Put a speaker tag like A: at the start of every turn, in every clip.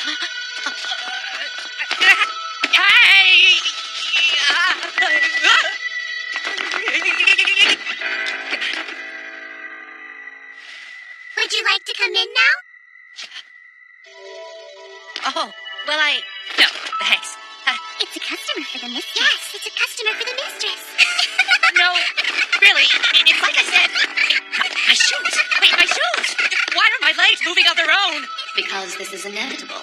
A: Would you like to come in now?
B: Oh, well, no, thanks.
A: It's a customer for the mistress. Yes, it's a customer for the mistress.
B: No, really, it's like I said. My shoes. Wait, my shoes. Why are my legs moving on their own?
C: Because this is inevitable.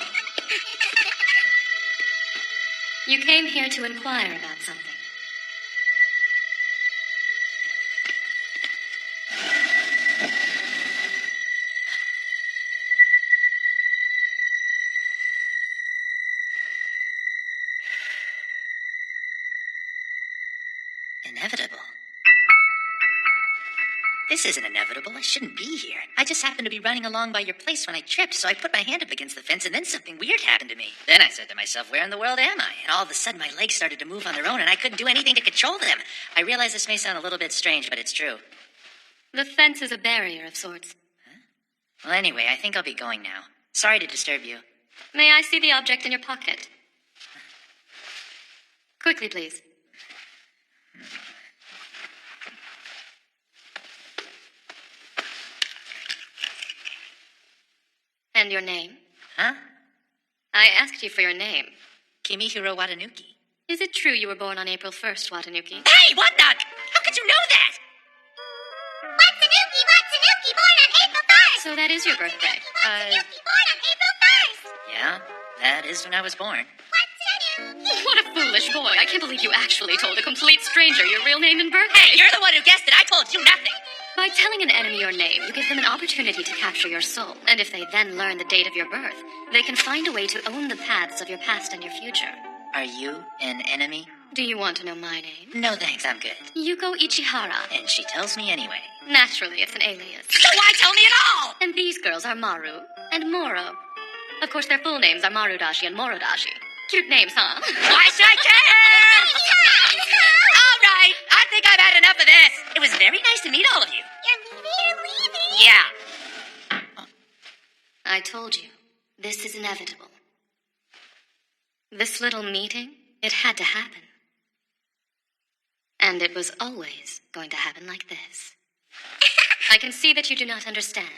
C: You came here to inquire about something.
B: Inevitable. This isn't inevitable. I shouldn't be here. I just happened to be running along by your place when I tripped, so I put my hand up against the fence, and then something weird happened to me. Then I said to myself, where in the world am I? And all of a sudden, my legs started to move on their own, and I couldn't do anything to control them. I realize this may sound a little bit strange, but it's true.
C: The fence is a barrier of sorts.
B: Huh? Well, anyway, I think I'll be going now. Sorry to disturb you.
C: May I see the object in your pocket? Quickly, please. And your name?
B: Huh?
C: I asked you for your name.
B: Kimihiro Watanuki.
C: Is it true you were born on April 1st, Watanuki?
B: Hey, what the? How could you know that?
A: Watanuki, born on April 1st.
C: So that is your birthday.
A: Watanuki, born on April 1st.
B: Yeah, that is when I was born.
A: Watanuki.
C: What a foolish boy. I can't believe you actually told a complete stranger your real name and birthday.
B: Hey, you're the one who guessed it. I told you nothing.
C: By telling an enemy your name, you give them an opportunity to capture your soul. And if they then learn the date of your birth, they can find a way to own the paths of your past and your future.
B: Are you an enemy?
C: Do you want to know my name?
B: No, thanks. I'm good.
C: Yuko Ichihara.
B: And she tells me anyway.
C: Naturally, it's an alias.
B: So why tell me at all?
C: And these girls are Maru and Moro. Of course, their full names are Marudashi and Morodashi. Cute names, huh?
B: Why should I care? All right. I think I've had enough of this. It was very nice to meet all of you.
A: You're leaving?
B: Yeah.
C: I told you, this is inevitable. This little meeting, it had to happen. And it was always going to happen like this. I can see that you do not understand.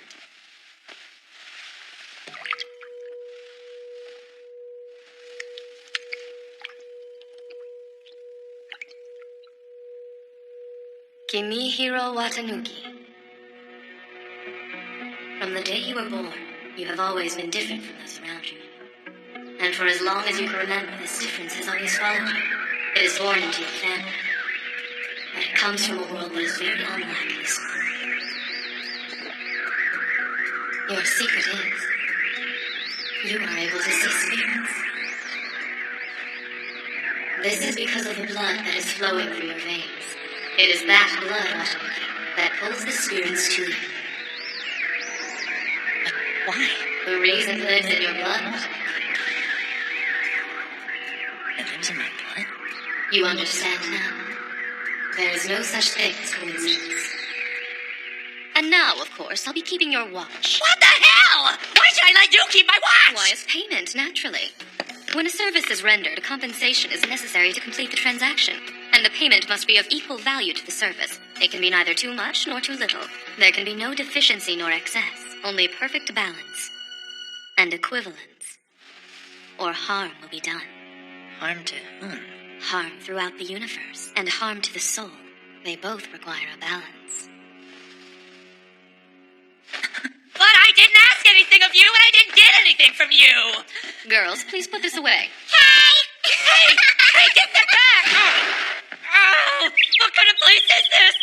C: Kimihiro Watanuki. From the day you were born, you have always been different from those around you. And for as long as you can remember, this difference has always followed you. It is born into your family. But it comes from a world that is very unlike this one. Your secret is, you are able to see spirits. This is because of the blood that is flowing through your veins. It is that blood, Watanuki, that pulls the spirits to you.
B: But why?
C: The reason lives in your blood, Watanuki.
B: It lives in my blood?
C: You understand now? There is no such thing as coincidence. And now, of course, I'll be keeping your watch.
B: What the hell? Why should I let you keep my watch?
C: Why, as payment, naturally. When a service is rendered, a compensation is necessary to complete the transaction, and the payment must be of equal value to the service. It can be neither too much nor too little. There can be no deficiency nor excess, only perfect balance and equivalence. Or harm will be done.
B: Harm to whom?
C: Harm throughout the universe, and harm to the soul. They both require a balance.
B: But I didn't ask anything of you, and I didn't get anything from you.
C: Girls, please put this away.
B: Hey, get that back! Oh, what kind of place is this?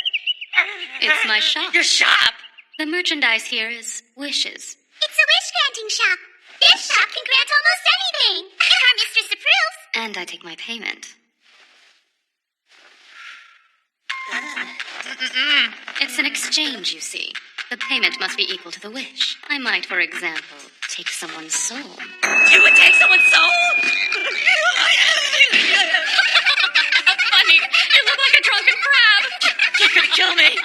C: It's my shop.
B: Your shop?
C: The merchandise here is wishes.
A: It's a wish-granting shop. This shop can grant almost anything, if our mistress approves.
C: And I take my payment. It's an exchange, you see. The payment must be equal to the wish. I might, for example, take someone's soul.
B: You would take someone's soul?
C: Funny. You look like a drunken crab.
B: You're gonna kill me.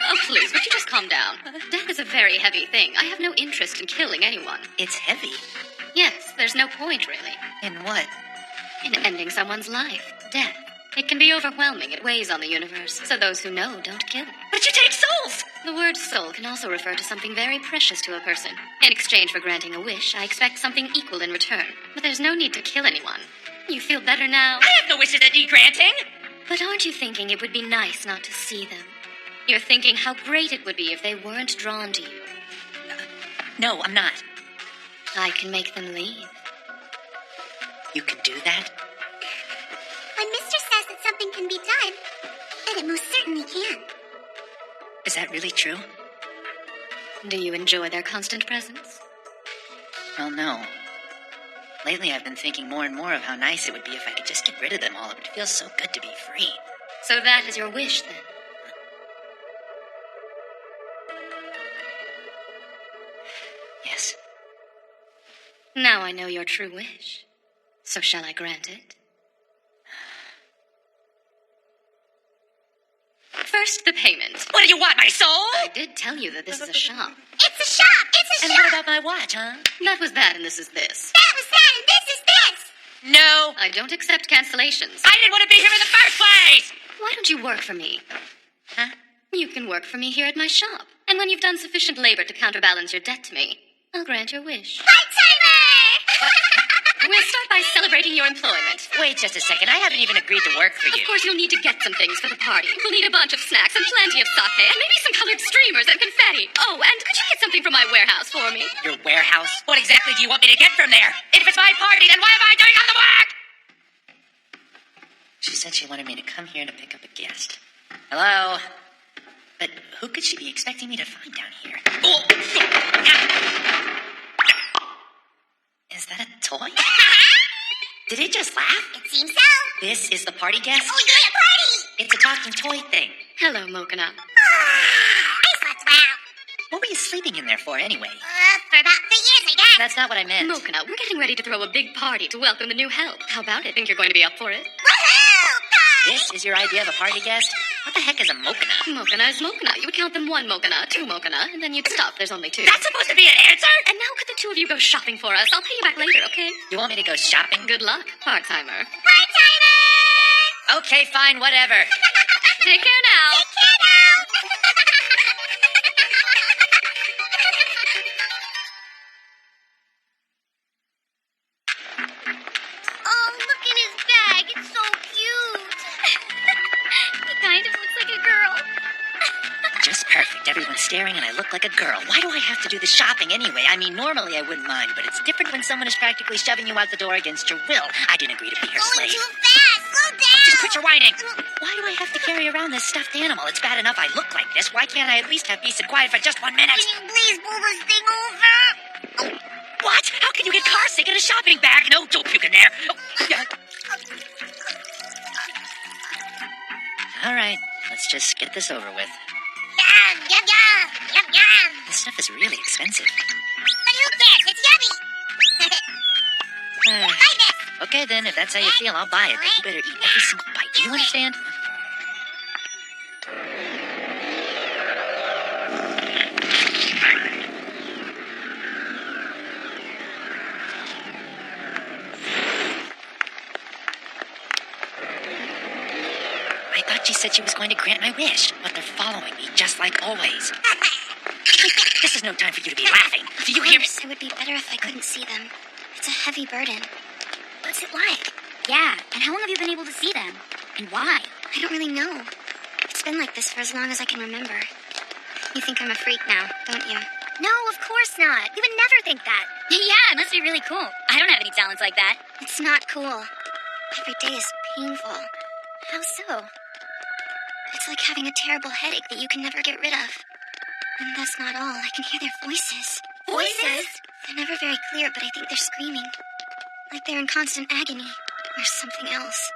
C: Oh, please, would you just calm down? Death is a very heavy thing. I have no interest in killing anyone.
B: It's heavy.
C: Yes, There's no point, really,
B: In what?
C: in ending someone's life. Death. It can be overwhelming. It weighs on the universe. So those who know don't kill.
B: But you take souls!
C: The word soul can also refer to something very precious to a person. In exchange for granting a wish, I expect something equal in return. But there's no need to kill anyone. You feel better now?
B: I have no wishes that need granting!
C: But aren't you thinking it would be nice not to see them? You're thinking how great it would be if they weren't drawn to you.
B: No, I'm not.
C: I can make them leave.
B: You can do that?
A: When Mister says that something can be done, then it most certainly can.
B: Is that really true?
C: Do you enjoy their constant presence?
B: Well, no. Lately, I've been thinking more and more of how nice it would be if I could just get rid of them all. It would feel so good to be free.
C: So that is your wish, then?
B: Yes.
C: Now I know your true wish. So shall I grant it? First, the payment.
B: What do you want, my soul?
C: I did tell you that this is a shop.
A: It's a shop! It's a
B: And
A: shop!
B: what about my watch, huh?
C: That was that, and this is this.
A: That was that, and this is this!
B: No!
C: I don't accept cancellations.
B: I didn't want to be here in the first place!
C: Why don't you work for me?
B: Huh?
C: You can work for me here at my shop. And when you've done sufficient labor to counterbalance your debt to me, I'll grant your wish.
A: Part-timer!
C: We'll start by celebrating your employment.
B: Wait just a second. I haven't even agreed to work for you.
C: Of course, you'll need to get some things for the party. We'll need a bunch of snacks and plenty of sake, and maybe some colored streamers and confetti. Oh, and could you get something from my warehouse for me?
B: Your warehouse? What exactly do you want me to get from there? If it's my party, then why am I doing all the work? She said she wanted me to come here to pick up a guest. Hello? But who could she be expecting me to find down here? Is that a toy? Did it just laugh?
A: It seems so.
B: This is the party guest?
A: Oh, you're at a party!
B: It's a talking toy thing.
C: Hello, Mokana.
A: I slept well.
B: What were you sleeping in there for anyway?
A: For about 3 years, I guess.
B: That's not what I meant.
C: Mokana, we're getting ready to throw a big party to welcome the new help. How about it? Think you're going to be up for it?
A: Woohoo! Party!
B: This is your idea of a party guest? What the heck is a mokana?
C: Mokana is Mokana. You would count them 1 Mokana, 2 Mokana, and then you'd stop. There's only 2.
B: That's supposed to be an answer?
C: And now could the 2 of you go shopping for us? I'll pay you back later, okay?
B: You want me to go shopping?
C: Good luck, part-timer.
A: Part-timer!
B: Okay, fine, whatever.
C: Take care now.
A: Take care now! Oh, look at his bag. It's so cute. He kind of looks like a girl.
B: Just perfect. Everyone's staring and I look like a girl. Why do I have to do the shopping anyway? I mean, normally I wouldn't mind, but it's different when someone is practically shoving you out the door against your will. I didn't agree to be her
A: Going
B: slave.
A: too fast. Slow down.
B: Just quit your whining. Why do I have to carry around this stuffed animal? It's bad enough I look like this. Why can't I at least have peace and quiet for just 1 minute?
A: Can you please pull this thing over?
B: What? How can you get car sick in a shopping bag? No, don't puke in there. Oh, yeah. All right, let's just get this over with.
A: Yum, yum, yum. Yum, yum.
B: This stuff is really expensive.
A: But who cares? It's yummy. Buy this.
B: Okay, then, if that's how you feel, I'll buy it. But you better eat every single bite. Do you understand? I thought she said she was going to grant my wish, but they're following me just like always. This is no time for you to be laughing. Do you hear me?
D: It would be better if I couldn't see them. It's a heavy burden.
A: What's it like? Yeah, and how long have you been able to see them? And why?
D: I don't really know. It's been like this for as long as I can remember. You think I'm a freak now, don't you?
A: No, of course not. You would never think that. Yeah, it must be really cool. I don't have any talents like that.
D: It's not cool. Every day is painful.
A: How so?
D: It's like having a terrible headache that you can never get rid of. And that's not all. I can hear their voices.
A: Voices?
D: They're never very clear, but I think they're screaming. Like they're in constant agony. Or something else.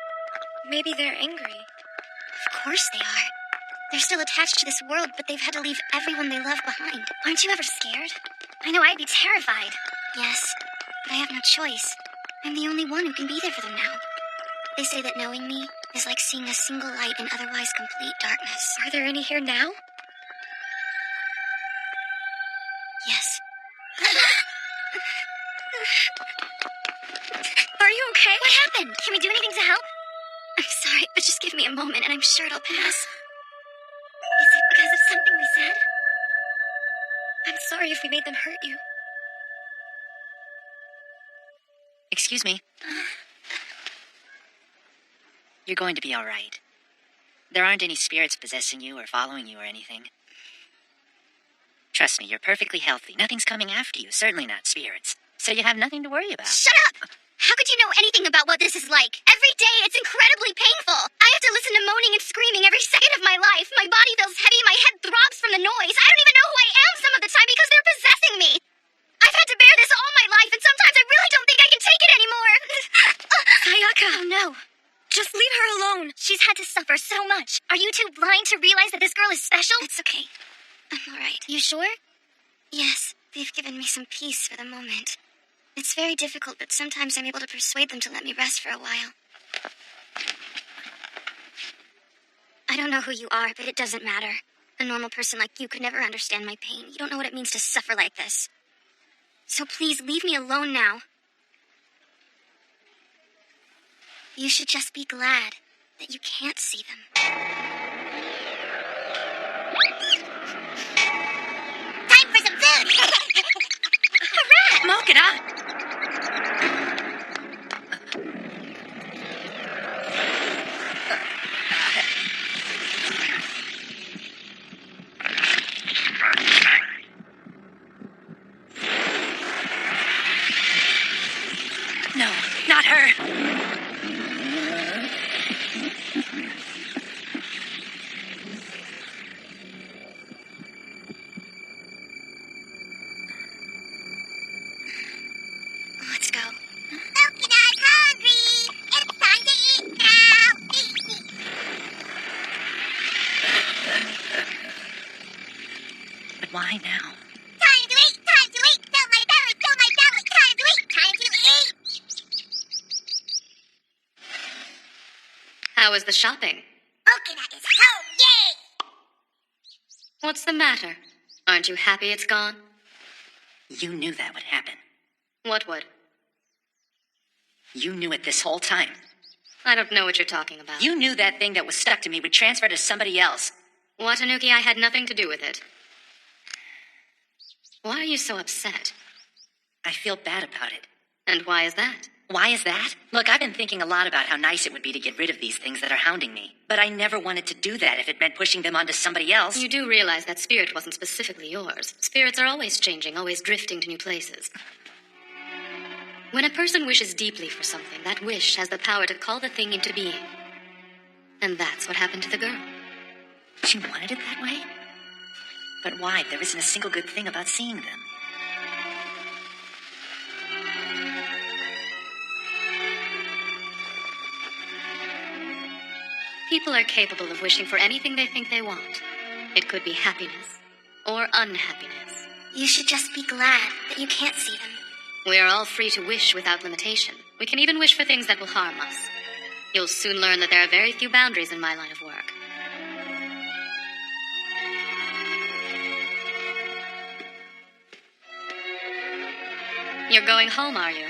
A: Maybe they're angry.
D: Of course they are. They're still attached to this world, but they've had to leave everyone they love behind. Aren't you ever scared?
A: I know, I'd be terrified.
D: Yes, but I have no choice. I'm the only one who can be there for them now. They say that knowing me is like seeing a single light in otherwise complete darkness.
A: Are there any here now?
D: Yes. Are you okay? What happened? Can we do anything to help? I'm sorry, but just give me a moment and I'm sure it'll pass. Is it because of something we said? I'm sorry if we made them hurt you.
B: Excuse me. You're going to be all right. There aren't any spirits possessing you or following you or anything. Trust me, you're perfectly healthy. Nothing's coming after you, certainly not spirits. So you have nothing to worry about.
D: Shut up! How could you know anything about what this is like? Every day, it's incredibly painful. I have to listen to moaning and screaming every second of my life. My body feels heavy, my head throbs from the noise. I don't even know who I am some of the time because they're possessing me. I've had to bear this all my life, and sometimes I really don't think I can take it anymore.
A: Sayaka!
D: Oh, no.
A: Just leave her alone.
D: She's had to suffer so much. Are you too blind to realize that this girl is special? It's okay. I'm all right.
A: You sure?
D: Yes, they've given me some peace for the moment. It's very difficult, but sometimes I'm able to persuade them to let me rest for a while. I don't know who you are, but it doesn't matter. A normal person like you could never understand my pain. You don't know what it means to suffer like this. So please, leave me alone now. You should just be glad that you can't see them. Time for some food! Hurrah!
B: Smoke it up! No, not her.
D: Let's go. Coconut hungry! It's time to eat now!
B: But why now?
D: Time to eat! Time to eat! Fill my belly! Fill my belly! Time to eat! Time to eat!
C: How was the shopping?
D: Coconut is home! Yay!
C: What's the matter? Aren't you happy it's gone?
B: You knew that would happen.
C: What would?
B: You knew it this whole time.
C: I don't know what you're talking about.
B: You knew that thing that was stuck to me would transfer to somebody else.
C: Watanuki, I had nothing to do with it. Why are you so upset?
B: I feel bad about it.
C: And why is that?
B: Why is that? Look, I've been thinking a lot about how nice it would be to get rid of these things that are hounding me. But I never wanted to do that if it meant pushing them onto somebody else.
C: You do realize that spirit wasn't specifically yours. Spirits are always changing, always drifting to new places. When a person wishes deeply for something, that wish has the power to call the thing into being. And that's what happened to the girl.
B: She wanted it that way? But why? There isn't a single good thing about seeing them.
C: People are capable of wishing for anything they think they want. It could be happiness or unhappiness.
D: You should just be glad that you can't see them.
C: We are all free to wish without limitation. We can even wish for things that will harm us. You'll soon learn that there are very few boundaries in my line of work. You're going home, are you?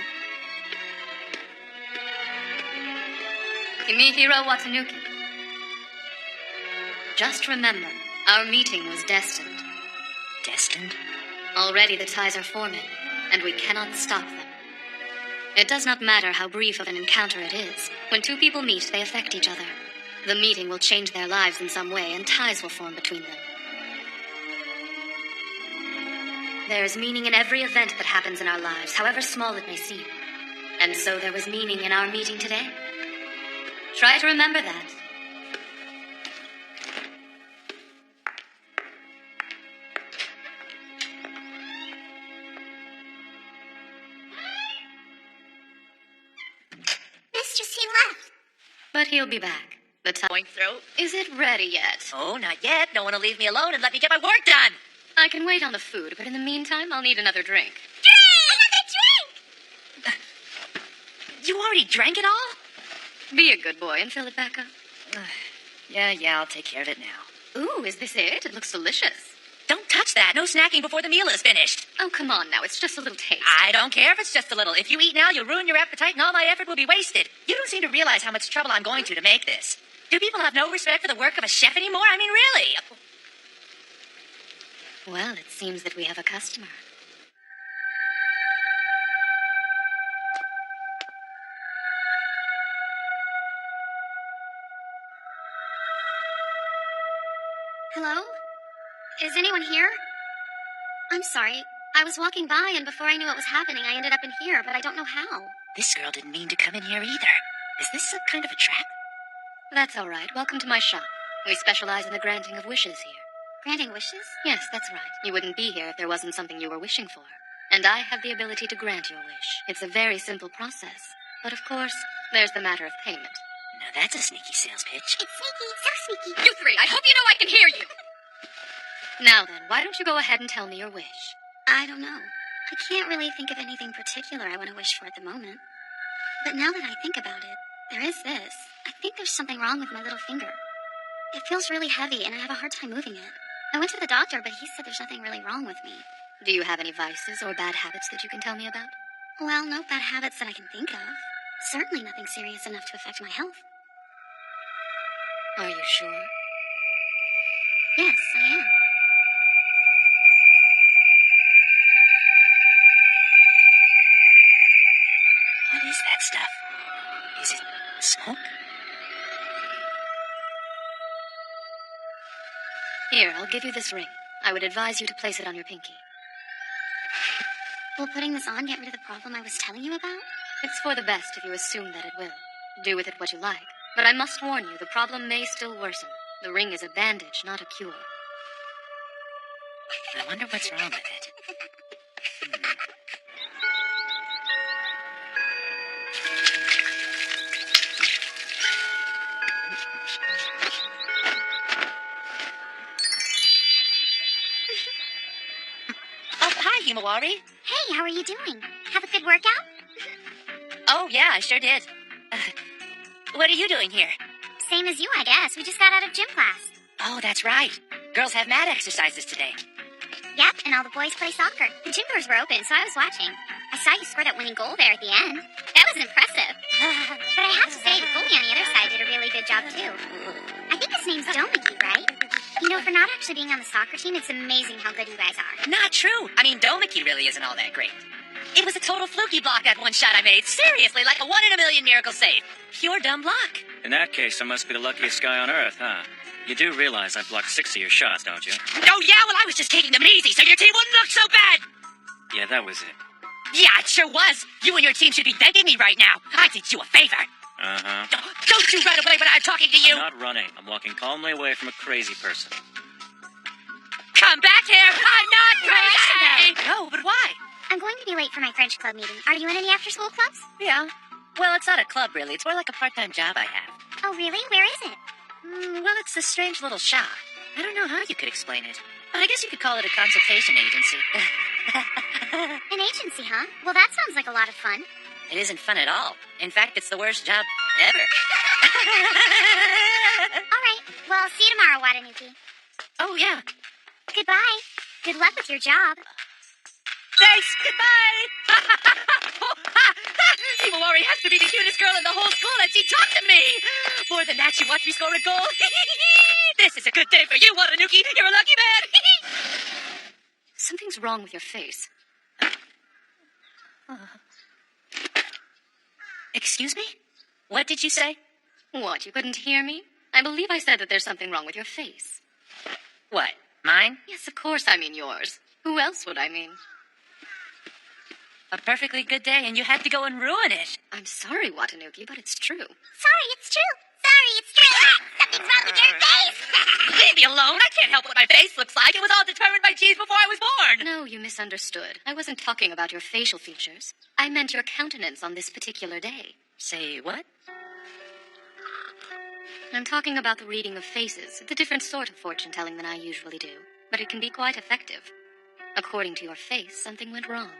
C: Kimihiro Watanuki. Just remember, our meeting was destined.
B: Destined?
C: Already the ties are forming, and we cannot stop them. It does not matter how brief of an encounter it is. When two people meet, they affect each other. The meeting will change their lives in some way, and ties will form between them. There is meaning in every event that happens in our lives, however small it may seem. And so there was meaning in our meeting today. Try to remember that.
D: Mistress, he left.
C: But he'll be back. The time
B: Going through?
C: Is it ready yet?
B: Oh, not yet. No one will leave me alone and let me get my work done.
C: I can wait on the food, but in the meantime, I'll need another drink.
D: Another drink!
B: You already drank it all?
C: Be a good boy and fill it back up.
B: Yeah, I'll take care of it now.
C: Ooh, is this it? It looks delicious.
B: Don't touch that. No snacking before the meal is finished.
C: Oh, come on now. It's just a little taste.
B: I don't care if it's just a little. If you eat now, you'll ruin your appetite and all my effort will be wasted. You don't seem to realize how much trouble I'm going to make this. Do people have no respect for the work of a chef anymore? I mean, really?
C: Well, it seems that we have a customer.
D: Hello? Is anyone here? I'm sorry. I was walking by, and before I knew what was happening, I ended up in here, but I don't know how.
B: This girl didn't mean to come in here either. Is this some kind of a trap?
C: That's all right. Welcome to my shop. We specialize in the granting of wishes here.
D: Granting wishes?
C: Yes, that's right. You wouldn't be here if there wasn't something you were wishing for. And I have the ability to grant your wish. It's a very simple process. But of course, there's the matter of payment.
B: Now that's a sneaky sales pitch.
D: It's sneaky, so sneaky.
C: You three, I hope you know I can hear you! Now then, why don't you go ahead and tell me your wish?
D: I don't know. I can't really think of anything particular I want to wish for at the moment. But now that I think about it, there is this. I think there's something wrong with my little finger. It feels really heavy, and I have a hard time moving it. I went to the doctor, but he said there's nothing really wrong with me.
C: Do you have any vices or bad habits that you can tell me about?
D: Well, no bad habits that I can think of. Certainly nothing serious enough to affect my health.
C: Are you sure?
D: Yes, I am.
B: What is that stuff? Is it smoke?
C: Here, I'll give you this ring. I would advise you to place it on your pinky.
D: Will putting this on get rid of the problem I was telling you about?
C: It's for the best if you assume that it will. Do with it what you like. But I must warn you, the problem may still worsen. The ring is a bandage, not a cure.
B: I wonder what's wrong with it. Oh, hi, Himawari.
D: Hey, how are you doing? Have a good workout?
B: Oh, yeah, I sure did. What are you doing here?
D: Same as you, I guess. We just got out of gym class.
B: Oh, that's right. Girls have mat exercises today.
D: Yep, and all the boys play soccer. The gym doors were open, so I was watching. I saw you score that winning goal there at the end. That was impressive. But I have to say, the goalie on the other side did a really good job, too. I think his name's Domiki, right? You know, for not actually being on the soccer team, it's amazing how good you guys are.
B: Not true. I mean, Domiki really isn't all that great. It was a total fluky block, that one shot I made. Seriously, like a 1 in a million miracle save. Pure dumb luck.
E: In that case, I must be the luckiest guy on earth, huh? You do realize I blocked 6 of your shots, don't you?
B: Oh, yeah? Well, I was just taking them easy so your team wouldn't look so bad.
E: Yeah, that was it.
B: Yeah, it sure was. You and your team should be thanking me right now. I did you a favor.
E: Uh-huh.
B: Don't you run away when I'm talking to you.
E: I'm not running. I'm walking calmly away from a crazy person.
B: Come back here. I'm not crazy. No, but why?
D: I'm going to be late for my French club meeting. Are you in any after-school clubs?
B: Yeah. Well, it's not a club, really. It's more like a part-time job I have.
D: Oh, really? Where is it?
B: Well, it's this strange little shop. I don't know how you could explain it. But I guess you could call it a consultation agency.
D: An agency, huh? Well, that sounds like a lot of fun.
B: It isn't fun at all. In fact, it's the worst job ever.
D: All right. Well, see you tomorrow, Watanuki.
B: Oh, yeah.
D: Goodbye. Good luck with your job.
B: Thanks. Goodbye. Himawari has to be the cutest girl in the whole school, and she talked to me. More than that, she watched me score a goal. This is a good day for you, Watanuki. You're a lucky man.
C: Something's wrong with your face.
B: Excuse me? What did you say?
C: What, you couldn't hear me? I believe I said that there's something wrong with your face.
B: What, mine?
C: Yes, of course I mean yours. Who else would I mean?
B: A perfectly good day, and you had to go and ruin it.
C: I'm sorry, Watanuki, but it's true.
D: Sorry, it's true. Sorry, it's true. Something's wrong with your face.
B: Leave me alone. I can't help what my face looks like. It was all determined by genes before I was born.
C: No, you misunderstood. I wasn't talking about your facial features. I meant your countenance on this particular day.
B: Say what?
C: I'm talking about the reading of faces. It's a different sort of fortune-telling than I usually do, but it can be quite effective. According to your face, something went wrong.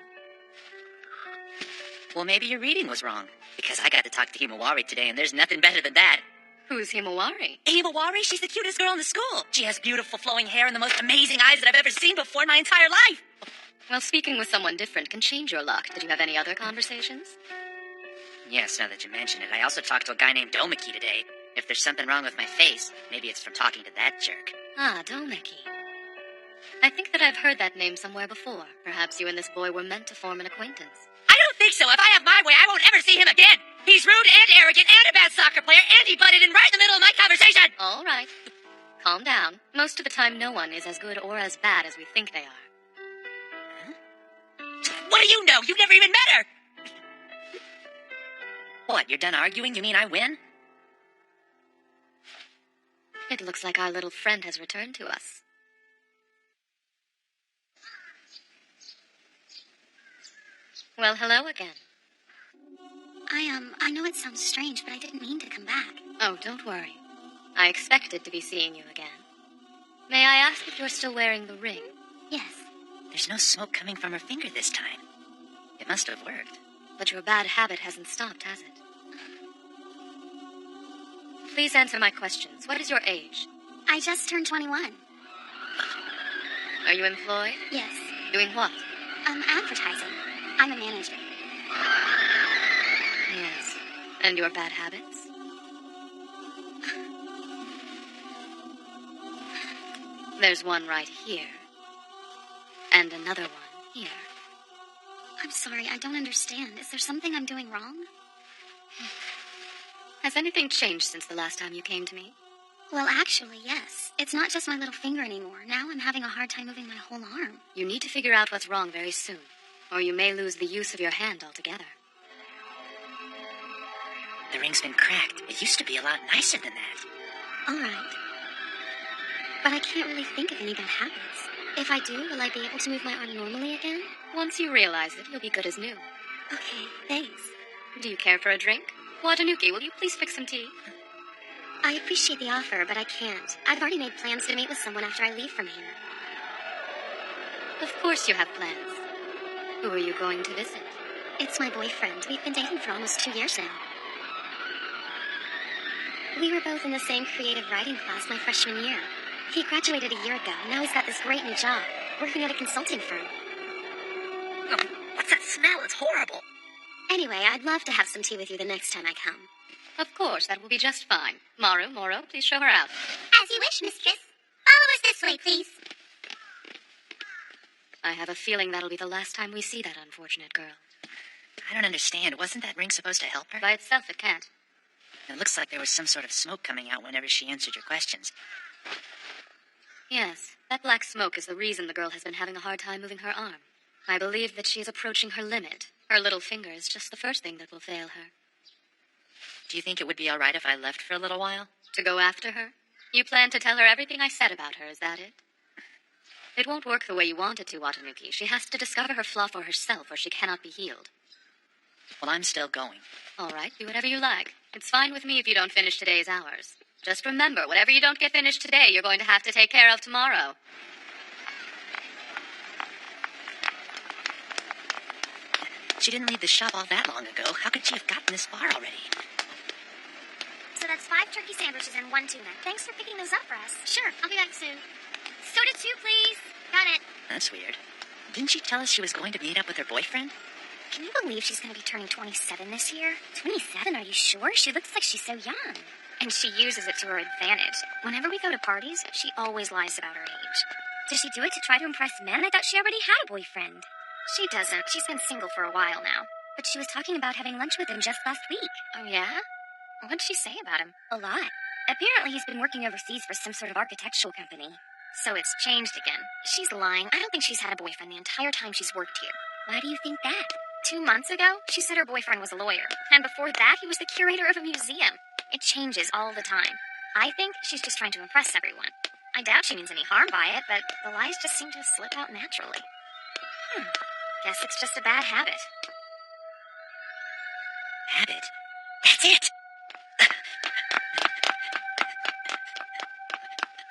B: Well, maybe your reading was wrong. Because I got to talk to Himawari today, and there's nothing better than that.
C: Who's Himawari?
B: Himawari? She's the cutest girl in the school. She has beautiful flowing hair and the most amazing eyes that I've ever seen before in my entire life.
C: Well, speaking with someone different can change your luck. Did you have any other conversations?
B: Yes, now that you mention it, I also talked to a guy named Domiki today. If there's something wrong with my face, maybe it's from talking to that jerk.
C: Ah, Domeki. I think that I've heard that name somewhere before. Perhaps you and this boy were meant to form an acquaintance.
B: I don't think so. If I have my way, I won't ever see him again. He's rude and arrogant and a bad soccer player, and he butted in right in the middle of my conversation.
C: All right. Calm down. Most of the time, no one is as good or as bad as we think they are.
B: What do you know? You've never even met her. What, you're done arguing? You mean I win?
C: It looks like our little friend has returned to us. Well, hello again.
D: I know it sounds strange, but I didn't mean to come back.
C: Oh, don't worry. I expected to be seeing you again. May I ask if you're still wearing the ring?
D: Yes.
B: There's no smoke coming from her finger this time. It must have worked.
C: But your bad habit hasn't stopped, has it? Please answer my questions. What is your age?
D: I just turned 21.
C: Are you employed?
D: Yes.
C: Doing what?
D: Advertising. I'm a manager.
C: Yes. And your bad habits? There's one right here. And another one here.
D: I'm sorry, I don't understand. Is there something I'm doing wrong?
C: Has anything changed since the last time you came to me?
D: Well, actually, yes. It's not just my little finger anymore. Now I'm having a hard time moving my whole arm.
C: You need to figure out what's wrong very soon, or you may lose the use of your hand altogether.
B: The ring's been cracked. It used to be a lot nicer than that.
D: All right. But I can't really think of any bad habits. If I do, will I be able to move my arm normally again?
C: Once you realize it, you'll be good as new.
D: Okay, thanks.
C: Do you care for a drink? Watanuki, will you please fix some tea?
D: I appreciate the offer, but I can't. I've already made plans to meet with someone after I leave from here.
C: Of course you have plans. Who are you going to visit?
D: It's my boyfriend. We've been dating for almost 2 years now. We were both in the same creative writing class my freshman year. He graduated a year ago, and now he's got this great new job, working at a consulting firm.
B: Oh, what's that smell? It's horrible.
D: Anyway, I'd love to have some tea with you the next time I come.
C: Of course, that will be just fine. Moro, please show her out.
D: As you wish, mistress. Follow us this way, please.
C: I have a feeling that'll be the last time we see that unfortunate girl.
B: I don't understand. Wasn't that ring supposed to help her?
C: By itself, it can't.
B: It looks like there was some sort of smoke coming out whenever she answered your questions.
C: Yes, that black smoke is the reason the girl has been having a hard time moving her arm. I believe that she is approaching her limit. Her little finger is just the first thing that will fail her.
B: Do you think it would be all right if I left for a little while?
C: To go after her? You plan to tell her everything I said about her, is that it? It won't work the way you want it to, Watanuki. She has to discover her flaw for herself, or she cannot be healed.
B: Well, I'm still going.
C: All right, do whatever you like. It's fine with me if you don't finish today's hours. Just remember, whatever you don't get finished today, you're going to have to take care of tomorrow.
B: She didn't leave the shop all that long ago. How could she have gotten this far already?
D: So that's 5 turkey sandwiches and 1 tuna. Thanks for picking those up for us. Sure, I'll be back soon. Soda 2, please. Got it.
B: That's weird. Didn't she tell us she was going to meet up with her boyfriend?
D: Can you believe she's going to be turning 27 this year? 27, are you sure? She looks like she's so young. And she uses it to her advantage. Whenever we go to parties, she always lies about her age. Does she do it to try to impress men? I thought she already had a boyfriend. She doesn't. She's been single for a while now. But she was talking about having lunch with him just last week. Oh, yeah? What'd she say about him? A lot. Apparently he's been working overseas for some sort of architectural company. So it's changed again. She's lying. I don't think she's had a boyfriend the entire time she's worked here. Why do you think that? 2 months ago, she said her boyfriend was a lawyer. And before that, he was the curator of a museum. It changes all the time. I think she's just trying to impress everyone. I doubt she means any harm by it, but the lies just seem to slip out naturally. Guess it's just a bad habit.
B: Habit? That's it!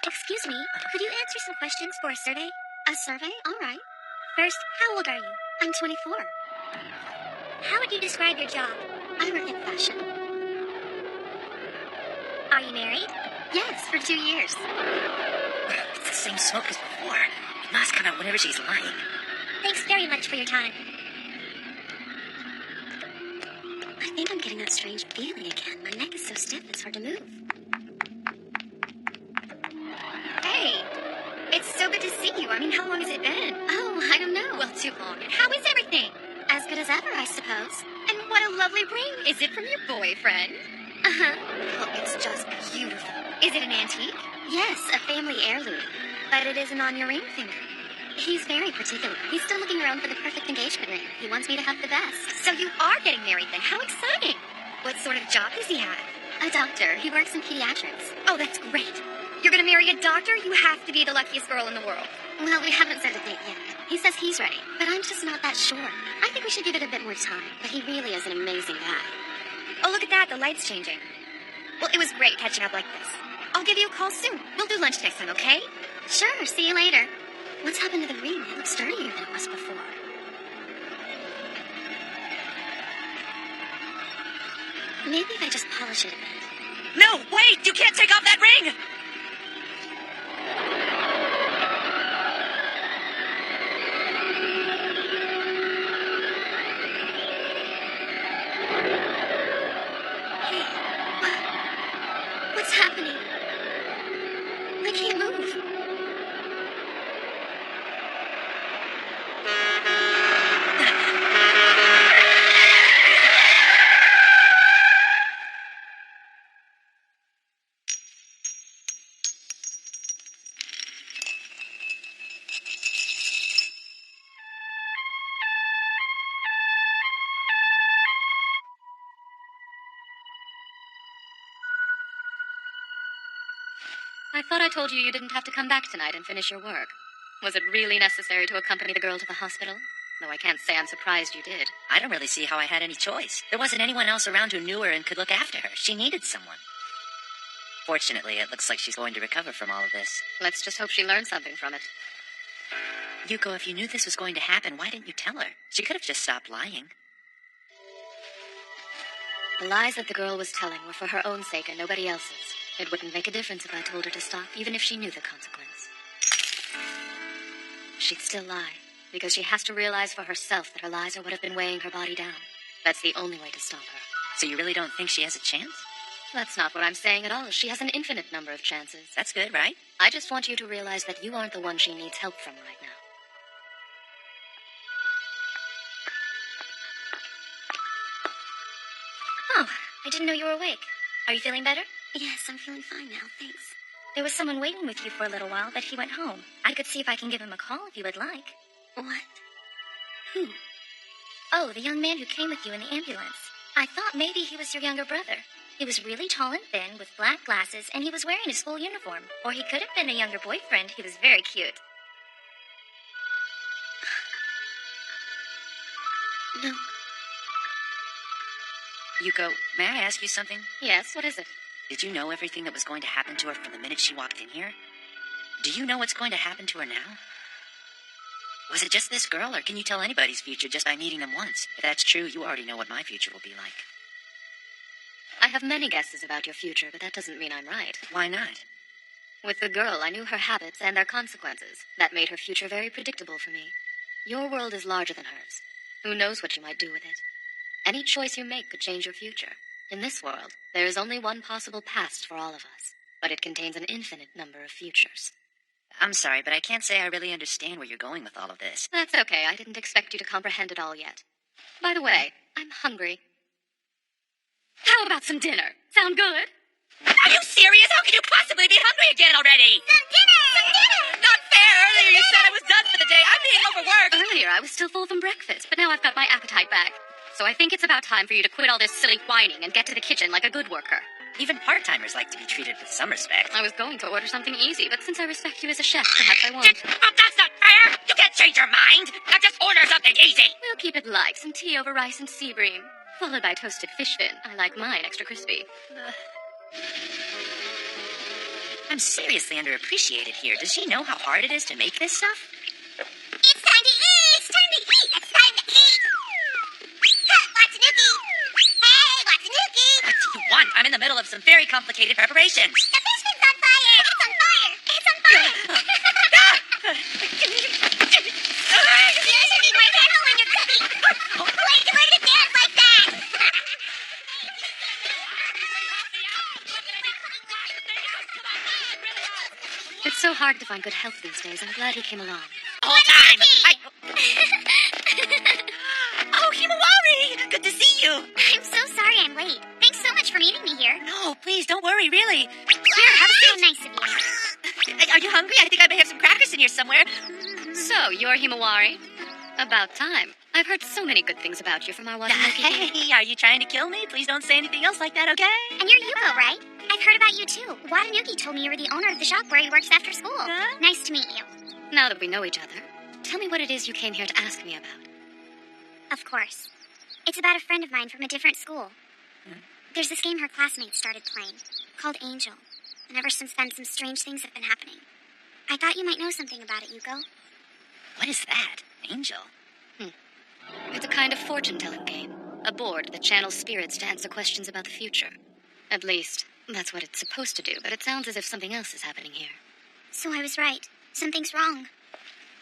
D: Excuse me, could you answer some questions for a survey? A survey? All right. First, how old are you? I'm 24. How would you describe your job? I work in fashion. Are you married? Yes, for 2 years.
B: It's the same smoke as before. It must come out whenever she's lying.
D: Thanks very much for your time. I think I'm getting that strange feeling again. My neck is so stiff it's hard to move. Hey, it's so good to see you. I mean, how long has it been? Oh, I don't know. Well, too long. And how is everything? As good as ever, I suppose. And what a lovely ring. Is it from your boyfriend? Uh-huh. Oh, it's just beautiful. Is it an antique? Yes, a family heirloom. But it isn't on your ring finger. He's very particular. He's still looking around for the perfect engagement ring. He wants me to have the best. So you are getting married then. How exciting. What sort of job does he have? A doctor. He works in pediatrics. Oh, that's great. You're going to marry a doctor? You have to be the luckiest girl in the world. Well, we haven't set a date yet. He says he's ready, but I'm just not that sure. I think we should give it a bit more time. But he really is an amazing guy. Oh, look at that. The light's changing. Well, it was great catching up like this. I'll give you a call soon. We'll do lunch next time, okay? Sure. See you later. What's happened to the ring? It looks sturdier than it was before. Maybe if I just polish it a bit.
B: No, wait! You can't take off that ring!
D: Hey, what's happening? I can't move.
C: I thought I told you you didn't have to come back tonight and finish your work. Was it really necessary to accompany the girl to the hospital? Though I can't say I'm surprised you did.
B: I don't really see how I had any choice. There wasn't anyone else around who knew her and could look after her. She needed someone. Fortunately, it looks like she's going to recover from all of this.
C: Let's just hope she learned something from it.
B: Yuko, if you knew this was going to happen, why didn't you tell her? She could have just stopped lying.
C: The lies that the girl was telling were for her own sake and nobody else's. It wouldn't make a difference if I told her to stop, even if she knew the consequence. She'd still lie, because she has to realize for herself that her lies are what have been weighing her body down. That's the only way to stop her.
B: So you really don't think she has a chance?
C: That's not what I'm saying at all. She has an infinite number of chances.
B: That's good, right?
C: I just want you to realize that you aren't the one she needs help from right now.
D: Oh, I didn't know you were awake. Are you feeling better? Yes, I'm feeling fine now, thanks. There was someone waiting with you for a little while, but he went home. I could see if I can give him a call if you would like. What? Who? Oh, the young man who came with you in the ambulance. I thought maybe he was your younger brother. He was really tall and thin, with black glasses, and he was wearing a school uniform. Or he could have been a younger boyfriend. He was very cute. No.
B: Yuko, may I ask you something?
C: Yes, what is it?
B: Did you know everything that was going to happen to her from the minute she walked in here? Do you know what's going to happen to her now? Was it just this girl, or can you tell anybody's future just by meeting them once? If that's true, you already know what my future will be like.
C: I have many guesses about your future, but that doesn't mean I'm right.
B: Why not?
C: With the girl, I knew her habits and their consequences. That made her future very predictable for me. Your world is larger than hers. Who knows what you might do with it? Any choice you make could change your future. In this world, there is only one possible past for all of us, but it contains an infinite number of futures.
B: I'm sorry, but I can't say I really understand where you're going with all of this.
C: That's okay. I didn't expect you to comprehend it all yet. By the way, I'm hungry. How about some dinner? Sound good?
B: Are you serious? How can you possibly be hungry again already?
D: Some dinner! Some dinner!
B: Not fair! Earlier you said I was done for the day. I'm being overworked.
C: Earlier, I was still full from breakfast, but now I've got my appetite back. So I think it's about time for you to quit all this silly whining and get to the kitchen like a good worker.
B: Even part-timers like to be treated with some respect.
C: I was going to order something easy, but since I respect you as a chef, perhaps I won't.
B: Oh, that's not fair! You can't change your mind! Now just order something easy!
C: We'll keep it light. Some tea over rice and sea bream, followed by toasted fish fin. I like mine extra crispy.
B: I'm seriously underappreciated here. Does she know how hard it is to make this stuff?
D: It's time to eat! It's time to eat! It's time to eat! Watsunuki! Hey, Watsunuki!
B: What do you want? I'm in the middle of some very complicated preparations.
D: The fish fin's on fire! It's on fire! It's on fire! Finish it,
C: so hard to find good help these days. I'm glad he came along.
B: The whole time. Oh, Himawari! Good to see you.
D: I'm so sorry I'm late. Thanks so much for meeting me here.
B: No, please, don't worry, really.
D: Here, have a seat. So nice of you.
B: Are you hungry? I think I may have some crackers in here somewhere.
C: So, you're Himawari? About time. I've heard so many good things about you from our Watanuki.
B: Hey, are you trying to kill me? Please don't say anything else like that, okay?
D: And you're Yuko, right? I've heard about you too. Watanuki told me you were the owner of the shop where he works after school.
B: Huh?
D: Nice to meet you.
C: Now that we know each other, tell me what it is you came here to ask me about.
D: Of course. It's about a friend of mine from a different school. There's this game her classmates started playing, called Angel. And ever since then, some strange things have been happening. I thought you might know something about it, Yuko.
B: What is that? Angel?
C: It's a kind of fortune-telling game. A board that channels spirits to answer questions about the future. At least, that's what it's supposed to do, but it sounds as if something else is happening here.
D: So I was right. Something's wrong.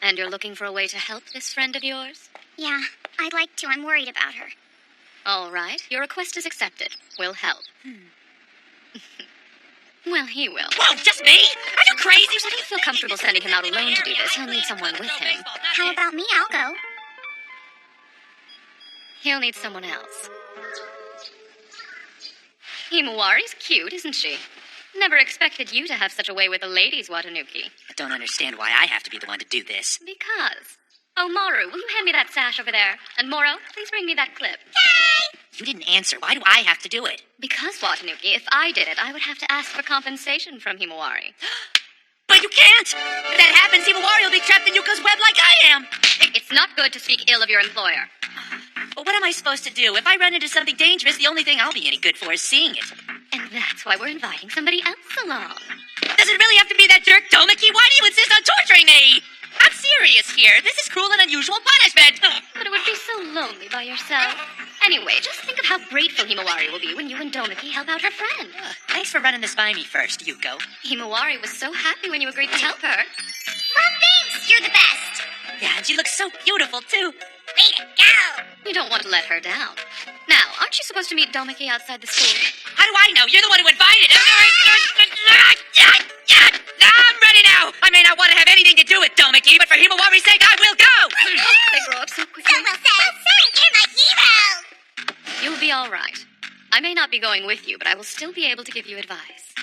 C: And you're looking for a way to help this friend of yours?
D: Yeah, I'd like to. I'm worried about her.
C: All right, your request is accepted. We'll help. Well, he will.
B: Whoa, just me? Are you crazy?
C: I don't feel comfortable sending him out alone to do this. He'll need someone with him.
D: How about me? I'll go.
C: He'll need someone else. Himawari's cute, isn't she? Never expected you to have such a way with the ladies, Watanuki.
B: I don't understand why I have to be the one to do this.
C: Because. Oh, Maru, will you hand me that sash over there? And Moro, please bring me that clip.
B: You didn't answer. Why do I have to do it?
C: Because, Watanuki, if I did it, I would have to ask for compensation from Himawari.
B: But you can't! If that happens, Himawari will be trapped in Yuko's web like I am!
C: It's not good to speak ill of your employer.
B: But what am I supposed to do? If I run into something dangerous, the only thing I'll be any good for is seeing it.
C: And that's why we're inviting somebody else along.
B: Does it really have to be that jerk Domiki? Why do you insist on torturing me? I'm serious here. This is cruel and unusual punishment.
C: But it would be so lonely by yourself. Anyway, just think of how grateful Himawari will be when you and Domiki help out her friend.
B: Thanks for running this by me first, Yuko.
C: Himawari was so happy when you agreed to help her.
D: Well, thanks. You're the best.
B: Yeah, and she looks so beautiful, too.
D: Way to go.
C: You don't want to let her down. Now, aren't you supposed to meet Domiki outside the school?
B: How do I know? You're the one who invited him. I'm ready now. I may not want to have anything to do with Domiki, but for Himawari's sake, I will go.
C: They grow up so quickly.
D: So well said. You're my hero.
C: You'll be all right. I may not be going with you, but I will still be able to give you advice.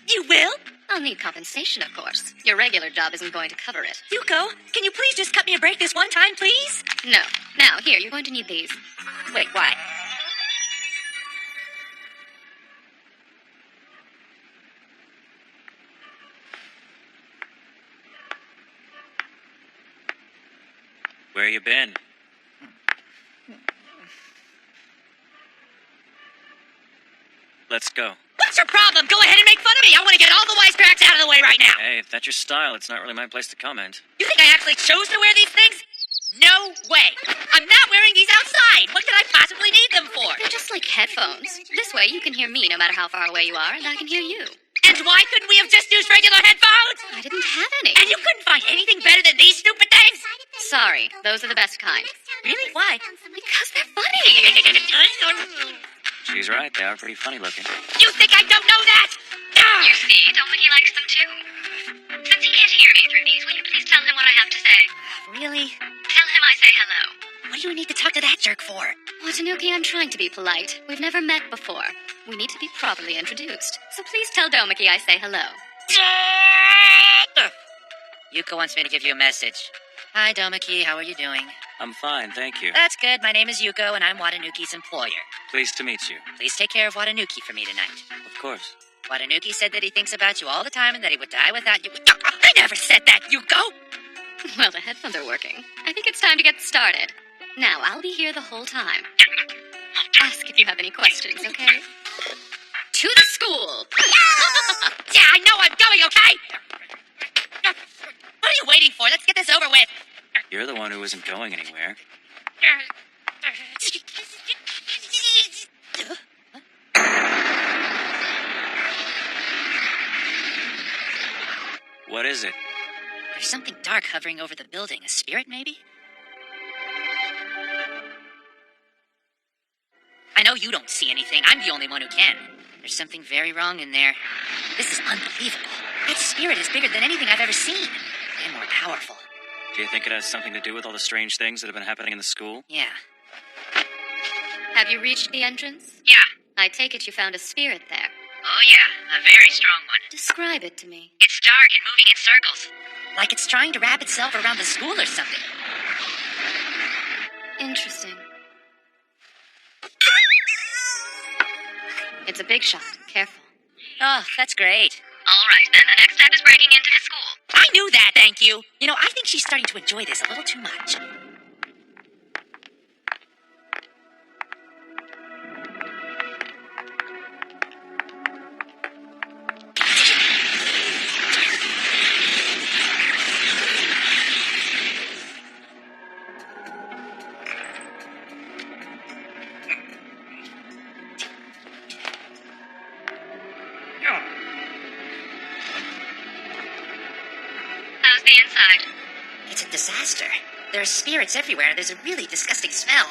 B: You will?
C: I'll need compensation, of course. Your regular job isn't going to cover it.
B: Yuko, can you please just cut me a break this one time, please?
C: No. Now, here, you're going to need these.
B: Wait, why?
E: Where you been? Let's go.
B: What's your problem? Go ahead and make fun of me. I want to get all the wisecracks out of the way right now.
E: Hey, if that's your style, it's not really my place to comment.
B: You think I actually chose to wear these things? No way. I'm not wearing these outside. What could I possibly need them for?
C: They're just like headphones. This way, you can hear me no matter how far away you are, and I can hear you.
B: And why couldn't we have just used regular headphones?
C: I didn't have any.
B: And you couldn't find anything better than these stupid things?
C: Sorry, those are the best kind.
B: Really? Why?
C: Because they're funny.
E: She's right, they are pretty funny looking.
B: You think I don't know that?
C: You see, Dominique likes them too. Since he can't hear me through these, will you please tell him what I have to say?
B: Really?
C: Tell him I say hello.
B: What do you need to talk to that jerk for?
C: Watanuki, I'm trying to be polite. We've never met before. We need to be properly introduced. So please tell Domiki I say hello.
B: Yuko wants me to give you a message. Hi, Domiki. How are you doing?
E: I'm fine, thank you.
B: That's good. My name is Yuko, and I'm Watanuki's employer.
E: Pleased to meet you.
B: Please take care of Watanuki for me tonight.
E: Of course.
B: Watanuki said that he thinks about you all the time and that he would die without you. I never said that, Yuko!
C: Well, the headphones are working. I think it's time to get started. Now, I'll be here the whole time. Ask if you have any questions, okay? To the school!
B: Yeah, I know I'm going, okay? What are you waiting for? Let's get this over with.
E: You're the one who isn't going anywhere. What is it?
B: There's something dark hovering over the building. A spirit, maybe? I know you don't see anything. I'm the only one who can. There's something very wrong in there. This is unbelievable. That spirit is bigger than anything I've ever seen. And more powerful.
E: Do you think it has something to do with all the strange things that have been happening in the school?
B: Yeah.
C: Have you reached the entrance?
B: Yeah.
C: I take it you found a spirit there.
B: Oh, yeah. A very strong one.
C: Describe it to me.
B: It's dark and moving in circles. Like it's trying to wrap itself around the school or something.
C: Interesting. It's a big shot. Careful.
B: Oh, that's great.
D: All right, then. The next step is breaking into his school.
B: I knew that, thank you. You know, I think she's starting to enjoy this a little too much.
D: How's the inside?
B: It's a disaster. There are spirits everywhere, and there's a really disgusting smell.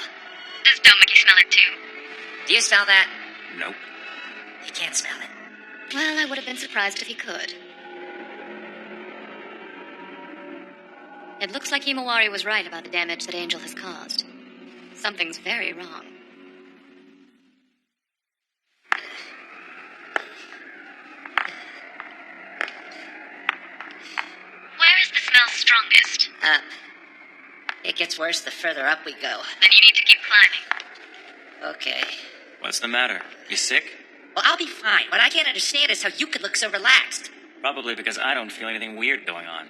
D: Does Domaki smell it too?
B: Do you smell that?
E: Nope.
B: You can't smell it.
C: Well, I would have been surprised if he could. It looks like Himawari was right about the damage that Angel has caused. Something's very wrong.
D: Where is the smell strongest?
B: Up. It gets worse the further up we go.
D: Then you need to keep climbing.
B: Okay.
E: What's the matter? You sick?
B: Well, I'll be fine. What I can't understand is how you could look so relaxed.
E: Probably because I don't feel anything weird going on.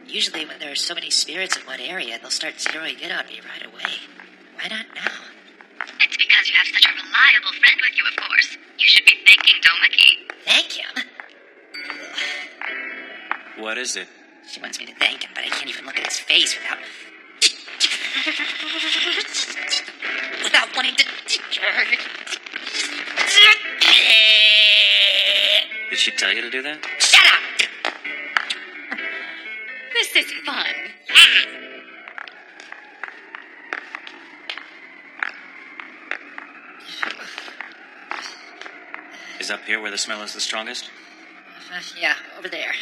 B: Usually when there are so many spirits in one area, they'll start zeroing in on me right away. Why not now?
D: It's because you have such a reliable friend with you, of course. You should be thanking Domaki.
B: Thank him?
E: What is it?
B: She wants me to thank him, but I can't even look at his face without... without wanting to...
E: Did she tell you to do that?
B: Shut up!
C: This is fun.
E: Is up here where the smell is the strongest?
B: Yeah, over there.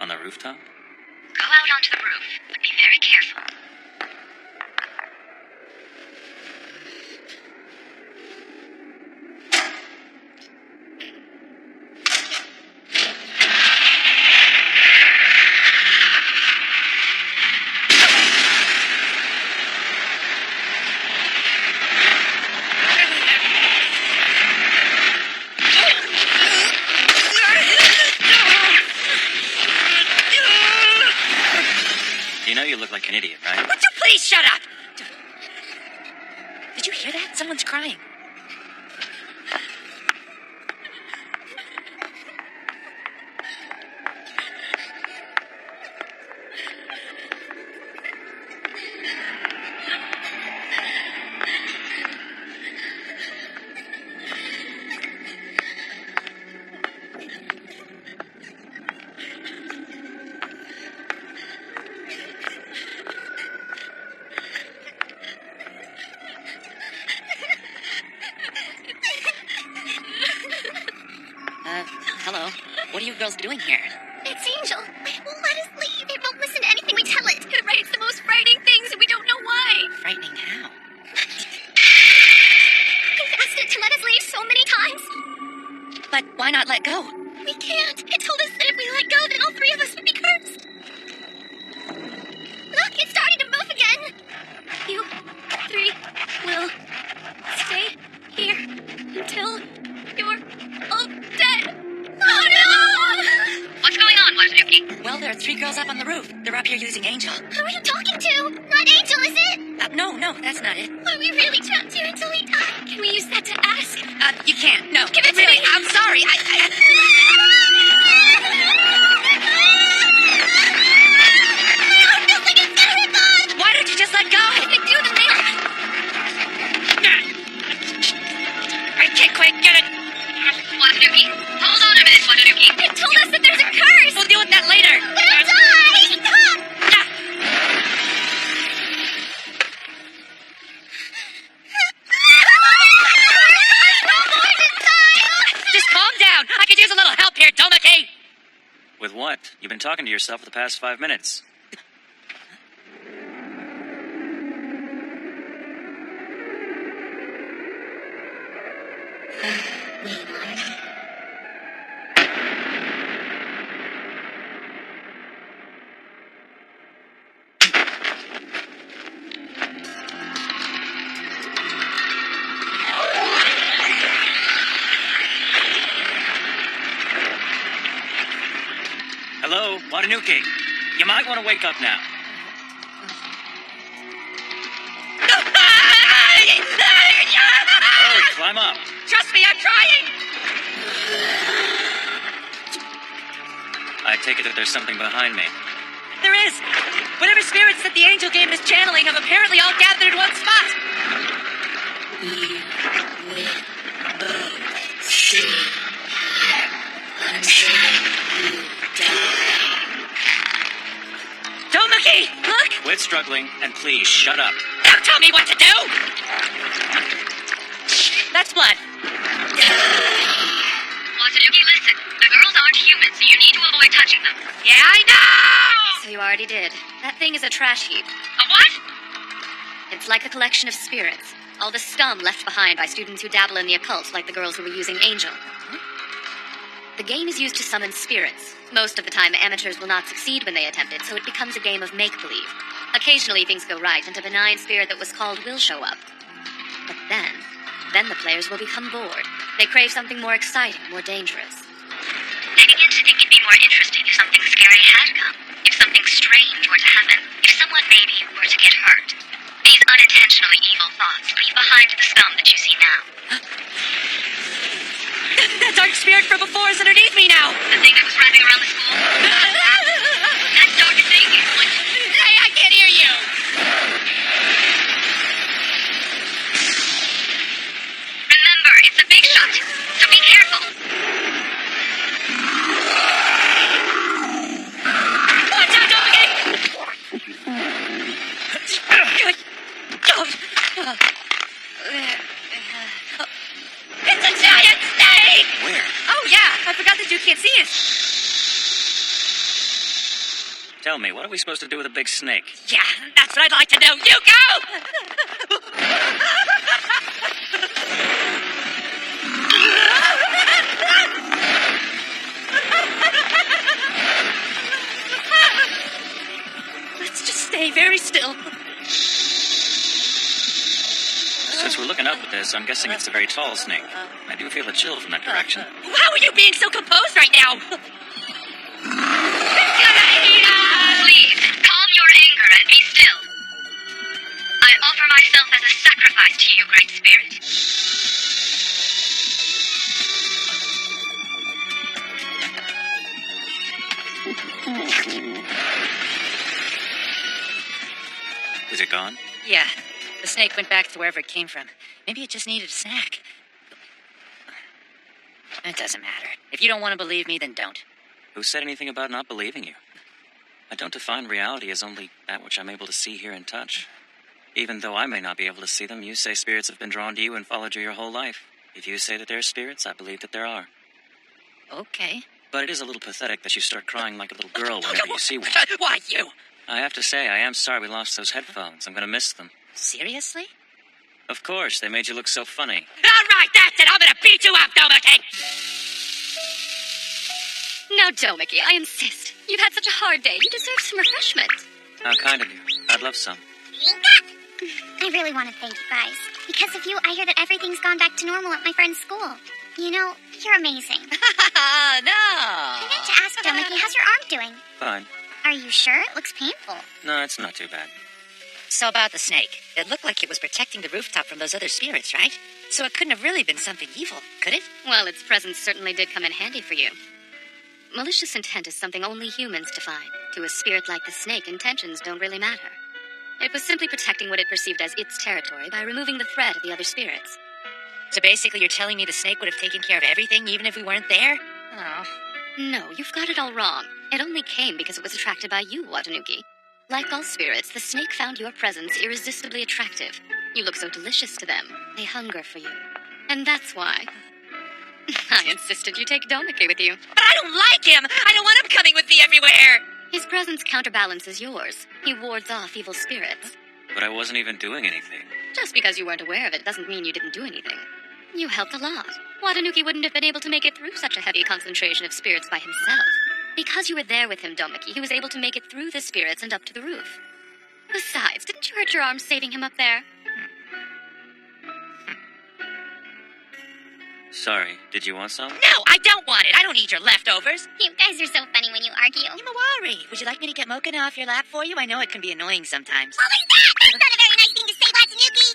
E: On the rooftop?
D: Go out onto the roof, but be very careful.
E: You know you look like an idiot, right?
B: Would you please shut up? Did you hear that? Someone's crying. Hello. What are you girls doing here?
D: It's Angel. It won't let us leave. It won't listen to anything we tell it. It writes the most frightening things, and we don't know why.
B: Frightening how?
D: I've asked it to let us leave so many times.
B: But why not let go?
D: We can't. It told us that if we let go, then all three of us would be cursed. Look, it's starting to move again. You three will stay here until you're all dead. Oh no! What's going on, Watanuki?
B: Well, there are 3 girls up on the roof. They're up here using Angel.
D: Who are you talking to? Not Angel, is it?
B: No, that's not it.
D: Are we really trapped here until we die? Can we use that to ask?
B: You can't. No.
D: Give it to
B: really,
D: me.
B: I'm sorry.
D: I don't feel like it's gonna rip on!
B: Why don't you just let go?
D: If it do, then they
B: I can't quite get it.
D: Watanuki, hold on a minute, Watanuki. It told us that there's a curse!
B: We'll deal with that later.
D: We'll die! Stop!
B: Just calm down. I could use a little help here, Domaki.
E: With what? You've been talking to yourself for the past 5 minutes. Hello, Watanuki. You might want to wake up now. Hurry, climb up.
B: Trust me, I'm trying!
E: I take it that there's something behind me.
B: There is! Whatever spirits that the angel game is channeling have apparently all gathered in one spot! Tomoki! Look!
E: Quit struggling, and please shut up.
B: Now tell me what to do! That's blood.
C: Watanuki, listen. The girls aren't human, so you need to avoid touching them.
B: Yeah, I know!
C: So you already did. That thing is a trash heap.
B: A what?
C: It's like a collection of spirits. All the scum left behind by students who dabble in the occult, like the girls who were using Angel. The game is used to summon spirits. Most of the time, amateurs will not succeed when they attempt it, so it becomes a game of make-believe. Occasionally, things go right, and a benign spirit that was called will show up. But then the players will become bored. They crave something more exciting, more dangerous.
D: I begin to think it'd be more interesting if something scary had come. If something strange were to happen. If someone maybe were to get hurt. These unintentionally evil thoughts leave behind the scum that you see now.
B: That dark spirit from before is underneath me now!
D: The thing that was wrapping around the school? That dark thing is what...
B: I can't hear you!
D: Remember, it's a big shot, so be careful.
B: Watch out, Tomoki! It's a giant snake!
E: Where?
B: Oh, yeah, I forgot that you can't see it.
E: Tell me, what are we supposed to do with a big snake?
B: Yeah, that's what I'd like to know. You go! Let's just stay very still.
E: Since we're looking up at this, I'm guessing it's a very tall snake. I do feel a chill from that direction.
B: How are you being so composed right now?
D: Please, calm your anger and be still. I offer myself as a sacrifice to you, Great Spirit.
E: Is it gone?
B: Yeah, the snake went back to wherever it came from. Maybe it just needed a snack. It doesn't matter. If you don't want to believe me, then don't.
E: Who said anything about not believing you? I don't define reality as only that which I'm able to see, hear, and touch. Even though I may not be able to see them, you say spirits have been drawn to you and followed you your whole life. If you say that there are spirits, I believe that there are.
B: Okay.
E: But it is a little pathetic that you start crying like a little girl whenever you see one.
B: Why, you?
E: I have to say, I am sorry we lost those headphones. I'm going to miss them.
B: Seriously?
E: Of course, they made you look so funny.
B: All right, that's it. I'm gonna beat you up, Tomoki.
C: Now, Domicky, I insist. You've had such a hard day. You deserve some refreshment.
E: How kind of you. I'd love some.
D: I really want to thank you guys. Because of you, I hear that everything's gone back to normal at my friend's school. You know, you're amazing.
B: No.
D: I meant to ask, Domicky, how's your arm doing?
E: Fine.
D: Are you sure? It looks painful.
E: No, it's not too bad.
B: So about the snake. It looked like it was protecting the rooftop from those other spirits, right? So it couldn't have really been something evil, could it?
C: Well, its presence certainly did come in handy for you. Malicious intent is something only humans define. To a spirit like the snake, intentions don't really matter. It was simply protecting what it perceived as its territory by removing the threat of the other spirits.
B: So basically you're telling me the snake would have taken care of everything even if we weren't there? Oh.
C: No, you've got it all wrong. It only came because it was attracted by you, Watanuki. Like all spirits, the snake found your presence irresistibly attractive. You look so delicious to them. They hunger for you. And that's why. I insisted you take Domiki with you.
B: But I don't like him! I don't want him coming with me everywhere!
C: His presence counterbalances yours. He wards off evil spirits.
E: But I wasn't even doing anything.
C: Just because you weren't aware of it doesn't mean you didn't do anything. You helped a lot. Watanuki wouldn't have been able to make it through such a heavy concentration of spirits by himself. Because you were there with him, Domiki, he was able to make it through the spirits and up to the roof. Besides, didn't you hurt your arm saving him up there?
E: Sorry, did you want some?
B: No, I don't want it. I don't need your leftovers.
D: You guys are so funny when you argue.
B: Himawari, would you like me to get Mocha off your lap for you? I know it can be annoying sometimes.
D: What was that? That's not a very nice thing to say, Watanuki.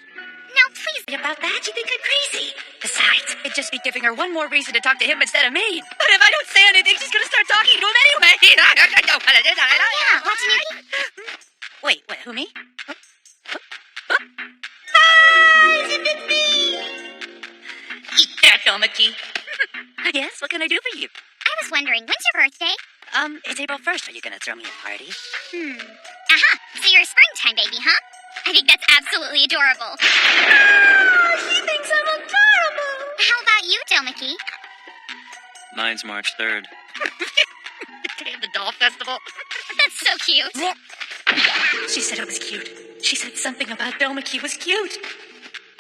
D: No, please.
B: About that, you think I'm crazy. Besides, it'd just be giving her one more reason to talk to him instead of me. But if I don't say anything, she's gonna start talking to him anyway.
D: Yeah, Watanuki.
B: Wait, who, me? Eat that, Domiki. Yes, what can I do for you?
D: I was wondering, when's your birthday?
B: It's April 1st. Are you gonna throw me a party?
D: Aha, so you're a springtime baby, huh? I think that's absolutely adorable.
B: She thinks I'm adorable.
D: How about you, Domiki?
E: Mine's March 3rd.
B: Damn the doll festival.
D: That's so cute.
B: She said it was cute. She said something about Domiki was cute.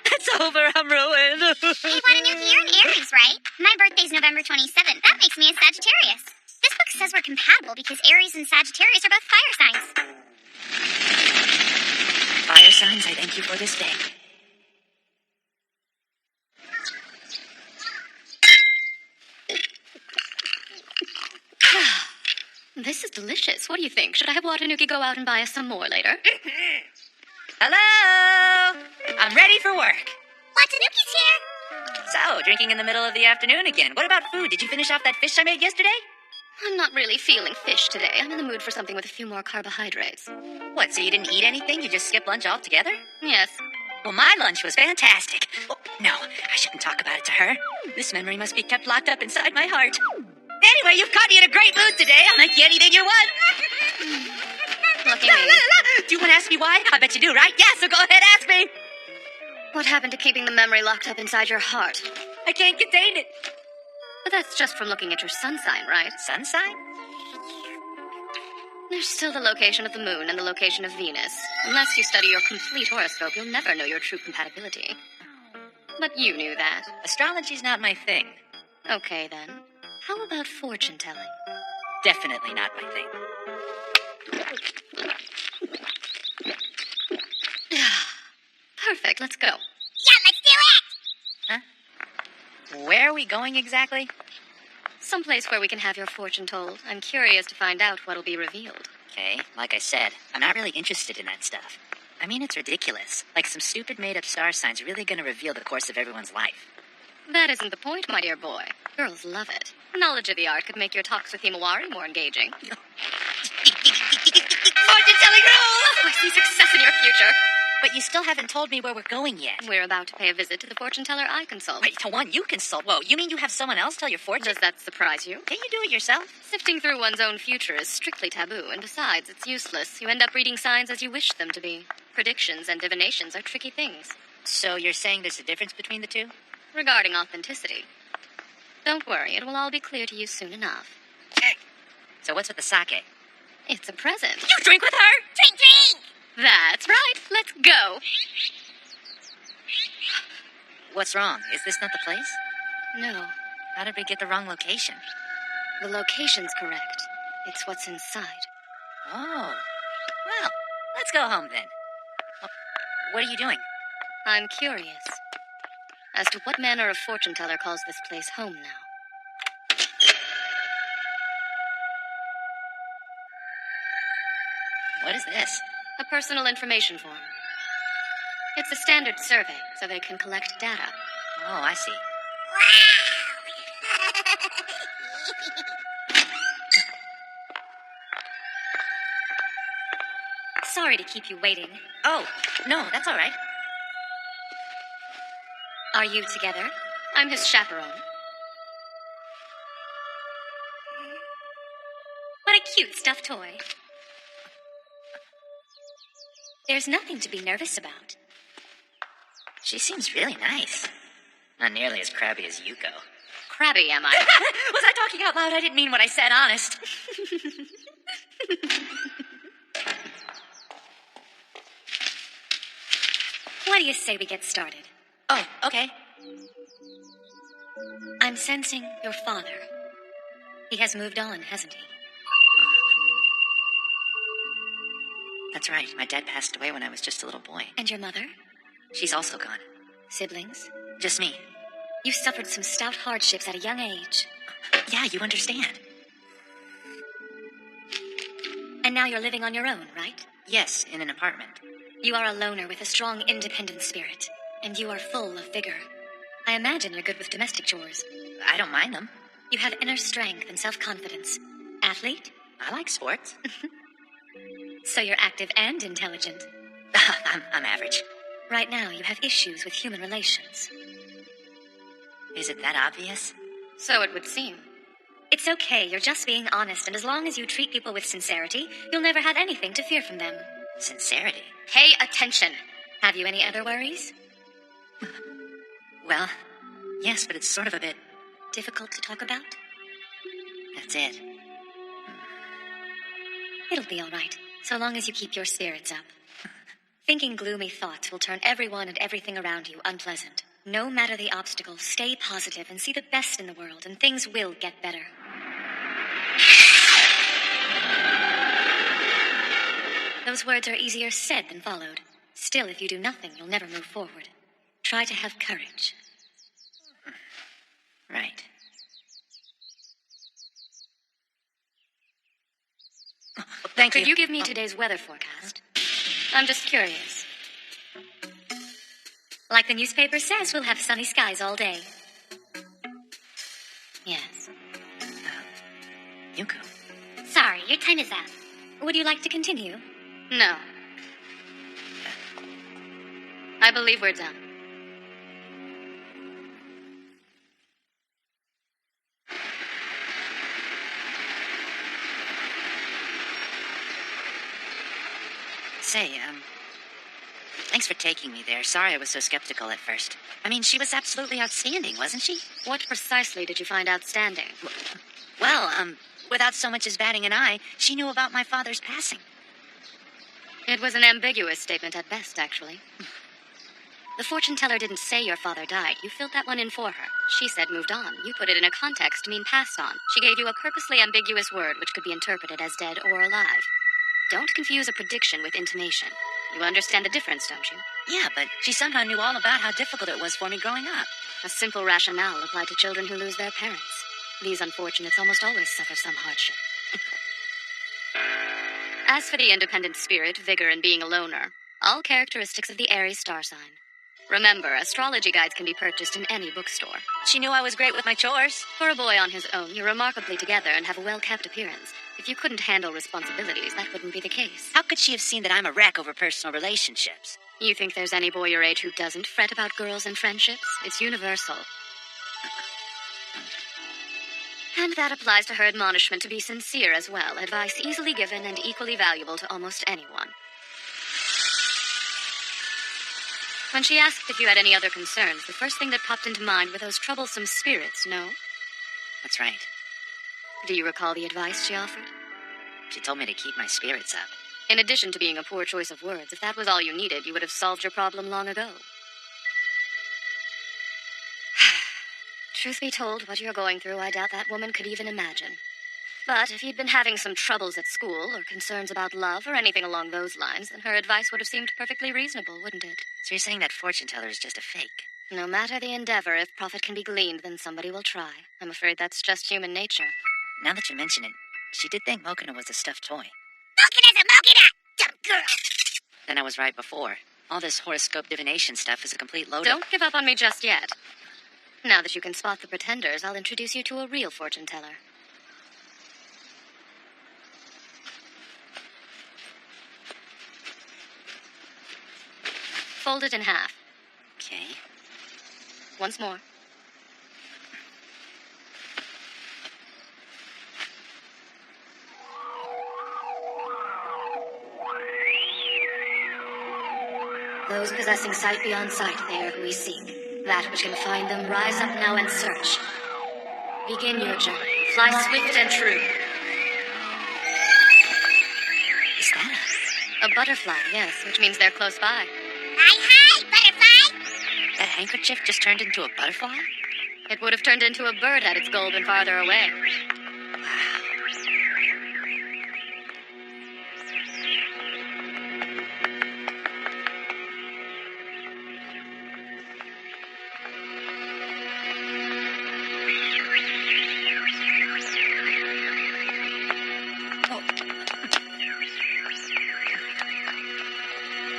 B: It's over. I'm ruined.
D: Hey, Watanuki, you're an Aries, right? My birthday's November 27th. That makes me a Sagittarius. This book says we're compatible because Aries and Sagittarius are both fire signs.
B: Fire signs, I thank you for this day.
C: This is delicious. What do you think? Should I have Watanuki go out and buy us some more later?
B: Hello! I'm ready for work.
D: Watanuki's here.
B: So, drinking in the middle of the afternoon again. What about food? Did you finish off that fish I made yesterday?
C: I'm not really feeling fish today. I'm in the mood for something with a few more carbohydrates.
B: What, so you didn't eat anything? You just skipped lunch altogether?
C: Yes.
B: Well, my lunch was fantastic. Oh, no, I shouldn't talk about it to her. This memory must be kept locked up inside my heart. Anyway, you've caught me in a great mood today. I'll make you anything you want.
C: Lucky me.
B: Do you want to ask me why? I bet you do, right? Yeah, so go ahead, ask me.
C: What happened to keeping the memory locked up inside your heart?
B: I can't contain it.
C: But that's just from looking at your sun sign, right?
B: Sun sign?
C: There's still the location of the moon and the location of Venus. Unless you study your complete horoscope, you'll never know your true compatibility. But you knew that.
B: Astrology's not my thing.
C: Okay, then. How about fortune telling?
B: Definitely not my thing.
C: Perfect, let's go.
D: Yeah, let's do it.
B: Where are we going exactly?
C: Someplace where we can have your fortune told. I'm curious to find out what'll be revealed.
B: Okay, like I said, I'm not really interested in that stuff. I mean, it's ridiculous. Like some stupid made-up star sign's really gonna reveal the course of everyone's life.
C: That isn't the point, my dear boy. Girls love it. Knowledge of the art could make your talks with Himawari more engaging.
B: Fortune-telling rules!
C: I see success in your future.
B: But you still haven't told me where we're going yet.
C: We're about to pay a visit to the fortune teller I consult.
B: Wait, to one you consult? Whoa, you mean you have someone else tell your fortune?
C: Does that surprise you?
B: Can't you do it yourself?
C: Sifting through one's own future is strictly taboo, and besides, it's useless. You end up reading signs as you wish them to be. Predictions and divinations are tricky things.
B: So you're saying there's a difference between the two?
C: Regarding authenticity. Don't worry, it will all be clear to you soon enough.
B: So what's with the sake?
C: It's a present.
B: You drink with her?
D: Drink, drink.
C: That's right. Let's go.
B: What's wrong? Is this not the place?
C: No,
B: How did we get the wrong location?
C: the location's correct. It's what's inside.
B: Oh. Well, let's go home then. Oh, what are you doing?
C: I'm curious as to what manner of fortune teller calls this place home now.
B: What is this?
C: A personal information form. It's a standard survey, so they can collect data.
B: Oh, I see.
C: Sorry to keep you waiting.
B: Oh, no, that's all right.
C: Are you together? I'm his chaperone. What a cute stuffed toy. There's nothing to be nervous about.
B: She seems really nice. Not nearly as crabby as Yuko.
C: Crabby, am I?
B: Was I talking out loud? I didn't mean what I said, honest.
C: What do you say we get started?
B: Oh, okay.
C: I'm sensing your father. He has moved on, hasn't he?
B: That's right. My dad passed away when I was just a little boy.
C: And your mother?
B: She's also gone.
C: Siblings?
B: Just me.
C: You suffered some stout hardships at a young age.
B: Yeah, you understand.
C: And now you're living on your own, right?
B: Yes, in an apartment.
C: You are a loner with a strong, independent spirit. And you are full of vigor. I imagine you're good with domestic chores.
B: I don't mind them.
C: You have inner strength and self-confidence. Athlete?
B: I like sports.
C: So you're active and intelligent.
B: I'm average.
C: Right now, you have issues with human relations.
B: Is it that obvious?
C: So it would seem. It's okay, you're just being honest, and as long as you treat people with sincerity, you'll never have anything to fear from them.
B: Sincerity?
C: Pay attention. Have you any other worries?
B: Well, yes, but it's sort of a bit...
C: Difficult to talk about?
B: That's it.
C: It'll be all right, so long as you keep your spirits up. Thinking gloomy thoughts will turn everyone and everything around you unpleasant. No matter the obstacle, stay positive and see the best in the world, and things will get better. Those words are easier said than followed. Still, if you do nothing, you'll never move forward. Try to have courage.
B: Right. Thank you.
C: Could you give me today's weather forecast? I'm just curious. Like the newspaper says, we'll have sunny skies all day. Yes.
B: Yuko.
D: Sorry, your time is up.
C: Would you like to continue?
F: No. I believe we're done.
B: Say, thanks for taking me there. Sorry I was so skeptical at first. I mean, she was absolutely outstanding, wasn't she?
F: What precisely did you find outstanding?
B: Well, without so much as batting an eye, she knew about my father's passing.
F: It was an ambiguous statement at best, actually. The fortune teller didn't say your father died. You filled that one in for her. She said moved on. You put it in a context to mean passed on. She gave you a purposely ambiguous word which could be interpreted as dead or alive. Don't confuse a prediction with intimation. You understand the difference, don't you?
B: Yeah, but she somehow knew all about how difficult it was for me growing up.
F: A simple rationale applied to children who lose their parents. These unfortunates almost always suffer some hardship. As for the independent spirit, vigor, and being a loner, all characteristics of the Aries star sign. Remember, astrology guides can be purchased in any bookstore.
B: She knew I was great with my chores.
F: For a boy on his own, you're remarkably together and have a well-kept appearance. If you couldn't handle responsibilities, that wouldn't be the case.
B: How could she have seen that I'm a wreck over personal relationships?
F: You think there's any boy your age who doesn't fret about girls and friendships? It's universal. And that applies to her admonishment to be sincere as well. Advice easily given and equally valuable to almost anyone. When she asked if you had any other concerns, the first thing that popped into mind were those troublesome spirits, no?
B: That's right.
F: Do you recall the advice she offered?
B: She told me to keep my spirits up.
F: In addition to being a poor choice of words, if that was all you needed, you would have solved your problem long ago. Truth be told, what you're going through, I doubt that woman could even imagine. But if you'd been having some troubles at school, or concerns about love, or anything along those lines, then her advice would have seemed perfectly reasonable, wouldn't it?
B: So you're saying that fortune teller is just a fake?
F: No matter the endeavor, if profit can be gleaned, then somebody will try. I'm afraid that's just human nature.
B: Now that you mention it, she did think Mokina was a stuffed toy.
D: Mokina's a Mokina! Dumb girl!
B: Then I was right before. All this horoscope divination stuff is a complete load of...
F: Don't give up on me just yet. Now that you can spot the pretenders, I'll introduce you to a real fortune teller. Fold it in half.
B: Okay.
F: Once more. Those possessing sight beyond sight, they are who we seek. That which can find them, rise up now and search. Begin your journey. Fly swift and true.
B: Is that
F: A butterfly, yes, which means they're close by.
D: Hi, butterfly!
B: that handkerchief just turned into a butterfly?
F: It would have turned into a bird had its goal been farther away.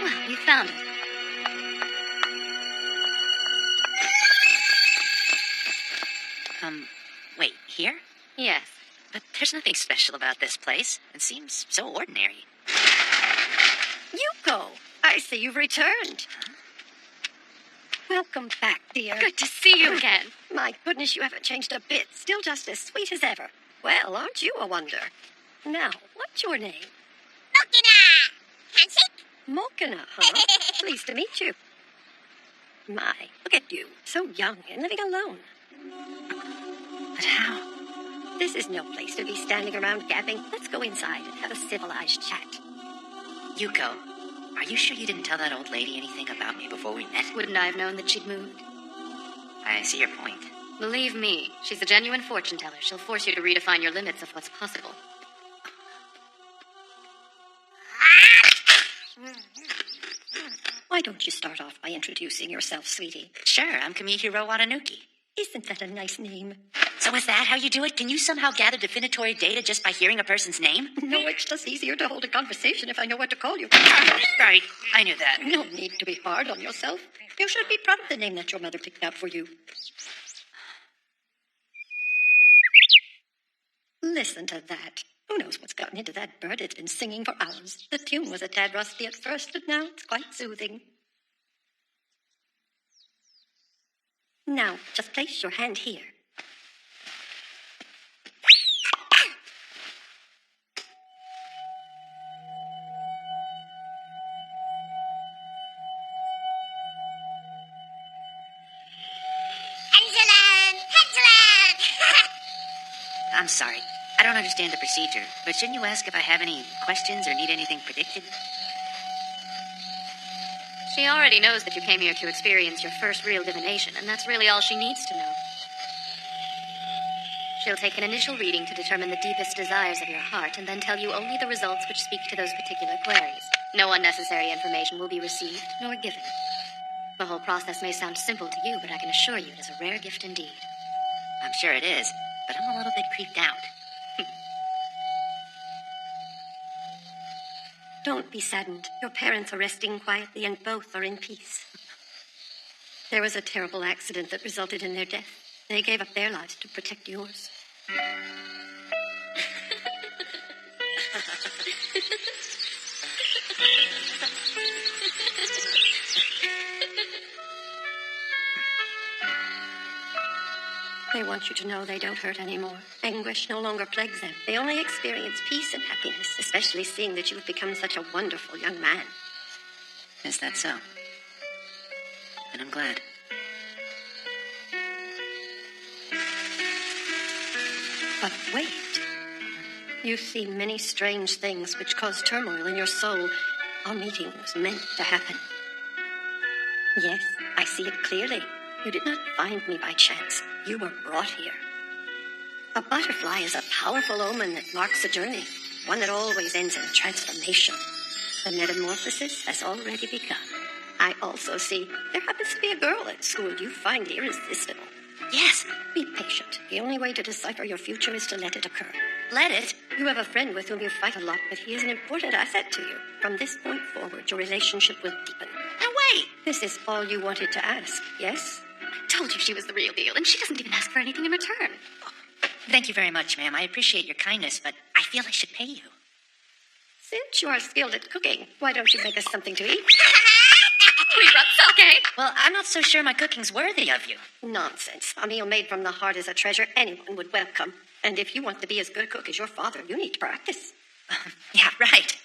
F: Well, you found it.
B: Wait, here?
F: Yes.
B: But there's nothing special about this place. It seems so ordinary.
G: Yuko, I see you've returned. Welcome back, dear.
F: Good to see you again.
G: My goodness, you haven't changed a bit. Still just as sweet as ever. Well, aren't you a wonder? Now, what's your name?
D: Mokina! Handshake?
G: Mokina, huh? Pleased to meet you. My, look at you. So young and living alone.
B: But how?
G: This is no place to be standing around gabbing. Let's go inside and have a civilized chat.
B: Yuko, are you sure you didn't tell that old lady anything about me before we met?
F: Wouldn't I have known that she'd moved?
B: I see your point.
F: Believe me, she's a genuine fortune teller. She'll force you to redefine your limits of what's possible.
G: Why don't you start off by introducing yourself, sweetie?
B: Sure, I'm Kamihiro Watanuki.
G: Isn't that a nice name?
B: So is that how you do it? Can you somehow gather definitory data just by hearing a person's name?
G: No, it's just easier to hold a conversation if I know what to call you.
B: Right, I knew that.
G: No need to be hard on yourself. You should be proud of the name that your mother picked out for you. Listen to that. Who knows what's gotten into that bird? It's been singing for hours. The tune was a tad rusty at first, but now it's quite soothing. Now, just place your hand here.
B: I'm sorry. I don't understand the procedure, but shouldn't you ask if I have any questions or need anything predicted?
F: She already knows that you came here to experience your first real divination, and that's really all she needs to know. She'll take an initial reading to determine the deepest desires of your heart, and then tell you only the results which speak to those particular queries. No unnecessary information will be received nor given. The whole process may sound simple to you, but I can assure you it is a rare gift indeed.
B: I'm sure it is, but I'm a little bit creeped out.
G: Don't be saddened. Your parents are resting quietly and both are in peace. There was a terrible accident that resulted in their death. They gave up their lives to protect yours. They want you to know they don't hurt anymore. Anguish no longer plagues them. They only experience peace and happiness, especially seeing that you've become such a wonderful young man.
B: Is that so? Then I'm glad.
G: But wait. You see many strange things which cause turmoil in your soul. Our meeting was meant to happen. Yes, I see it clearly. You did not find me by chance. You were brought here. A butterfly is a powerful omen that marks a journey, one that always ends in a transformation. The metamorphosis has already begun. I also see there happens to be a girl at school you find irresistible.
B: Yes,
G: Be patient. The only way to decipher your future is to let it occur.
B: let it.
G: You have a friend with whom you fight a lot, but he is an important asset to you. From this point forward, your relationship will deepen.
B: No way!
G: This is all you wanted to ask, yes?
F: Told you she was the real deal, and she doesn't even ask for anything in return.
B: Thank you very much, ma'am. I appreciate your kindness, but I feel I should pay you.
G: Since you are skilled at cooking, why don't you make us something to eat?
F: We brought sake.
B: Well, I'm not so sure my cooking's worthy of you.
G: Nonsense. A meal made from the heart is a treasure anyone would welcome. And if you want to be as good a cook as your father, you need to practice.
B: Yeah, right.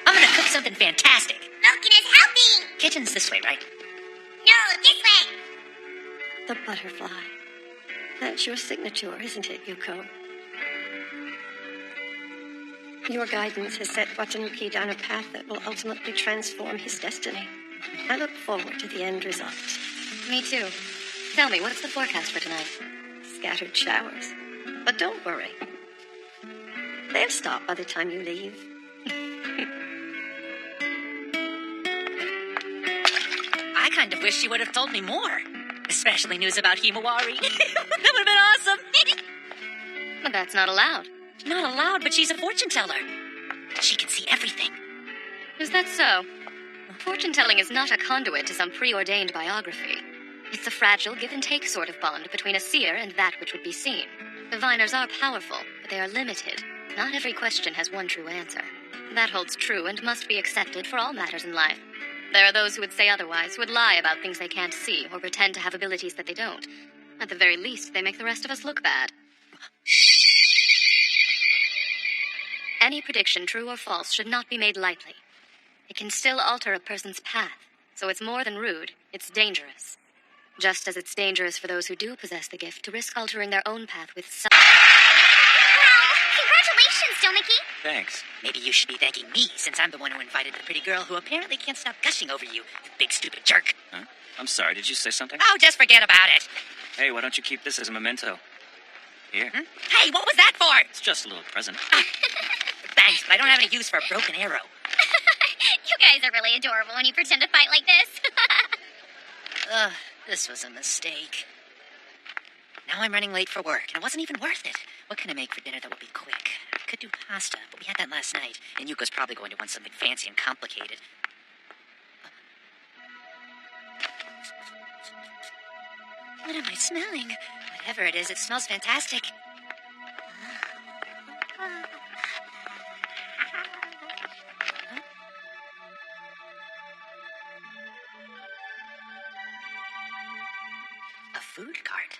B: I'm gonna cook something fantastic.
D: Mokina's helping!
B: Kitchen's this way, right?
D: No, this way!
G: The butterfly. That's your signature, isn't it, Yuko? Your guidance has set Watanuki down a path that will ultimately transform his destiny. I look forward to the end result.
F: Me too. Tell me, what's the forecast for tonight?
G: Scattered showers. But don't worry. They'll stop by the time you leave.
B: I kind of wish you would have told me more. Especially news about Himawari. That would have been awesome.
F: But that's not allowed.
B: Not allowed, but she's a fortune teller. She can see everything.
F: Is that so? Fortune-telling is not a conduit to some preordained biography. It's a fragile give-and-take sort of bond between a seer and that which would be seen. Diviners are powerful, but they are limited. Not every question has one true answer. That holds true and must be accepted for all matters in life. There are those who would say otherwise, who would lie about things they can't see, or pretend to have abilities that they don't. At the very least, they make the rest of us look bad. Any prediction, true or false, should not be made lightly. It can still alter a person's path, so it's more than rude, it's dangerous. Just as it's dangerous for those who do possess the gift to risk altering their own path with some...
D: Congratulations, Doniki!
E: Thanks.
B: Maybe you should be thanking me, since I'm the one who invited the pretty girl who apparently can't stop gushing over you, you big stupid jerk.
E: Huh? I'm sorry, did you say something?
B: Oh, just forget about it.
E: Hey, why don't you keep this as a memento? Here.
B: Hey, what was that for?
E: It's just a little present.
B: Thanks, but I don't have any use for a broken arrow.
D: You guys are really adorable when you pretend to fight like this.
B: Ugh, this was a mistake. Now I'm running late for work, and it wasn't even worth it. What can I make for dinner that will be quick? I could do pasta, but we had that last night, and Yuko's probably going to want something fancy and complicated. What am I smelling? Whatever it is, it smells fantastic. A food cart.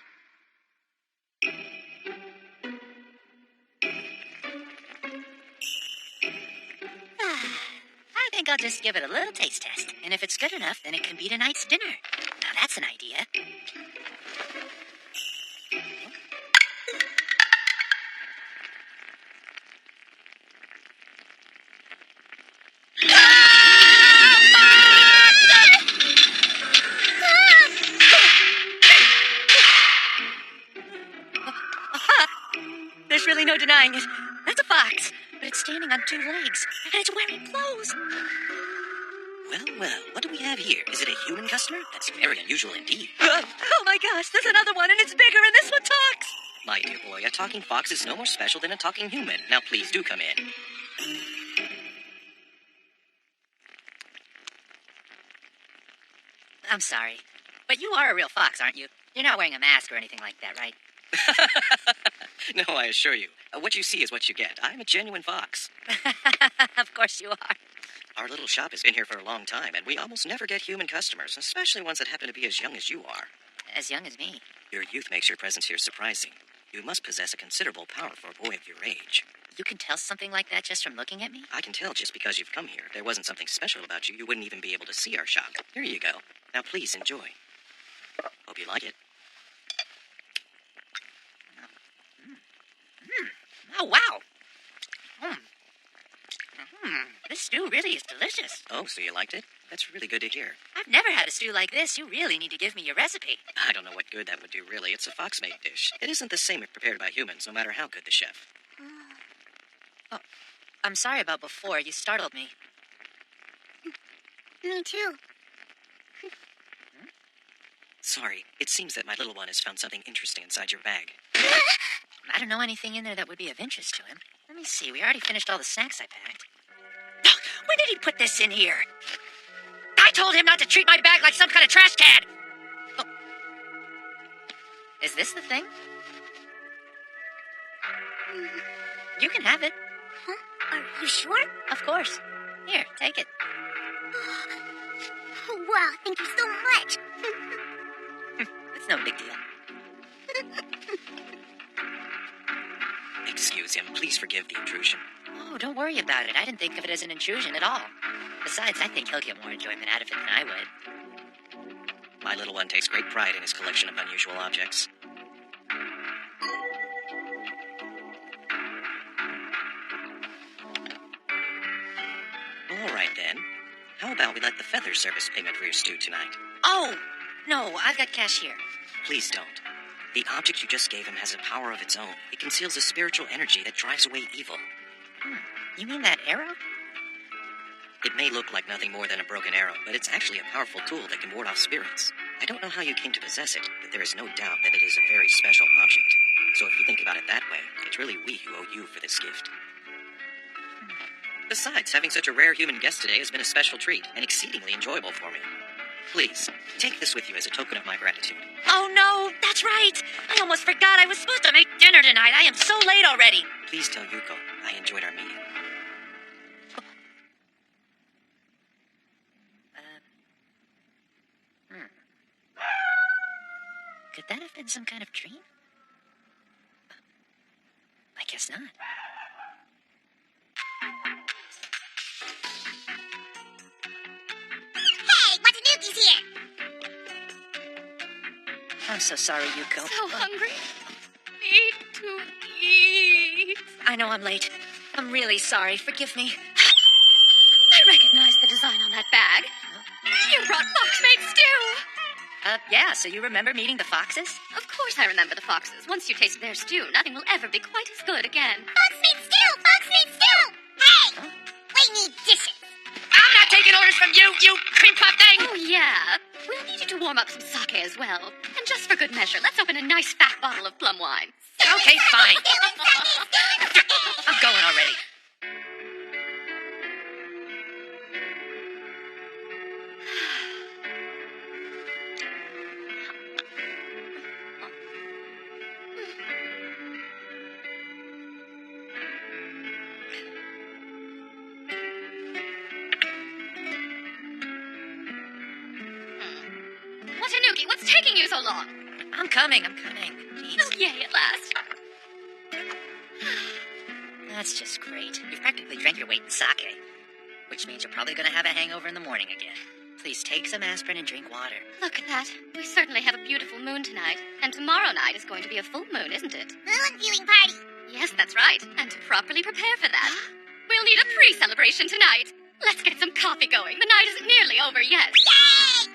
B: I think I'll just give it a little taste test. And if it's good enough, then it can be tonight's dinner. Now that's an idea. There's really no denying it. That's a fox, but it's standing on two legs, and it's wearing clothes.
H: Well, what do we have here? Is it a human customer? That's very unusual indeed.
B: Oh my gosh, there's another one, and it's bigger, and this one talks.
H: My dear boy, a talking fox is no more special than a talking human. Now please do come in.
B: I'm sorry, but you are a real fox, aren't you? You're not wearing a mask or anything like that, right?
H: No, I assure you. What you see is what you get. I'm a genuine fox.
B: Of course you are.
H: Our little shop has been here for a long time, and we almost never get human customers, especially ones that happen to be as young as you are.
B: As young as me.
H: Your youth makes your presence here surprising. You must possess a considerable power for a boy of your age.
B: You can tell something like that just from looking at me?
H: I can tell just because you've come here. If there wasn't something special about you, you wouldn't even be able to see our shop. Here you go. Now please enjoy. Hope you like it.
B: Oh, wow. This stew really is delicious.
H: Oh, so you liked it? That's really good to hear.
B: I've never had a stew like this. You really need to give me your recipe.
H: I don't know what good that would do, really. It's a fox-made dish. It isn't the same if prepared by humans, no matter how good the chef.
B: Oh, I'm sorry about before. You startled me.
D: Me too.
H: Sorry, it seems that my little one has found something interesting inside your bag.
B: I don't know anything in there that would be of interest to him. Let me see. We already finished all the snacks I packed. When did he put this in here? I told him not to treat my bag like some kind of trash can. Oh. Is this the thing? You can have it.
D: Huh? Are you sure?
B: Of course. Here, take it.
D: Oh, wow, thank you so much.
B: It's no big deal.
H: Excuse him. Please forgive the intrusion.
B: Oh, don't worry about it. I didn't think of it as an intrusion at all. Besides, I think he'll get more enjoyment out of it than I would.
H: My little one takes great pride in his collection of unusual objects. All right, then. How about we let the feather service payment for your stew tonight?
B: Oh, no, I've got cash here.
H: Please don't. The object you just gave him has a power of its own. It conceals a spiritual energy that drives away evil.
B: You mean that arrow?
H: It may look like nothing more than a broken arrow, but it's actually a powerful tool that can ward off spirits. I don't know how you came to possess it, but there is no doubt that it is a very special object. So if you think about it that way, it's really we who owe you for this gift. Besides, having such a rare human guest today has been a special treat and exceedingly enjoyable for me. Please, take this with you as a token of my gratitude.
B: Oh, no, that's right. I almost forgot I was supposed to make dinner tonight. I am so late already.
H: Please tell Yuko I enjoyed our meeting.
B: Could that have been some kind of dream? I guess not.
D: Hey, Watanuki's here!
B: I'm so sorry, Yuko.
F: So hungry. Need to eat.
B: I know I'm late. I'm really sorry. Forgive me.
F: I recognize the design on that bag. You brought fox-made stew.
B: Yeah, so you remember meeting the foxes?
F: Of course I remember the foxes. Once you taste their stew, nothing will ever be quite as good again.
D: Fox-made stew! Fox-made stew! Hey! We need dishes!
B: I'm not taking orders from you, you cream puff thing!
F: Oh, yeah. We'll need you to warm up some sake as well. And just for good measure, let's open a nice fat bottle of plum wine.
B: Okay, fine. I'm going already.
F: Watanuki, what's taking you so long?
B: I'm coming. Jeez.
F: Oh, yay, at last.
B: That's just great. You've practically drank your weight in sake, which means you're probably going to have a hangover in the morning again. Please take some aspirin and drink water.
F: Look at that. We certainly have a beautiful moon tonight. And tomorrow night is going to be a full moon, isn't it?
D: Moon viewing party!
F: Yes, that's right. And to properly prepare for that, we'll need a pre-celebration tonight. Let's get some coffee going. The night isn't nearly over yet.
D: Yay!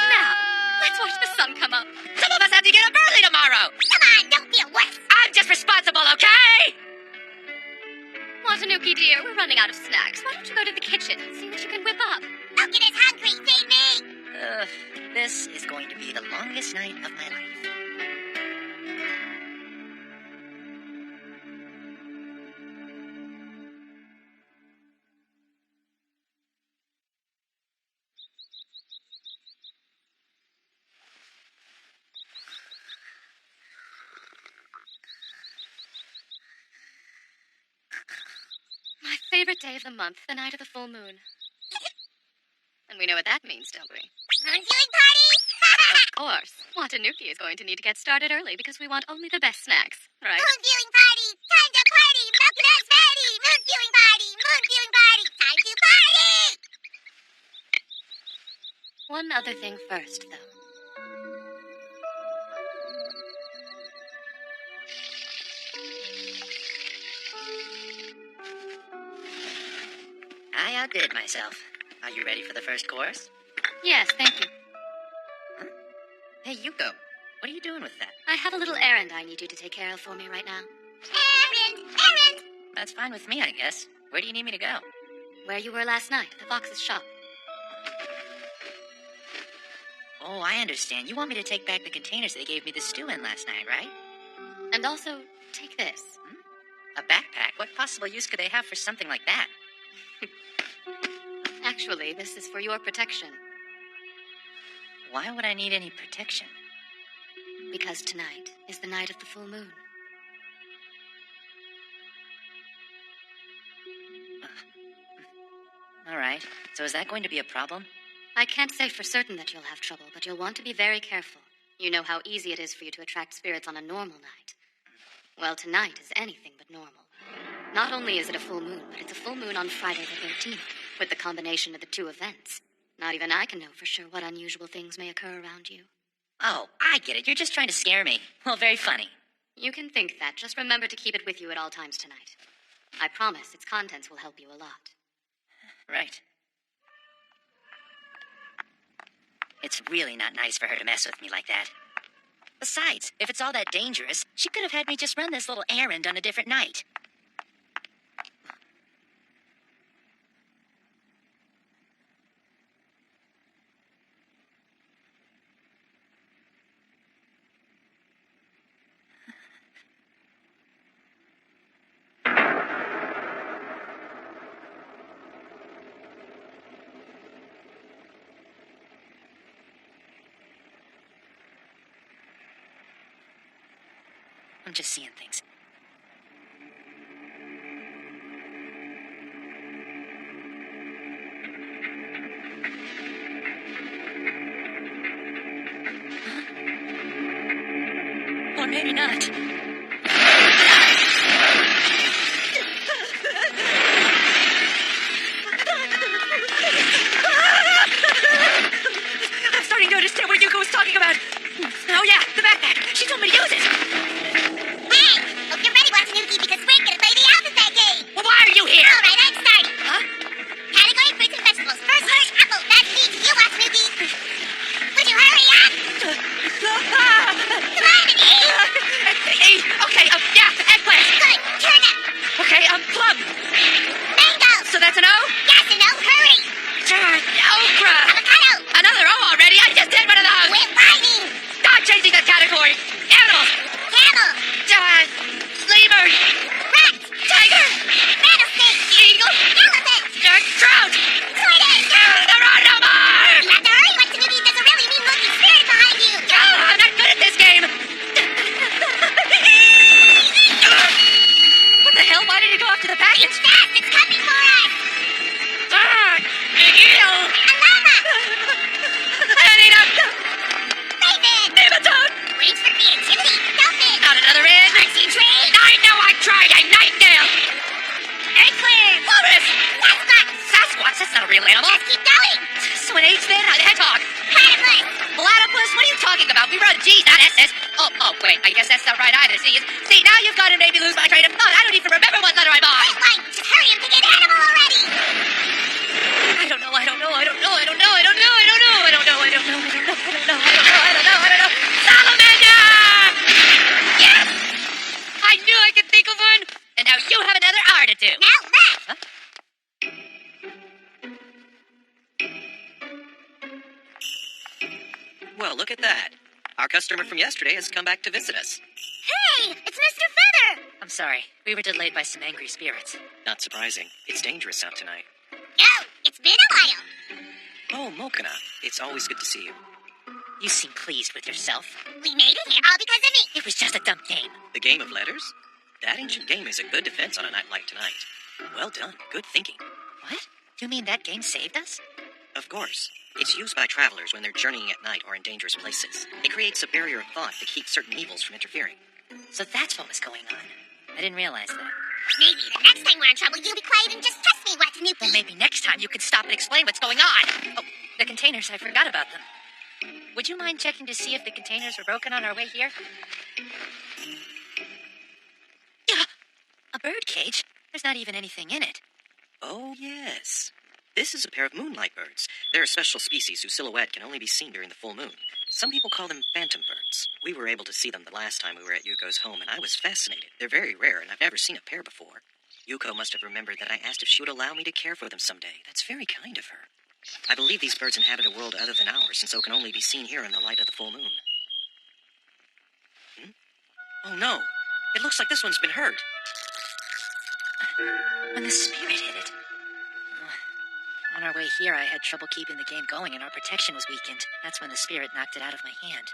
F: Now, let's watch the sun come up.
B: Some of us have to get up early tomorrow.
D: Come on, don't be a wuss!
B: I'm just responsible, okay?
F: Watanuki, dear, we're running out of snacks. Why don't you go to the kitchen and see what you can whip up?
D: Duncan is hungry, feed me!
B: This is going to be the longest night of my life.
F: My favorite day of the month, the night of the full moon. And we know what that means, don't we?
D: Moon viewing party!
F: Of course. Watanuki is going to need to get started early because we want only the best snacks, right?
D: Moon viewing party! Time to party! Milk ready! Moon viewing party! Moon viewing party! Time to party!
F: One other thing first, though.
B: I outdid myself. Are you ready for the first course?
F: Yes, thank you.
B: Hey, Yuko, what are you doing with that?
F: I have a little errand I need you to take care of for me right now.
D: Errand!
B: That's fine with me, I guess. Where do you need me to go?
F: Where you were last night, the Fox's shop.
B: Oh, I understand. You want me to take back the containers they gave me the stew in last night, right?
F: And also, take this.
B: A backpack? What possible use could they have for something like that?
F: Actually, this is for your protection.
B: Why would I need any protection?
F: Because tonight is the night of the full moon.
B: All right. So is that going to be a problem?
F: I can't say for certain that you'll have trouble, but you'll want to be very careful. You know how easy it is for you to attract spirits on a normal night. Well, tonight is anything but normal. Not only is it a full moon, but it's a full moon on Friday the 13th, with the combination of the two events. Not even I can know for sure what unusual things may occur around you.
B: Oh, I get it. You're just trying to scare me. Well, very funny.
F: You can think that. Just remember to keep it with you at all times tonight. I promise its contents will help you a lot.
B: Right. It's really not nice for her to mess with me like that. Besides, if it's all that dangerous, she could have had me just run this little errand on a different night. I'm just seeing things. Or maybe not. I'm starting to understand what Yuko was talking about. Oh yeah, the backpack. She told me to use it.
D: Hey! Hope you're ready, Watanuki, because we're gonna play the alphabet game!
B: Well, why are you here?
D: Alright, I'm starting.
B: Huh?
D: Category fruits and vegetables. First word, apple. That's me to you, Watanuki. Would you hurry up? Come on,
B: Hey, okay, yeah, eggplant.
D: Good. Turnip.
B: Okay, plum.
D: Mango.
B: So that's an O?
D: Yes and no, hurry.
B: Okra.
D: Avocado.
B: Another O already. I just did one of those.
D: Quit whining.
B: Not changing the category. Animals.
D: Camel.
B: Lemur.
D: Rat.
B: Tiger.
D: Rattlesnake.
B: Eagle.
D: Elephant.
B: Trout.
D: Tortoise.
B: There are no more.
D: You have to hurry, Watanuki. There's a really mean-looking spirit behind you.
B: I'm not good at this game. What the hell? Why did it go after the package?
D: It's fast. It's coming for us.
B: Ew.
D: A llama.
B: Anita.
D: Raven.
B: Nematode.
D: Wings for creativity. Dolphin.
B: Out another end.
D: Icy train.
B: I know I tried. A nightingale.
D: Eggplant.
B: Walrus.
D: Sasquatch.
B: Sasquatch. That's not a real animal.
D: Let's keep going.
B: So an H then? A hedgehog.
D: Platypus.
B: Platypus? What are you talking about? We wrote G's, not S's. Oh, wait. I guess that's not right either. See, now you've got to make me lose my train of thought. I don't even remember what letter I'm on.
D: Quit whining. Just hurry and pick an animal already.
B: I don't know. Salamander! Yes! I knew I could think of one. And now you have another R to do.
D: Now left.
B: Huh?
H: Well, look at that. Our customer from yesterday has come back to visit us.
D: Hey, it's Mr. Feather.
B: I'm sorry. We were delayed by some angry spirits.
H: Not surprising. It's dangerous out tonight.
D: No, it's been a while.
H: Oh, Mokana. It's always good to see you.
B: You seem pleased with yourself.
D: We made it here all because of me.
B: It was just a dumb game.
H: The game of letters? That ancient game is a good defense on a night like tonight. Well done. Good thinking.
B: What? You mean that game saved us?
H: Of course. It's used by travelers when they're journeying at night or in dangerous places. It creates a barrier of thought to keep certain evils from interfering.
B: So that's what was going on. I didn't realize that.
D: Maybe the next time we're in trouble, you'll be quiet and just trust me, Watanuki.
B: Well, maybe next time you could stop and explain what's going on. Oh, the containers. I forgot about them. Would you mind checking to see if the containers were broken on our way here? Yeah, a bird cage? There's not even anything in it.
H: Oh, yes. This is a pair of moonlight birds. They're a special species whose silhouette can only be seen during the full moon. Some people call them phantom birds. We were able to see them the last time we were at Yuko's home, and I was fascinated. They're very rare, and I've never seen a pair before. Yuko must have remembered that I asked if she would allow me to care for them someday. That's very kind of her. I believe these birds inhabit a world other than ours, and so can only be seen here in the light of the full moon. Oh, no. It looks like this one's been hurt.
B: When the spirit hit it. On our way here, I had trouble keeping the game going, and our protection was weakened. That's when the spirit knocked it out of my hand.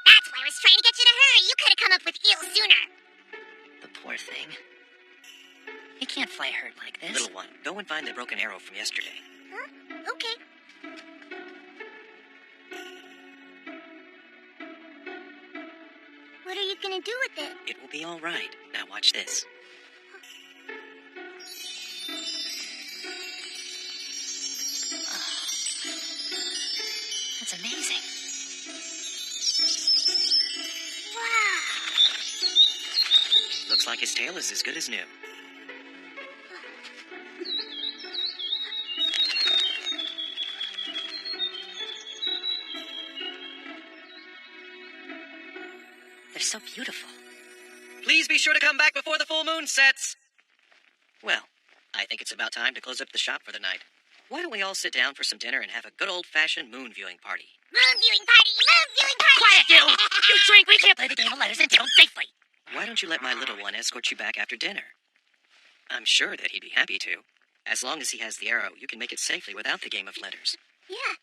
D: That's why I was trying to get you to hurry. You could have come up with eel sooner.
B: The poor thing. He can't fly hurt like this.
H: Little one, go and find the broken arrow from yesterday.
D: Huh? Okay. What are you gonna do with it?
H: It will be all right. Now watch this.
B: It's amazing.
A: Wow.
H: Looks like his tail is as good as new.
B: They're so beautiful.
H: Please be sure to come back before the full moon sets. Well, I think it's about time to close up the shop for the night. Why don't we all sit down for some dinner and have a good old-fashioned moon viewing party?
A: Moon viewing party! Moon viewing party!
B: Quiet, you! You drink! We can't play the game of letters and do them safely.
H: Why don't you let my little one escort you back after dinner? I'm sure that he'd be happy to. As long as he has the arrow, you can make it safely without the game of letters.
A: Yeah.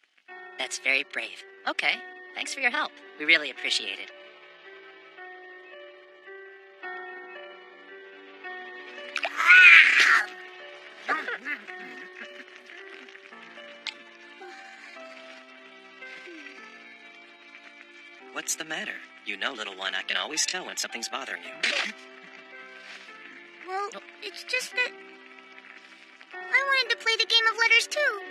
B: That's very brave. Okay. Thanks for your help. We really appreciate it.
H: What's the matter? You know, little one, I can always tell when something's bothering you.
A: Well, it's just that I wanted to play the game of letters too.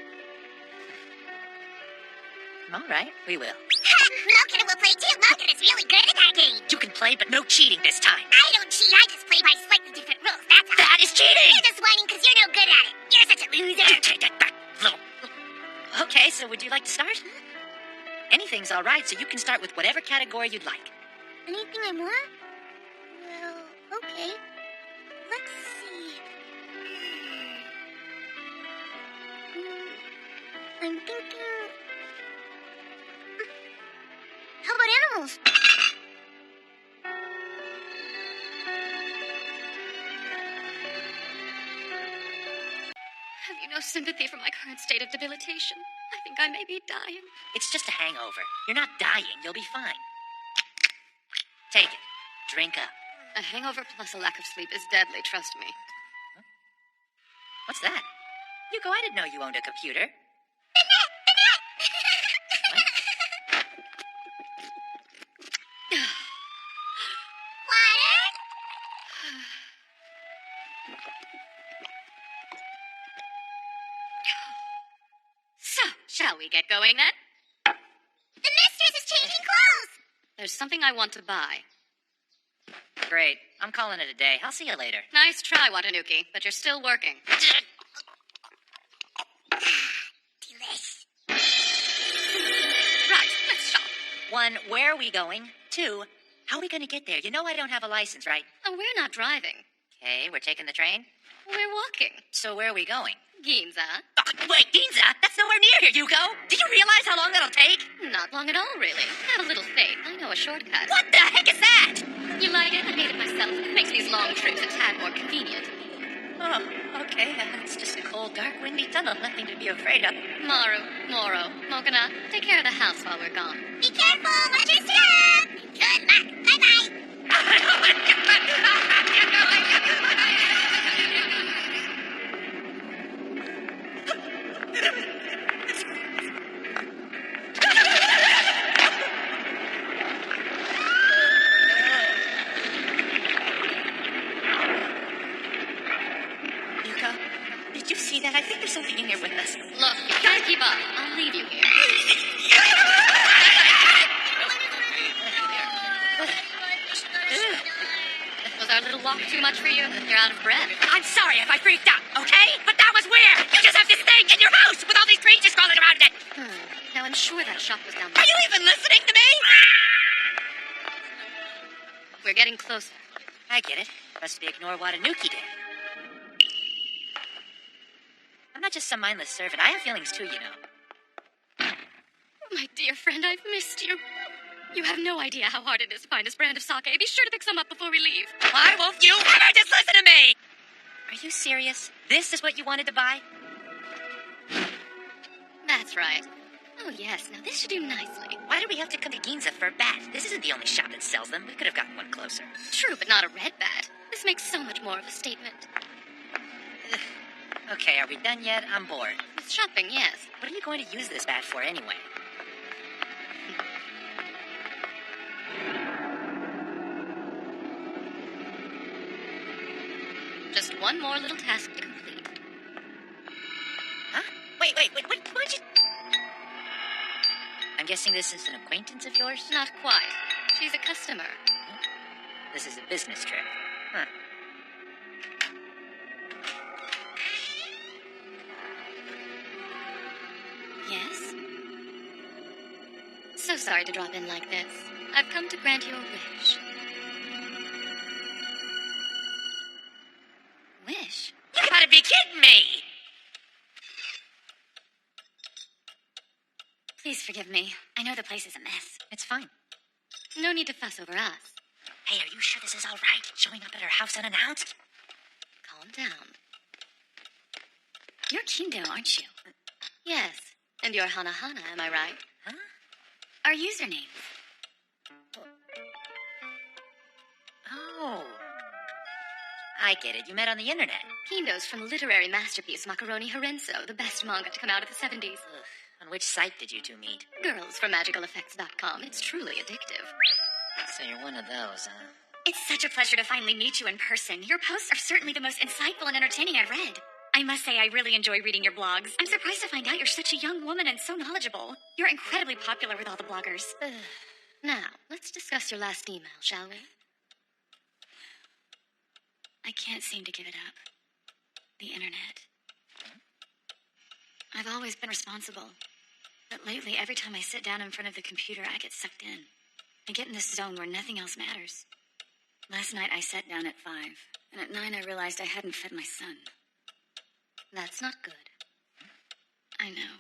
B: All right, we will.
A: Malkin will play too. Malkin is really good at that game.
B: You can play, but no cheating this time.
A: I don't cheat. I just play by slightly different rules. That's all.
B: That is cheating!
A: You're just whining because you're no good at it. You're such a loser.
B: Take that back, little. Okay, so would you like to start? Anything's all right, so you can start with whatever category you'd like.
A: Anything I want? Well, okay. Let's see. I'm thinking... How about animals?
F: Have you no sympathy for my current state of debilitation? I think I may be dying.
B: It's just a hangover. You're not dying. You'll be fine. Take it. Drink up.
F: A hangover plus a lack of sleep is deadly, trust me.
B: What's that? Yuko, I didn't know you owned a computer.
F: So, shall we get going then?
A: The mistress is changing clothes.
F: There's something I want to buy.
B: Great. I'm calling it a day. I'll see you later.
F: Nice try, Watanuki, but you're still working.
A: Delish.
F: Right, let's shop.
B: 1, where are we going? 2, how are we going to get there? You know I don't have a license, right?
F: Oh, we're not driving.
B: Okay, we're taking the train.
F: We're walking.
B: So where are we going?
F: Ginza.
B: Oh, wait, Ginza? That's nowhere near here, Yuko. Do you realize how long that'll take?
F: Not long at all, really. Have a little faith. I know a shortcut.
B: What the heck is that?
F: You like it? I made it myself. It makes these long trips a tad more convenient.
B: Oh, okay. It's just a cold, dark, windy tunnel. Nothing to be afraid of.
F: Maru, Moro, Mokana, take care of the house while we're gone.
A: Be careful. Watch your step. Good luck. Bye-bye.
B: Yuko, did you see that? I think there's something in here with us.
F: Look, you can't keep up. I'll leave you here. Was our little walk too much for you? You're out of breath.
B: I'm sorry if I freaked out, okay? But that was weird. You just have this thing in your house with all these creatures crawling around in it.
F: Now I'm sure that shop was down
B: Are
F: there.
B: you even listening to me?
F: We're getting closer.
B: I get it. Must be ignore Watanuki Day. I'm not just some mindless servant. I have feelings too, you know.
F: My dear friend, I've missed you. You have no idea how hard it is to find this brand of sake. Be sure to pick some up before we leave.
B: Why won't you ever just listen to me? Are you serious? This is what you wanted to buy?
F: That's right. Oh, yes. Now, this should do nicely.
B: Why do we have to come to Ginza for a bat? This isn't the only shop that sells them. We could have gotten one closer.
F: True, but not a red bat. This makes so much more of a statement.
B: Okay, are we done yet? I'm bored.
F: With shopping, yes.
B: What are you going to use this bat for anyway?
F: Just one more little task to complete.
B: Huh? Wait, what'd you... I'm guessing this is an acquaintance of yours?
F: Not quite. She's a customer.
B: This is a business trip. Huh.
F: Yes? So sorry to drop in like this. I've come to grant you a wish. Wish?
B: You gotta be kidding me!
F: Please forgive me. I know the place is a mess.
B: It's fine.
F: No need to fuss over us.
B: Hey, are you sure this is all right? Showing up at our house unannounced?
F: Calm down. You're Kindo, aren't you? Yes. And you're Hana, am I right?
B: Huh?
F: Our username.
B: Oh. I get it. You met on the internet.
F: Kindo's from the literary masterpiece Macaroni Horenzo, the best manga to come out of the 70s.
B: Ugh. On which site did you two meet?
F: Girls from magicaleffects.com. It's truly addictive.
B: So you're one of those, huh?
A: It's such a pleasure to finally meet you in person. Your posts are certainly the most insightful and entertaining I've read. I must say, I really enjoy reading your blogs. I'm surprised to find out you're such a young woman and so knowledgeable. You're incredibly popular with all the bloggers.
F: Now, let's discuss your last email, shall we?
A: I can't seem to give it up. The internet. I've always been responsible. But lately, every time I sit down in front of the computer, I get sucked in. I get in this zone where nothing else matters. Last night, I sat down at 5, and at 9, I realized I hadn't fed my son.
F: That's not good.
A: I know.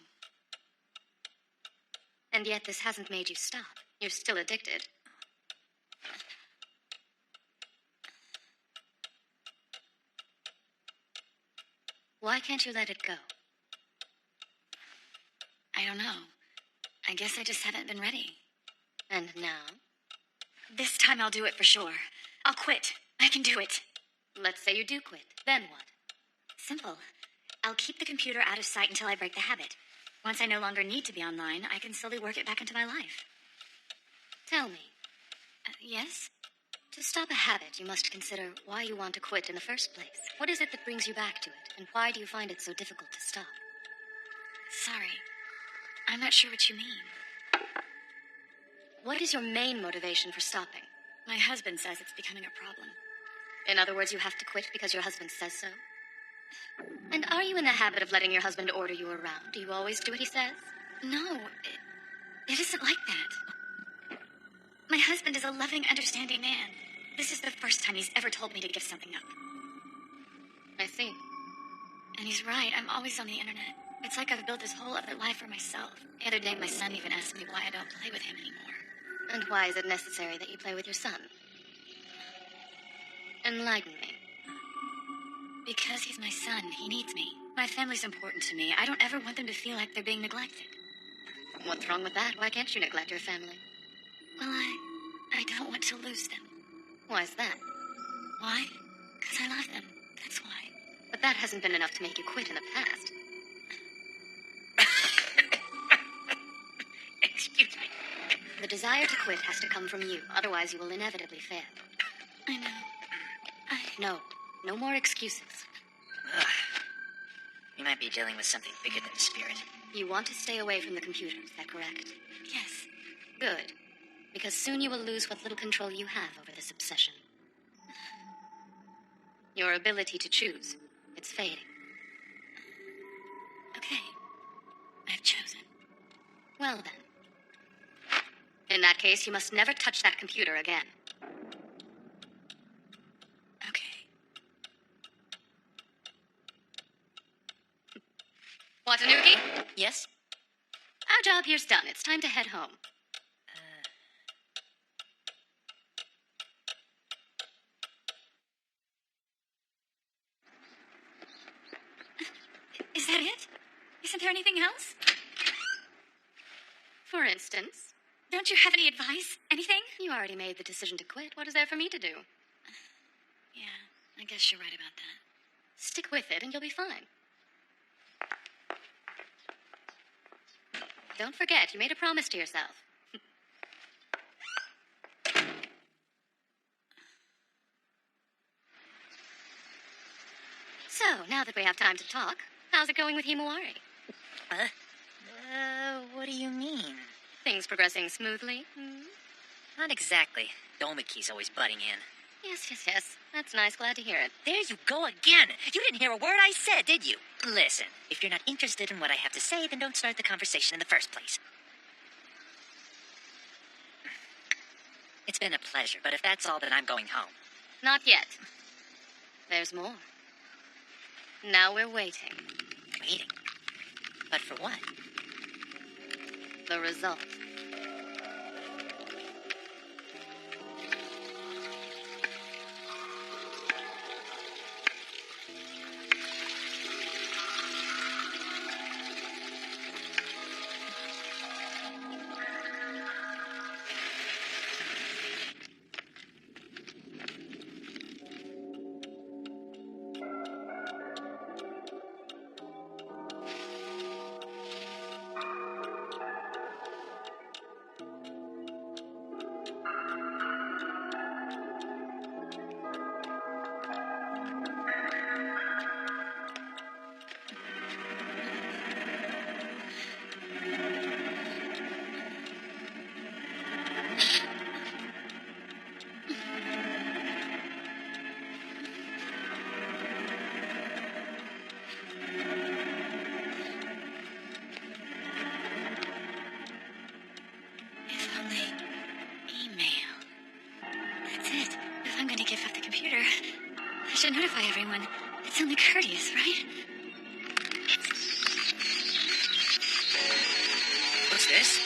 F: And yet this hasn't made you stop. You're still addicted. Why can't you let it go?
A: I don't know. I guess I just haven't been ready.
F: And now?
A: This time I'll do it for sure. I'll quit. I can do it.
F: Let's say you do quit. Then what?
A: Simple. I'll keep the computer out of sight until I break the habit. Once I no longer need to be online, I can slowly work it back into my life.
F: Tell me.
A: Yes?
F: To stop a habit, you must consider why you want to quit in the first place. What is it that brings you back to it, and why do you find it so difficult to stop?
A: Sorry. I'm not sure what you mean.
F: What is your main motivation for stopping?
A: My husband says it's becoming a problem.
F: In other words, you have to quit because your husband says so? And are you in the habit of letting your husband order you around? Do you always do what he says?
A: No, it isn't like that. My husband is a loving, understanding man. This is the first time he's ever told me to give something up.
F: I see.
A: And he's right, I'm always on the internet. It's like I've built this whole other life for myself. The other day, my son even asked me why I don't play with him anymore.
F: And why is it necessary that you play with your son? Enlighten me.
A: Because he's my son. He needs me. My family's important to me. I don't ever want them to feel like they're being neglected.
F: What's wrong with that? Why can't you neglect your family?
A: Well, I don't want to lose them.
F: Why's that?
A: Why? Because I love them. That's why.
F: But that hasn't been enough to make you quit in the past.
B: Excuse me.
F: The desire to quit has to come from you. Otherwise, you will inevitably fail.
A: I know.
F: No more excuses.
B: Ugh. You might be dealing with something bigger than the spirit.
F: You want to stay away from the computer, is that correct?
A: Yes.
F: Good. Because soon you will lose what little control you have over this obsession. Your ability to choose. It's fading.
A: Okay. I've chosen.
F: Well then. In that case, you must never touch that computer again.
A: Okay.
F: Watanuki?
B: Yes?
F: Our job here's done. It's time to head home.
A: Is that it? Isn't there anything else?
F: For instance,
A: Don't you have any advice? Anything?
F: you already made the decision to quit. What is there for me to do?
A: Yeah, I guess you're right about that.
F: Stick with it and you'll be fine. Don't forget, you made a promise to yourself. So, now that we have time to talk, how's it going with Himawari?
B: What do you mean?
F: Things progressing smoothly?
B: Not exactly. Domiki's always butting in.
F: Yes. That's nice. Glad to hear it.
B: There you go again. You didn't hear a word I said, did you? Listen, if you're not interested in what I have to say, then don't start the conversation in the first place. It's been a pleasure, but if that's all, then I'm going home.
F: Not yet. There's more. Now we're waiting.
B: Waiting? But for what?
F: The result.
A: I should notify everyone. It's only courteous, right?
B: What's this?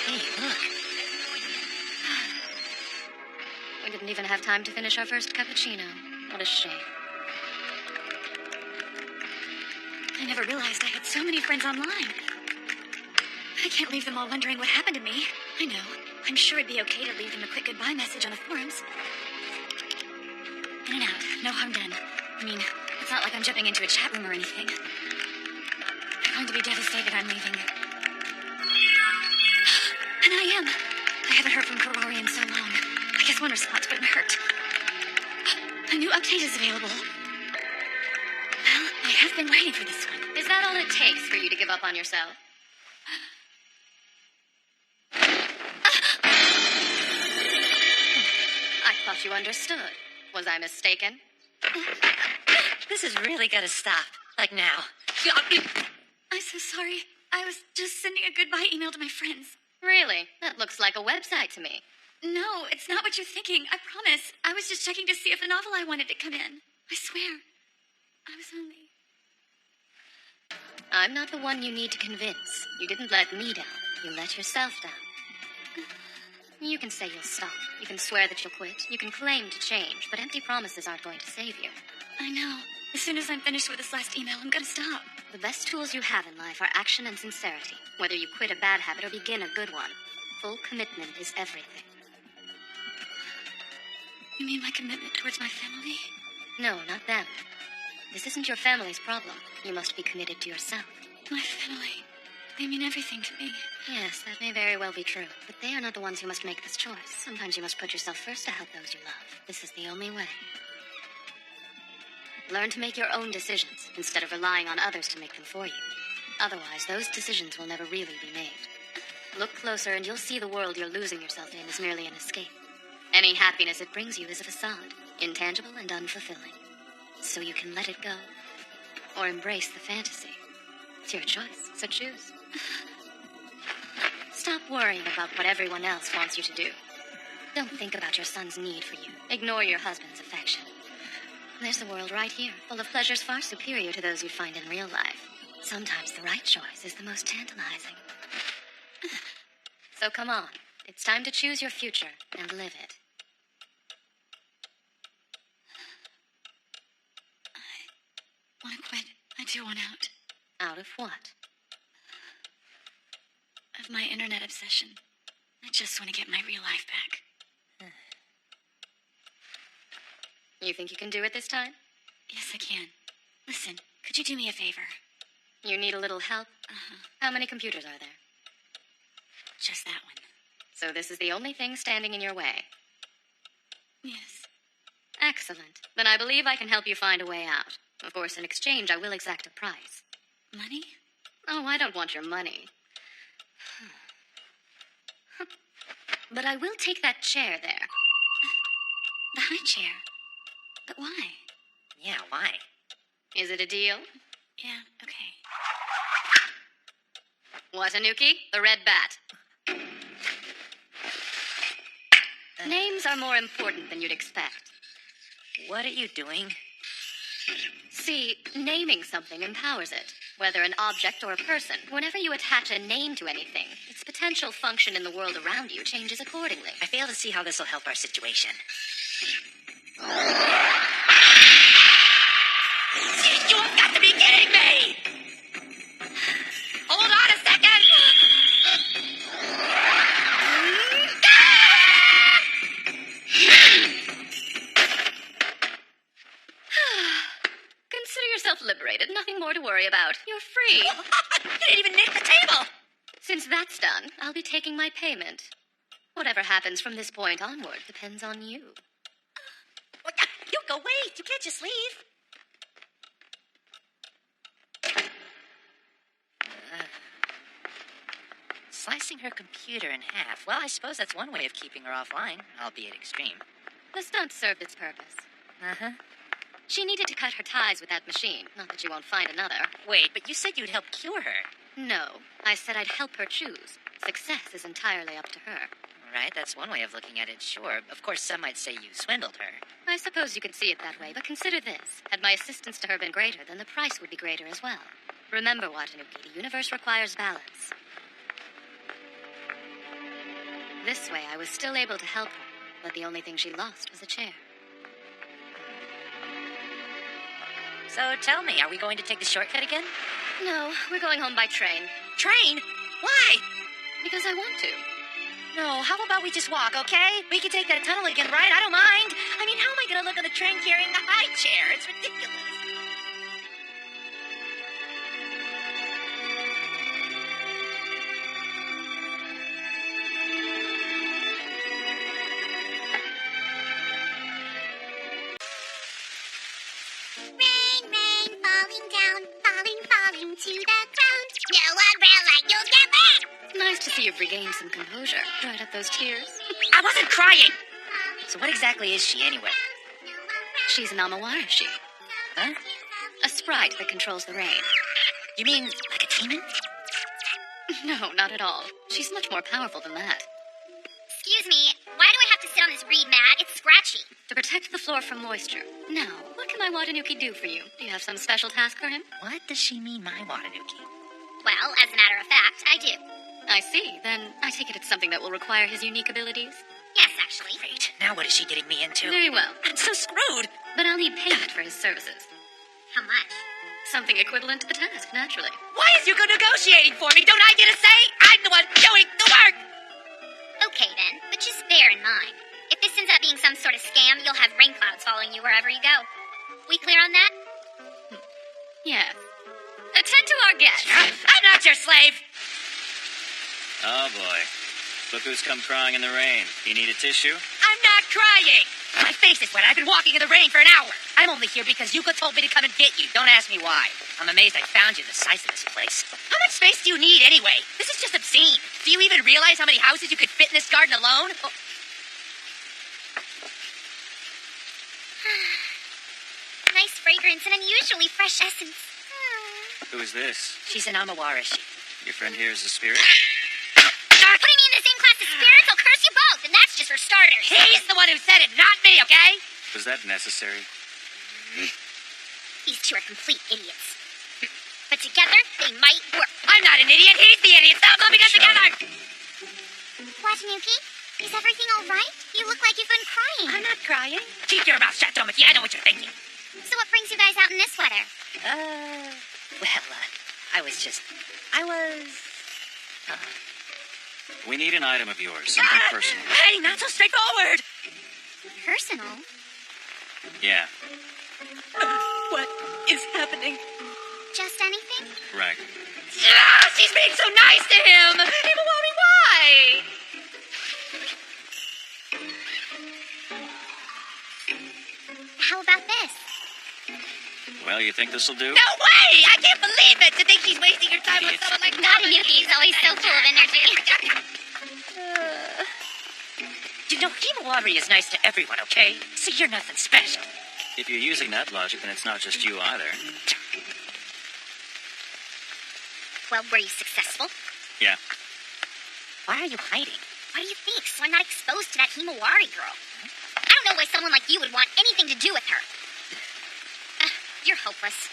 B: Hey, look.
F: We didn't even have time to finish our first cappuccino. What a shame.
A: I never realized I had so many friends online. I can't leave them all wondering what happened to me. I know. I'm sure it'd be okay to leave them a quick goodbye message on the forums. In and out. No harm done. I mean, it's not like I'm jumping into a chat room or anything. They're going to be devastated I'm leaving. And I am. I haven't heard from Karari in so long. I guess one response wouldn't hurt. A new update is available. Well, I have been waiting for this one.
F: Is that all it takes for you to give up on yourself? I thought you understood. Was I mistaken?
B: This has really got to stop. Like now.
A: I'm so sorry. I was just sending a goodbye email to my friends.
F: Really? That looks like a website to me.
A: No, it's not what you're thinking. I promise. I was just checking to see if the novel I wanted to come in. I swear. I was only...
F: I'm not the one you need to convince. You didn't let me down. You let yourself down. You can say you'll stop. You can swear that you'll quit. You can claim to change, but empty promises aren't going to save you.
A: I know. As soon as I'm finished with this last email, I'm gonna stop.
F: The best tools you have in life are action and sincerity. Whether you quit a bad habit or begin a good one, full commitment is everything.
A: You mean my commitment towards my family?
F: No, not them. This isn't your family's problem. You must be committed to yourself.
A: My family. They mean everything to me.
F: Yes, that may very well be true. But they are not the ones who must make this choice. Sometimes you must put yourself first to help those you love. This is the only way. Learn to make your own decisions, instead of relying on others to make them for you. Otherwise, those decisions will never really be made. Look closer and you'll see the world you're losing yourself in is merely an escape. Any happiness it brings you is a facade, intangible and unfulfilling. So you can let it go, or embrace the fantasy. It's your choice, so choose. Stop worrying about what everyone else wants you to do. Don't think about your son's need for you. Ignore your husband's affection. There's a world right here, full of pleasures far superior to those you'd find in real life. Sometimes the right choice is the most tantalizing. So come on. It's time to choose your future and live it.
A: I want to quit. I do want out.
F: Out of what?
A: Of my internet obsession. I just want to get my real life back.
F: You think you can do it this time?
A: Yes, I can. Listen, could you do me a favor?
F: You need a little help? How many computers are there?
A: Just that one.
F: So this is the only thing standing in your way.
A: Yes.
F: Excellent. Then I believe I can help you find a way out. Of course, in exchange, I will exact a price.
A: Money?
F: Oh, I don't want your money. But I will take that chair there.
A: The high chair. But why?
B: Yeah, why?
F: Is it a deal?
A: Yeah, okay.
F: Watanuki, the red bat. Names are more important than you'd expect.
B: What are you doing?
F: See, naming something empowers it, whether an object or a person. Whenever you attach a name to anything, its potential function in the world around you changes accordingly.
B: I fail to see how this will help our situation. You have got to be kidding me! Hold on a second!
F: Consider yourself liberated. Nothing more to worry about. You're free.
B: You didn't even nick the table!
F: Since that's done, I'll be taking my payment. Whatever happens from this point onward depends on you.
B: Yuko, wait! You can't just leave. Slicing her computer in half. Well, I suppose that's one way of keeping her offline, albeit extreme.
F: The stunt served its purpose.
B: Uh-huh.
F: She needed to cut her ties with that machine. Not that she won't find another.
B: Wait, but you said you'd help cure her.
F: No, I said I'd help her choose. Success is entirely up to her.
B: Right, that's one way of looking at it, sure. Of course, some might say you swindled her.
F: I suppose you could see it that way, but consider this. Had my assistance to her been greater, then the price would be greater as well. Remember, Watanuki, the universe requires balance. This way, I was still able to help her, but the only thing she lost was a chair.
B: So tell me, are we going to take the shortcut again?
F: No, we're going home by train.
B: Train? Why?
F: Because I want to.
B: No, how about we just walk, okay? We can take that tunnel again, right? I don't mind. I mean, how am I going to look on the train carrying the high chair? It's ridiculous.
D: Rain, rain, falling down, falling to the ground. No umbrella, you'll get wet.
F: Nice to see you've regained some composure. Dried up those tears.
B: I wasn't crying! So what exactly is she, anyway?
F: She's an Amawarashi,
B: Huh?
F: a sprite that controls the rain.
B: You mean like a demon?
F: No, not at all. She's much more powerful than that.
D: Excuse me, why do I have to sit on this reed mat? It's scratchy.
F: To protect the floor from moisture. Now, what can my Watanuki do for you? Do you have some special task for him?
B: What does she mean, my Watanuki?
D: Well, as a matter of fact, I do.
F: I see. Then I take it it's something that will require his unique abilities.
D: Yes, actually.
B: Great. Now what is she getting me into?
F: Very well.
B: I'm so screwed.
F: But I'll need payment for his services.
D: How much?
F: Something equivalent to the task, naturally.
B: Why is Yuko negotiating for me? Don't I get a say? I'm the one doing the work.
D: Okay then, but just bear in mind, if this ends up being some sort of scam, you'll have rain clouds following you wherever you go. We clear on that?
F: Yes. Attend to our guest.
B: I'm not your slave.
E: Oh, boy. Look who's come crying in the rain. You need a tissue?
B: I'm not crying. My face is wet. I've been walking in the rain for an hour. I'm only here because Yuko told me to come and get you. Don't ask me why. I'm amazed I found you the size of this place. How much space do you need anyway? This is just obscene. Do you even realize how many houses you could fit in this garden alone? Oh.
D: Nice fragrance and unusually fresh essence.
E: Who is this?
B: She's an Amawarashi.
E: Your friend here is a spirit?
D: Putting me in the same class as spirits will curse you both, and that's just for starters.
B: He's the one who said it, not me, okay?
E: Was that necessary?
D: These two are complete idiots. But together, they might work.
B: I'm not an idiot. He's the idiot. Stop clubbing us together.
D: Watanuki, is everything all right? You look like you've been crying.
B: I'm not crying. Keep your mouth shut, Domiki. I know what you're thinking.
D: So what brings you guys out in this weather?
B: I was...
E: We need an item of yours, something personal.
B: Hey, not so straightforward.
D: Personal?
E: Yeah,
B: What is happening?
D: Just anything?
E: right.
B: She's being so nice to him. Himawari, why?
E: Well, you think this'll do?
B: No way! I can't believe it! To think she's wasting her time on someone like
D: Not a Yuki is always so full of energy.
B: You know, Himawari is nice to everyone, okay? So you're nothing special.
E: If you're using that logic, then it's not just you either.
D: Well, were you successful?
E: Yeah.
B: Why are you hiding?
D: What do you think? So I'm not exposed to that Himawari girl. I don't know why someone like you would want anything to do with her. You're hopeless.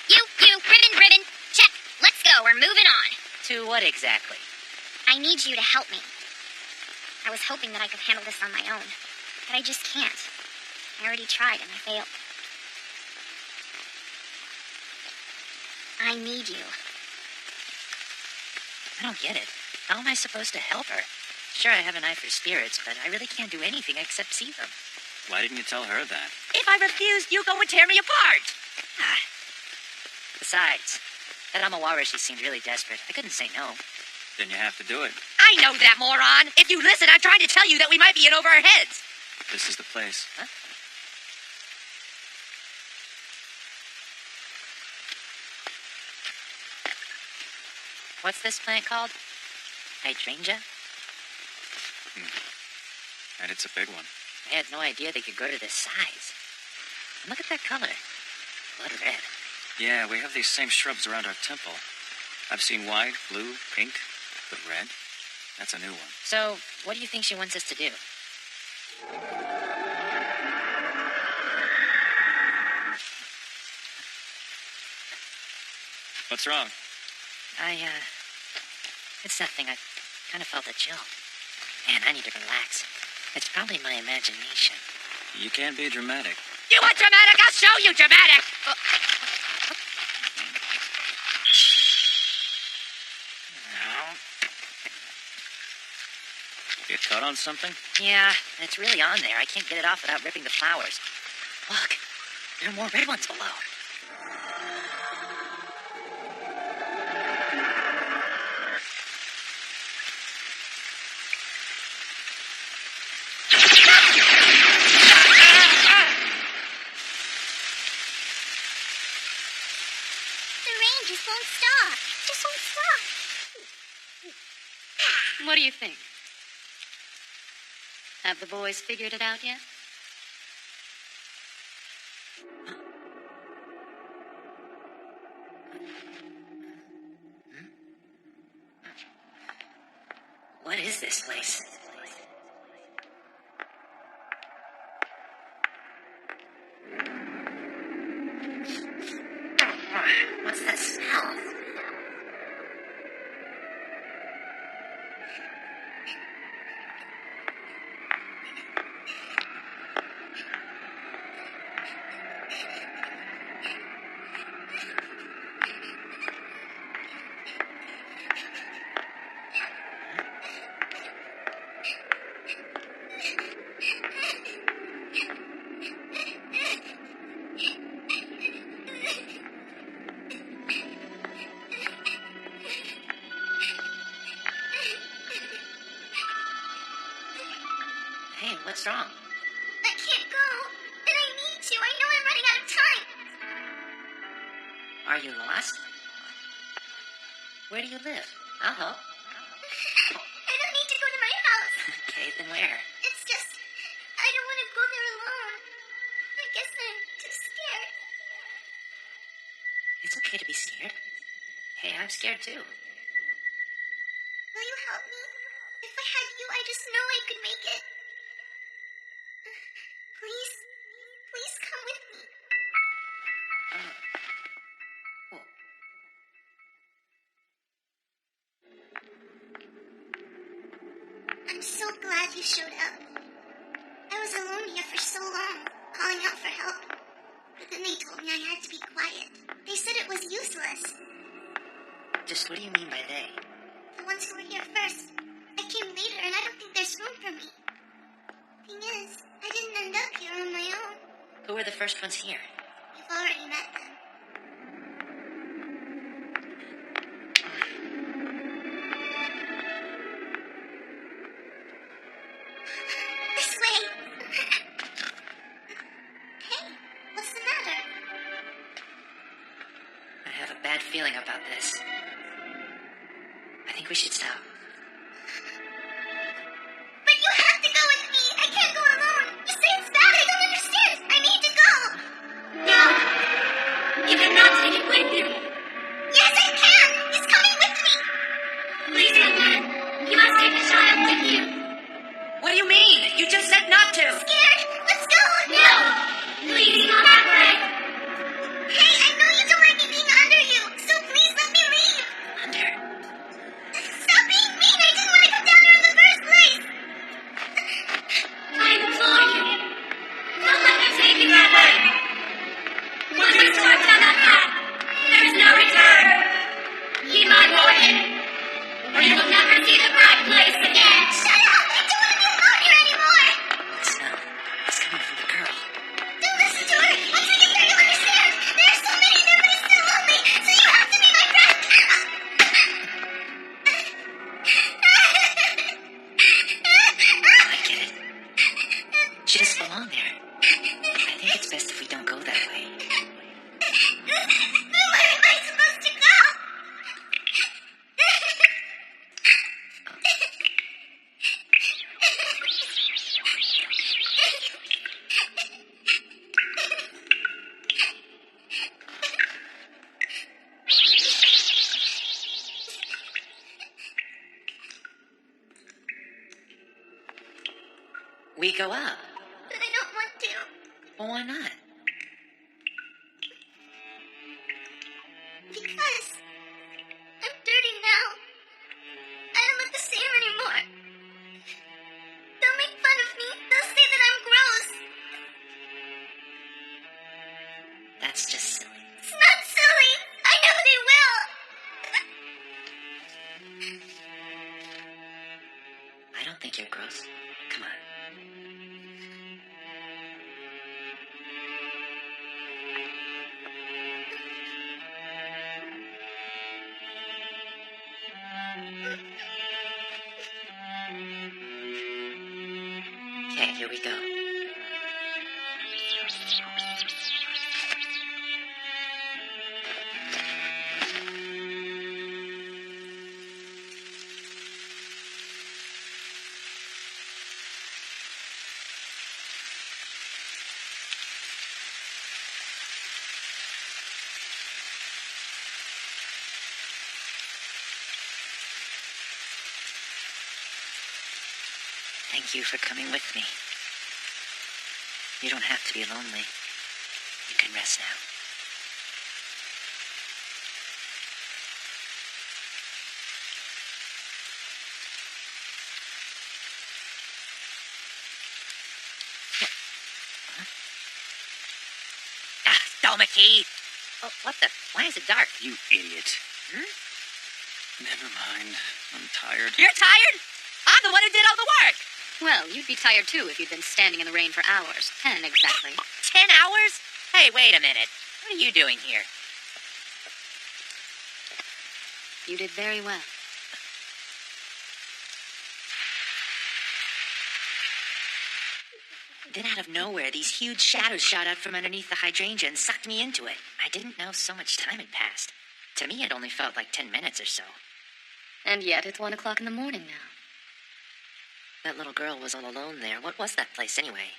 D: You, ribbon, check. Let's go, we're moving on.
B: To what exactly?
D: I need you to help me. I was hoping that I could handle this on my own, but I just can't. I already tried and I failed. I need you.
B: I don't get it. How am I supposed to help her? Sure, I have an eye for spirits, but I really can't do anything except see them.
E: Why didn't you tell her that?
B: If I refused, Yuko would tear me apart. Besides, that Amawarashi seemed really desperate. I couldn't say no.
E: Then you have to do it.
B: I know that, moron! If you listen, I'm trying to tell you that we might be in over our heads.
E: This is the place.
B: Huh? What's this plant called? Hydrangea?
E: And it's a big one.
B: I had no idea they could grow to this size. And look at that color. Blood red.
E: Yeah, we have these same shrubs around our temple. I've seen white, blue, pink, but red? That's a new one.
B: So, what do you think she wants us to do?
E: What's wrong?
B: It's nothing. I kind of felt a chill. Man, I need to relax. It's probably my imagination.
E: You can't be dramatic.
B: You want dramatic? I'll show you dramatic!
E: You cut on something?
B: Yeah, and it's really on there. I can't get it off without ripping the flowers. Look, there are more red ones below.
D: The rain just won't stop. Just won't stop.
F: What do you think? Have the boys figured it out yet?
B: What is this place? What's that smell? Hey, what's wrong?
D: I can't go. And I need to. I know I'm running out of time.
B: Are you lost? Where do you live? I'll help.
D: I don't need to go to my house.
B: Okay, then where?
D: It's just, I don't want to go there alone. I guess I'm too scared.
B: It's okay to be scared. Hey, I'm scared too.
D: Will you help me? If I had you, I just know I could make it. Please come with me.
B: Oh.
D: I'm so glad you showed up. I was alone here for so long, calling out for help. But then they told me I had to be quiet. They said it was useless.
B: Just what do you mean by they?
D: The ones who were here first. I came later and I don't think there's room for me. Thing is, I didn't end up here on my own.
B: Who were the first ones here?
D: You've already met them. This way! Hey, what's the matter?
B: this. I think we should stop.
D: But you have to go with me. I can't go alone. You say it's bad. I don't understand. I need to go.
C: No. You cannot take it with you.
D: Yes, I can. He's coming with me.
C: Please, young man. You must take the child with you.
B: What do you mean? You just said not to.
D: Scared? Let's go.
C: No. Please, not that way.
D: Hey, I know you don't like me being under you, so please let me leave.
B: Under.
D: Stop being mean. I didn't want to come down here in the first place.
C: I implore you. Don't let them take you that way. Once you start down that path, there is no return. Keep on going, or you will never see the bright place again.
D: Shut up. I don't want to be alone here anymore.
B: It's coming from the girl.
D: Don't listen to her. Once we get there, you'll understand. There are so many and everybody's still lonely, so you have to be my friend.
B: I get it. She doesn't belong there. I think it's best if we don't go that way.
D: Where am I supposed to go?
B: We go up.
D: But I don't want to.
B: Well, why not?
D: Because I'm dirty now. I don't look the same anymore. They'll make fun of me. They'll say that I'm gross.
B: That's just silly.
D: It's not silly. I know they will.
B: I don't think you're gross. Come on. Okay, here we go. Thank you for coming with me. You don't have to be lonely. You can rest now. Domiki! Oh, what the? Why is it dark?
E: You idiot. Never mind. I'm tired.
B: You're tired? I'm the one who did all the work!
F: Well, you'd be tired too if you'd been standing in the rain for hours. 10 exactly.
B: 10 hours? Hey, wait a minute. What are you doing here?
F: You did very well.
B: Then out of nowhere, these huge shadows shot out from underneath the hydrangea and sucked me into it. I didn't know so much time had passed. To me, it only felt like 10 minutes or so.
F: And yet it's 1 o'clock in the morning now.
B: That little girl was all alone there. What was that place anyway?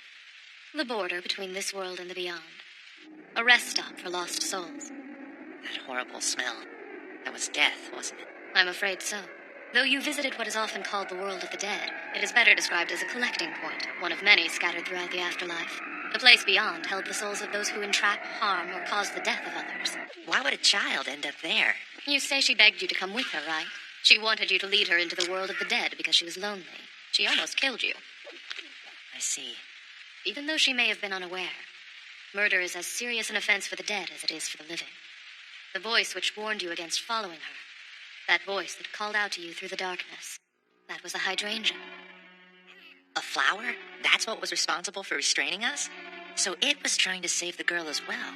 F: The border between this world and the beyond. A rest stop for lost souls.
B: That horrible smell. That was death, wasn't it?
F: I'm afraid so. Though you visited what is often called the world of the dead, it is better described as a collecting point, one of many scattered throughout the afterlife. The place beyond held the souls of those who entrap, harm, or cause the death of others.
B: Why would a child end up there?
F: You say she begged you to come with her, right? She wanted you to lead her into the world of the dead because she was lonely. She almost killed you.
B: I see.
F: Even though she may have been unaware, murder is as serious an offense for the dead as it is for the living. The voice which warned you against following her, that voice that called out to you through the darkness, that was the hydrangea.
B: A flower? That's what was responsible for restraining us? So it was trying to save the girl as well.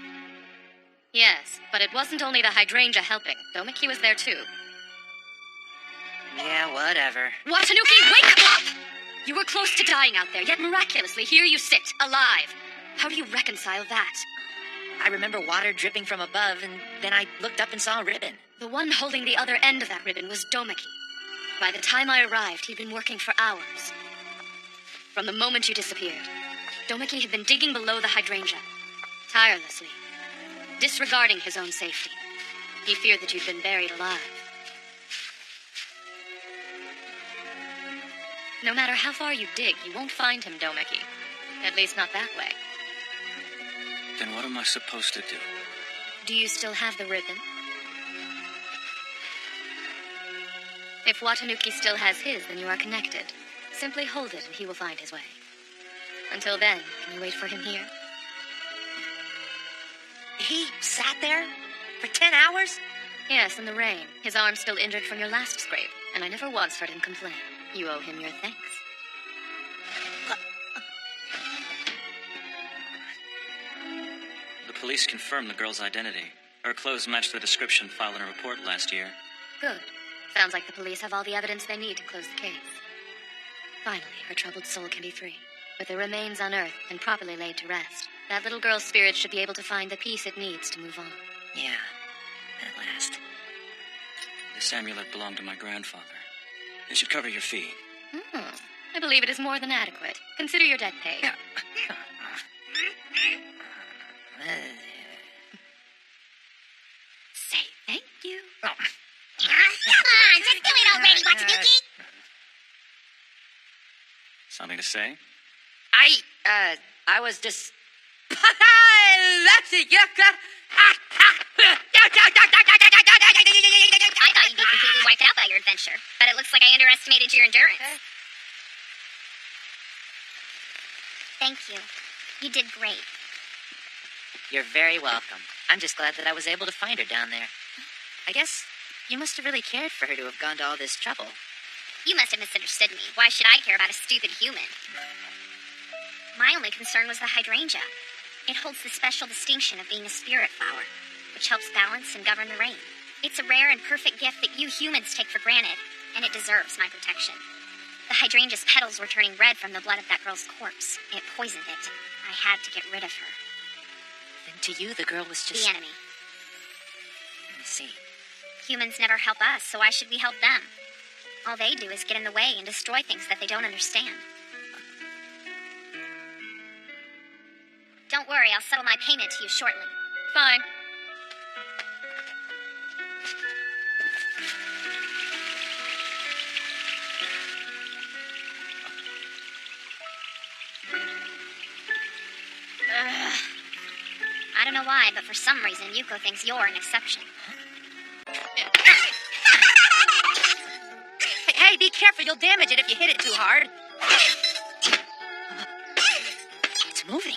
F: Yes, but it wasn't only the hydrangea helping. Domiki was there too.
B: Yeah, whatever.
F: Watanuki, wake up! You were close to dying out there, yet miraculously here you sit, alive. How do you reconcile that?
B: I remember water dripping from above, and then I looked up and saw a ribbon.
F: The one holding the other end of that ribbon was Domeki. By the time I arrived, he'd been working for hours. From the moment you disappeared, Domeki had been digging below the hydrangea, tirelessly, disregarding his own safety. He feared that you'd been buried alive. No matter how far you dig, you won't find him, Domeki. At least not that way.
E: Then what am I supposed to do?
F: Do you still have the ribbon? If Watanuki still has his, then you are connected. Simply hold it and he will find his way. Until then, can you wait for him here?
B: He sat there for 10 hours?
F: Yes, in the rain. His arm still injured from your last scrape, and I never once heard him complain. You owe him your thanks.
E: The police confirmed the girl's identity. Her clothes matched the description filed in a report last year.
F: Good. Sounds like the police have all the evidence they need to close the case. Finally, her troubled soul can be free. With her remains unearthed and properly laid to rest, that little girl's spirit should be able to find the peace it needs to move on.
B: Yeah, at last.
E: This amulet belonged to my grandfather. It should cover your fee.
F: I believe it is more than adequate. Consider your debt paid. Say thank you.
D: Come on, just do it already, Watanuki!
E: Something to say?
B: I was just...
D: I thought you'd be completely wiped out by your adventure, but it looks like I underestimated your endurance. Thank you. You did great.
B: You're very welcome. I'm just glad that I was able to find her down there. I guess you must have really cared for her to have gone to all this trouble.
D: You must have misunderstood me. Why should I care about a stupid human? My only concern was the hydrangea. It holds the special distinction of being a spirit flower, which helps balance and govern the rain. It's a rare and perfect gift that you humans take for granted, and it deserves my protection. The hydrangea's petals were turning red from the blood of that girl's corpse. It poisoned it. I had to get rid of her.
B: Then to you, the girl was just...
D: The enemy.
B: I see.
D: Humans never help us, so why should we help them? All they do is get in the way and destroy things that they don't understand. Don't worry, I'll settle my payment to you shortly.
F: Fine.
D: I don't know why, but for some reason, Yuko thinks you're an exception.
B: Hey, be careful. You'll damage it if you hit it too hard. It's moving.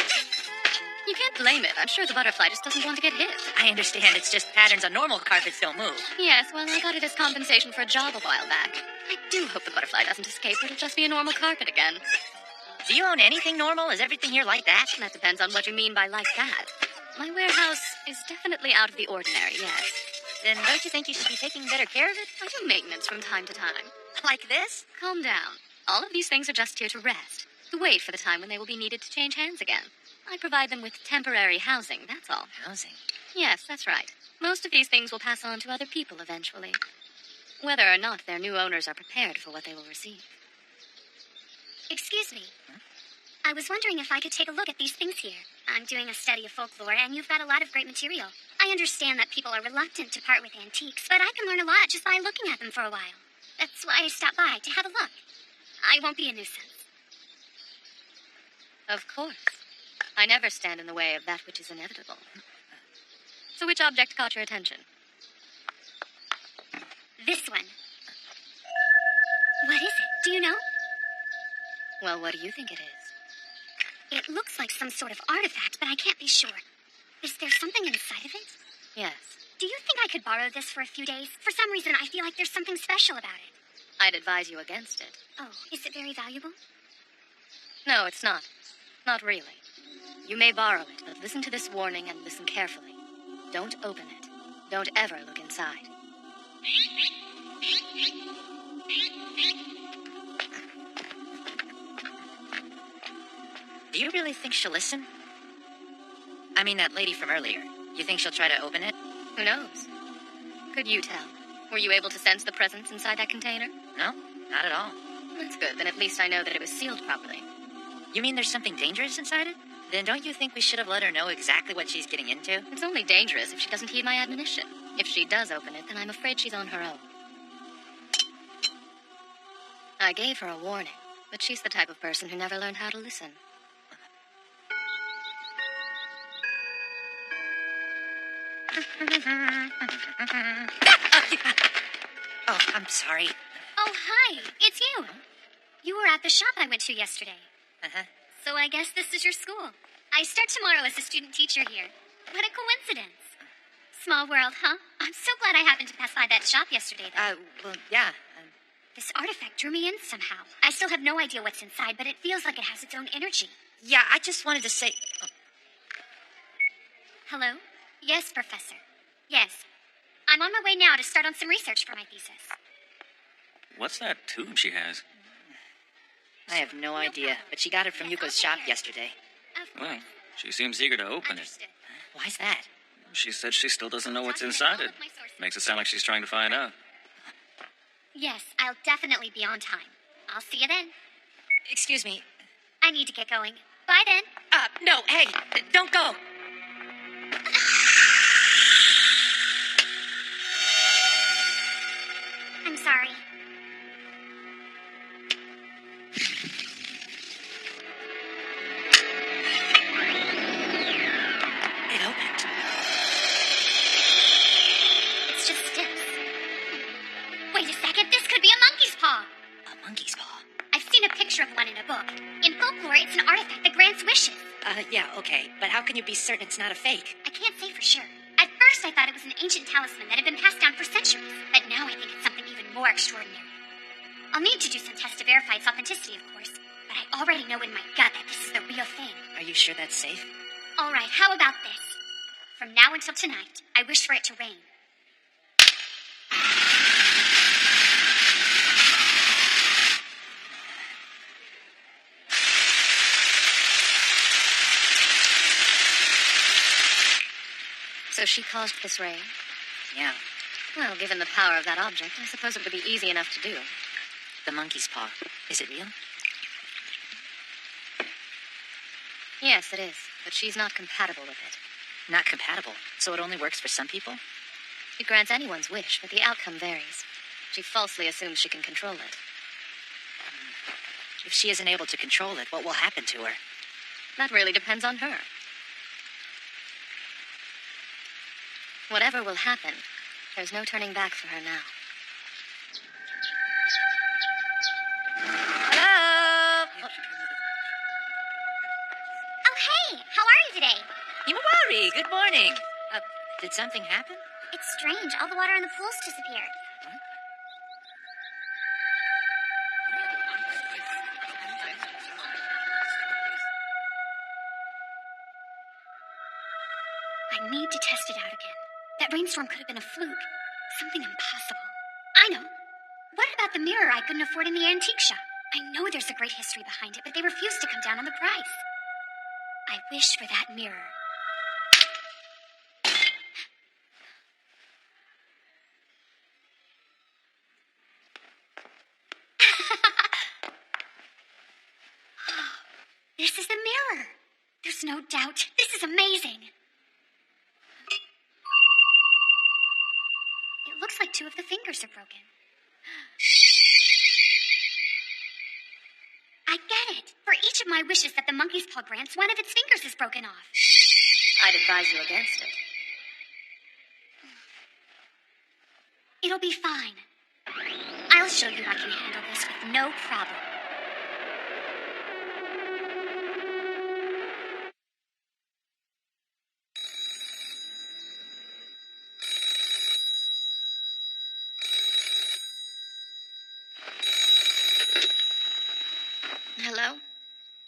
F: You can't blame it. I'm sure the butterfly just doesn't want to get hit.
B: I understand. It's just patterns on normal carpets don't move.
F: Yes, well, I got it as compensation for a job a while back. I do hope the butterfly doesn't escape, or it'll just be a normal carpet again.
B: Do you own anything normal? Is everything here like that?
F: That depends on what you mean by like that. My warehouse is definitely out of the ordinary, yes.
B: Then don't you think you should be taking better care of it?
F: I do maintenance from time to time.
B: Like this?
F: Calm down. All of these things are just here to rest, to wait for the time when they will be needed to change hands again. I provide them with temporary housing, that's all.
B: Housing?
F: Yes, that's right. Most of these things will pass on to other people eventually, whether or not their new owners are prepared for what they will receive.
D: Excuse me. I was wondering if I could take a look at these things here. I'm doing a study of folklore, and you've got a lot of great material. I understand that people are reluctant to part with antiques, but I can learn a lot just by looking at them for a while. That's why I stopped by, to have a look. I won't be a nuisance.
F: Of course. I never stand in the way of that which is inevitable. So which object caught your attention?
D: This one. What is it? Do you know?
F: Well, what do you think it is?
D: It looks like some sort of artifact, but I can't be sure. Is there something inside of it?
F: Yes.
D: Do you think I could borrow this for a few days? For some reason, I feel like there's something special about it.
F: I'd advise you against it.
D: Oh, is it very valuable?
F: No, it's not. Not really. You may borrow it, but listen to this warning and listen carefully. Don't open it. Don't ever look inside.
B: Do you really think she'll listen? I mean that lady from earlier. You think she'll try to open it?
F: Who knows? Could you tell? Were you able to sense the presence inside that container?
B: No, not at all.
F: That's good. Then at least I know that it was sealed properly.
B: You mean there's something dangerous inside it? Then don't you think we should have let her know exactly what she's getting into?
F: It's only dangerous if she doesn't heed my admonition. If she does open it, then I'm afraid she's on her own. I gave her a warning, but she's the type of person who never learned how to listen.
B: Oh, I'm sorry.
D: Oh, hi. It's you. You were at the shop I went to yesterday.
B: Uh-huh.
D: So I guess this is your school. I start tomorrow as a student teacher here. What a coincidence. Small world, huh? I'm so glad I happened to pass by that shop yesterday, though.
B: Well, yeah.
D: This artifact drew me in somehow. I still have no idea what's inside, but it feels like it has its own energy.
B: Yeah, I just wanted to say...
D: Hello? Yes, Professor. Yes. I'm on my way now to start on some research for my thesis.
E: What's that tube she has?
B: I have no idea, but she got it from Yuko's shop yesterday.
D: Of
E: Well,
D: course.
E: she seems eager to open it.
D: Understood.
B: Why's that?
E: She said she still doesn't know what's inside it. Makes it sound like she's trying to find out.
D: Yes, I'll definitely be on time. I'll see you then.
B: Excuse me.
D: I need to get going. Bye then.
B: No, hey, don't go.
D: I'm sorry.
B: It opened.
D: It's just steps. Wait a second, this could be a monkey's paw.
B: A monkey's paw.
D: I've seen a picture of one in a book. In folklore, it's an artifact that grants wishes.
B: Yeah, okay, but how can you be certain it's not a fake?
D: I can't say for sure. At first, I thought it was an ancient talisman that had been passed down for centuries, but now I think it's something even more extraordinary. I'll need to do some tests to verify its authenticity, of course, but I already know in my gut that this is the real thing.
B: Are you sure that's safe?
D: All right, how about this? From now until tonight, I wish for it to rain.
F: So she caused this rain?
B: Yeah,
F: Well, given the power of that object, I suppose it would be easy enough to do.
B: the monkey's paw. Is it real?
F: Yes, it is, but she's not compatible with it.
B: Not compatible, so it only works for some people?
F: It grants anyone's wish, but the outcome varies. She falsely assumes she can control it.
B: If she isn't able to control it, what will happen to her?
F: That really depends on her. Whatever will happen, there's no turning back for her now.
B: Hello?
D: Oh, hey! How are you today?
B: Himawari, good morning. Did something happen?
D: It's strange. All the water in the pools disappeared. I need to test it out again. That rainstorm could have been a fluke. Something impossible. I know. What about the mirror I couldn't afford in the antique shop? I know there's a great history behind it, but they refused to come down on the price. I wish for that mirror. This is the mirror. There's no doubt. This is amazing. It looks like two of the fingers are broken. I get it. For each of my wishes that the monkey's paw grants, one of its fingers is broken off.
F: I'd advise you against it.
D: It'll be fine. I'll show you I can handle this with no problem.
F: Hello?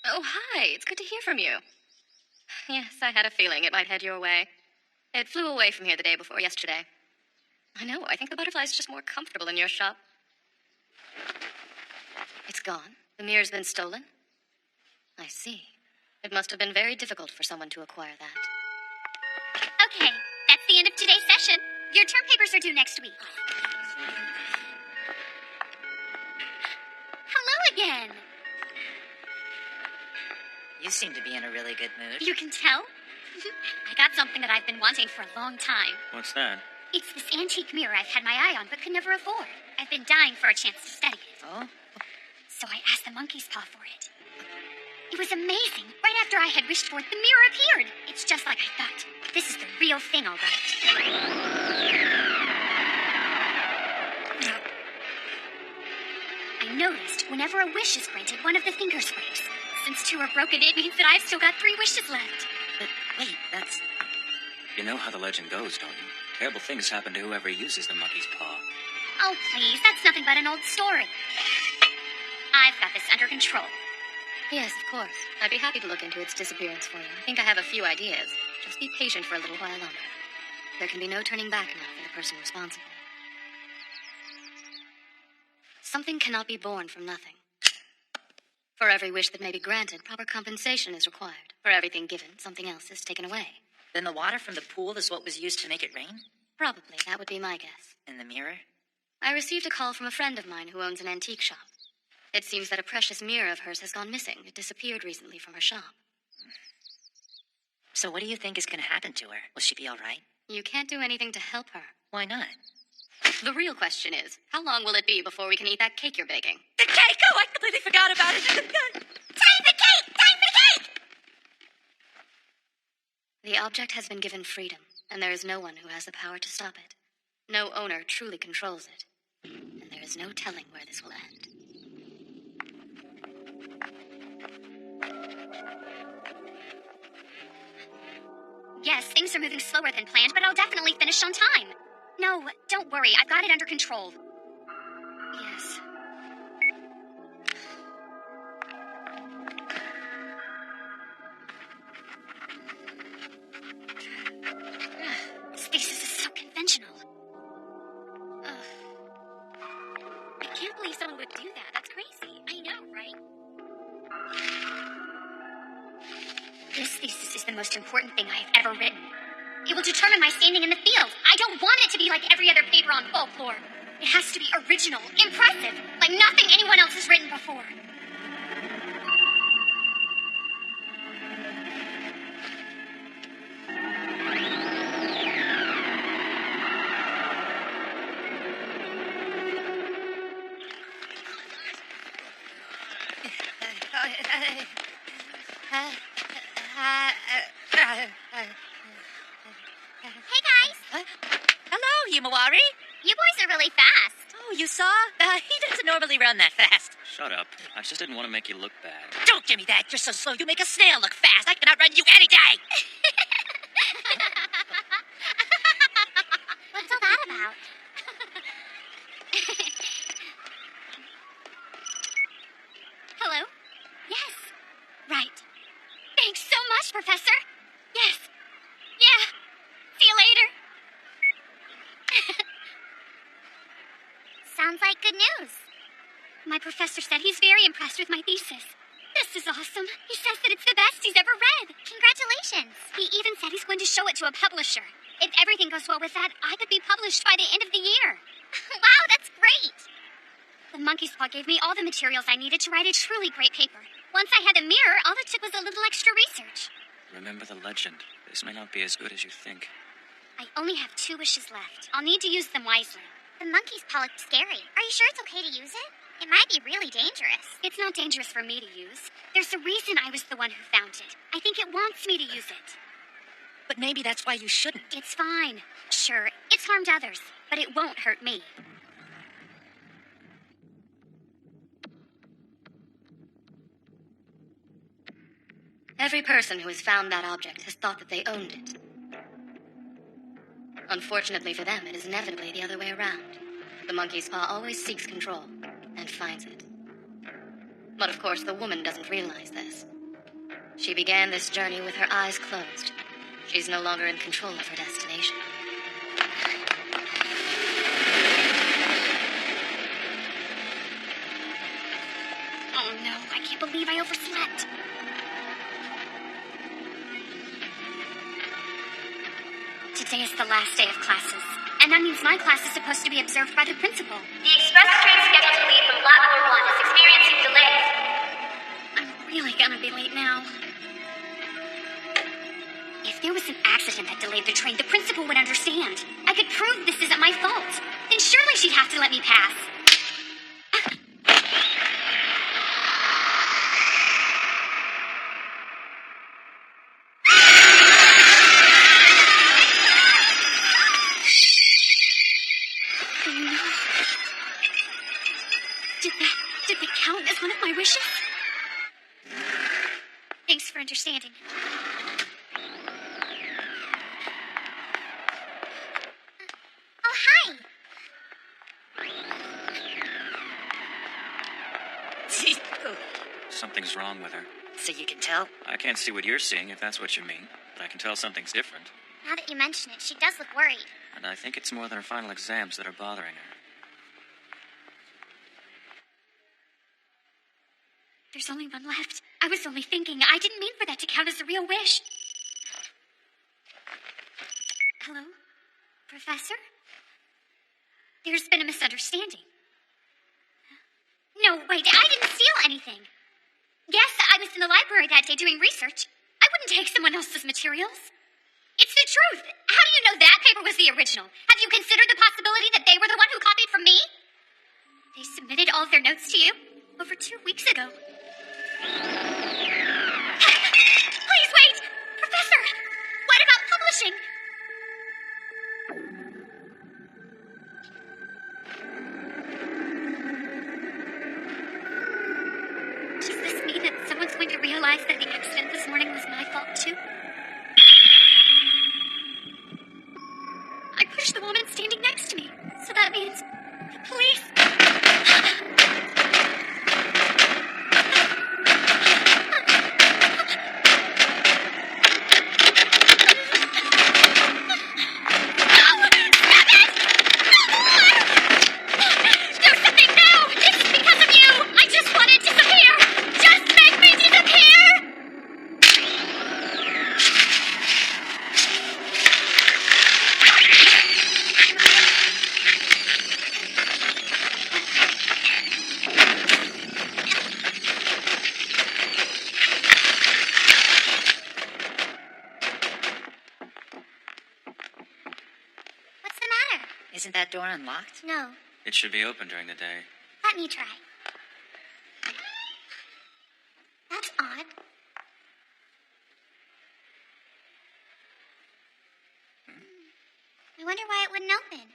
F: Oh, hi. It's good to hear from you. Yes, I had a feeling it might head your way. It flew away from here the day before yesterday. I know. I think the butterfly's just more comfortable in your shop. It's gone. The mirror's been stolen. I see. It must have been very difficult for someone to acquire that.
D: the end of today's session. Your term papers are due next week. Hello again.
B: You seem to be in a really good mood.
D: You can tell? I got something that I've been wanting for a long time.
E: What's that?
D: It's this antique mirror I've had my eye on but could never afford. I've been dying for a chance to study it.
B: Oh?
D: So I asked the monkey's paw for it. It was amazing. Right after I had wished for it, the mirror appeared. It's just like I thought. This is the real thing, all right. I noticed whenever a wish is granted, one of the fingers breaks. Since 2 are broken, it means that I've still got 3 wishes left.
B: But wait, that's...
E: You know how the legend goes, don't you? Terrible things happen to whoever uses the monkey's paw.
D: Oh, please, that's nothing but an old story. I've got this under control.
F: Yes, of course. I'd be happy to look into its disappearance for you. I think I have a few ideas. Just be patient for a little while longer. There can be no turning back now for the person responsible. Something cannot be born from nothing. For every wish that may be granted, proper compensation is required. For everything given, something else is taken away.
B: Then the water from the pool is what was used to make it rain?
F: Probably, that would be my guess.
B: And the mirror?
F: I received a call from a friend of mine who owns an antique shop. It seems that a precious mirror of hers has gone missing. It disappeared recently from her shop.
B: So what do you think is going to happen to her? Will she be all right?
F: You can't do anything to help her.
B: Why not?
F: The real question is, how long will it be before we can eat that cake you're baking?
B: The cake! Oh, I completely forgot about it.
D: Time for cake! Time for cake!
F: The object has been given freedom, and there is no one who has the power to stop it. No owner truly controls it, and there is no telling where this will end.
D: Yes, things are moving slower than planned, but I'll definitely finish on time. No, don't worry. I've got it under control.
F: Yes.
D: This thesis is so conventional. I can't believe someone would do that. That's crazy. I know, right? This thesis is the most important thing I have ever written. It will determine my standing in the field. I don't want it to be like every other paper on folklore. It has to be original, impressive, like nothing anyone else has written before. Hey, guys.
B: Hello, Yumawari.
D: You boys are really fast.
B: Oh, you saw? He doesn't normally run that fast.
E: Shut up. I just didn't want to make you look bad.
B: Don't give me that. You're so slow. You make a snail look fast. I can outrun you any day.
D: What's all that about? Hello? Yes. Right. Thanks so much, Professor. Yes. Yeah. See you later. Sounds like good news. My professor said he's very impressed with my thesis. This is awesome. He says that it's the best he's ever read. Congratulations. He even said he's going to show it to a publisher. If everything goes well with that, I could be published by the end of the year. Wow, that's great. The monkey's paw gave me all the materials I needed to write a truly great paper. Once I had a mirror, all it took was a little extra research.
E: Remember the legend. This may not be as good as you think.
D: I only have 2 wishes left. I'll need to use them wisely. The monkey's paw looked scary. Are you sure it's okay to use it? It might be really dangerous. It's not dangerous for me to use. There's a reason I was the one who found it. I think it wants me to use it.
B: But maybe that's why you shouldn't.
D: It's fine. Sure, it's harmed others, but it won't hurt me.
F: Every person who has found that object has thought that they owned it. Unfortunately for them, it is inevitably the other way around. The monkey's paw always seeks control, and finds it. But of course, the woman doesn't realize this. She began this journey with her eyes closed. She's no longer in control of her destination.
D: Oh no, I can't believe I overslept. Wednesday is the last day of classes, and that means my class is supposed to be observed by the principal.
I: The express train scheduled to leave from platform 1 is experiencing delays.
D: I'm really gonna be late now. If there was an accident that delayed the train, the principal would understand. I could prove this isn't my fault. Then surely she'd have to let me pass. Did that count as one of my wishes? Thanks for understanding. Oh, hi.
E: Something's wrong with her.
B: So you can tell?
E: I can't see what you're seeing, if that's what you mean, but I can tell something's different.
D: Now that you mention it, she does look worried.
E: And I think it's more than her final exams that are bothering her.
D: There's only one left. I was only thinking. I didn't mean for that to count as a real wish. Hello? Professor? There's been a misunderstanding. No, wait, I didn't steal anything. Yes, I was in the library that day doing research. I wouldn't take someone else's materials. It's the truth. How do you know that paper was the original? Have you considered the possibility that they were the one who copied from me? They submitted all of their notes to you over 2 weeks ago. Please wait! Professor! What about publishing? Does this mean that someone's going to realize that the accident this morning was my fault, too? I pushed the woman standing next to me, so that means the police.
B: Isn't that door unlocked?
D: No,
E: It should be open during the day.
D: let me try. That's odd. I wonder why it wouldn't open.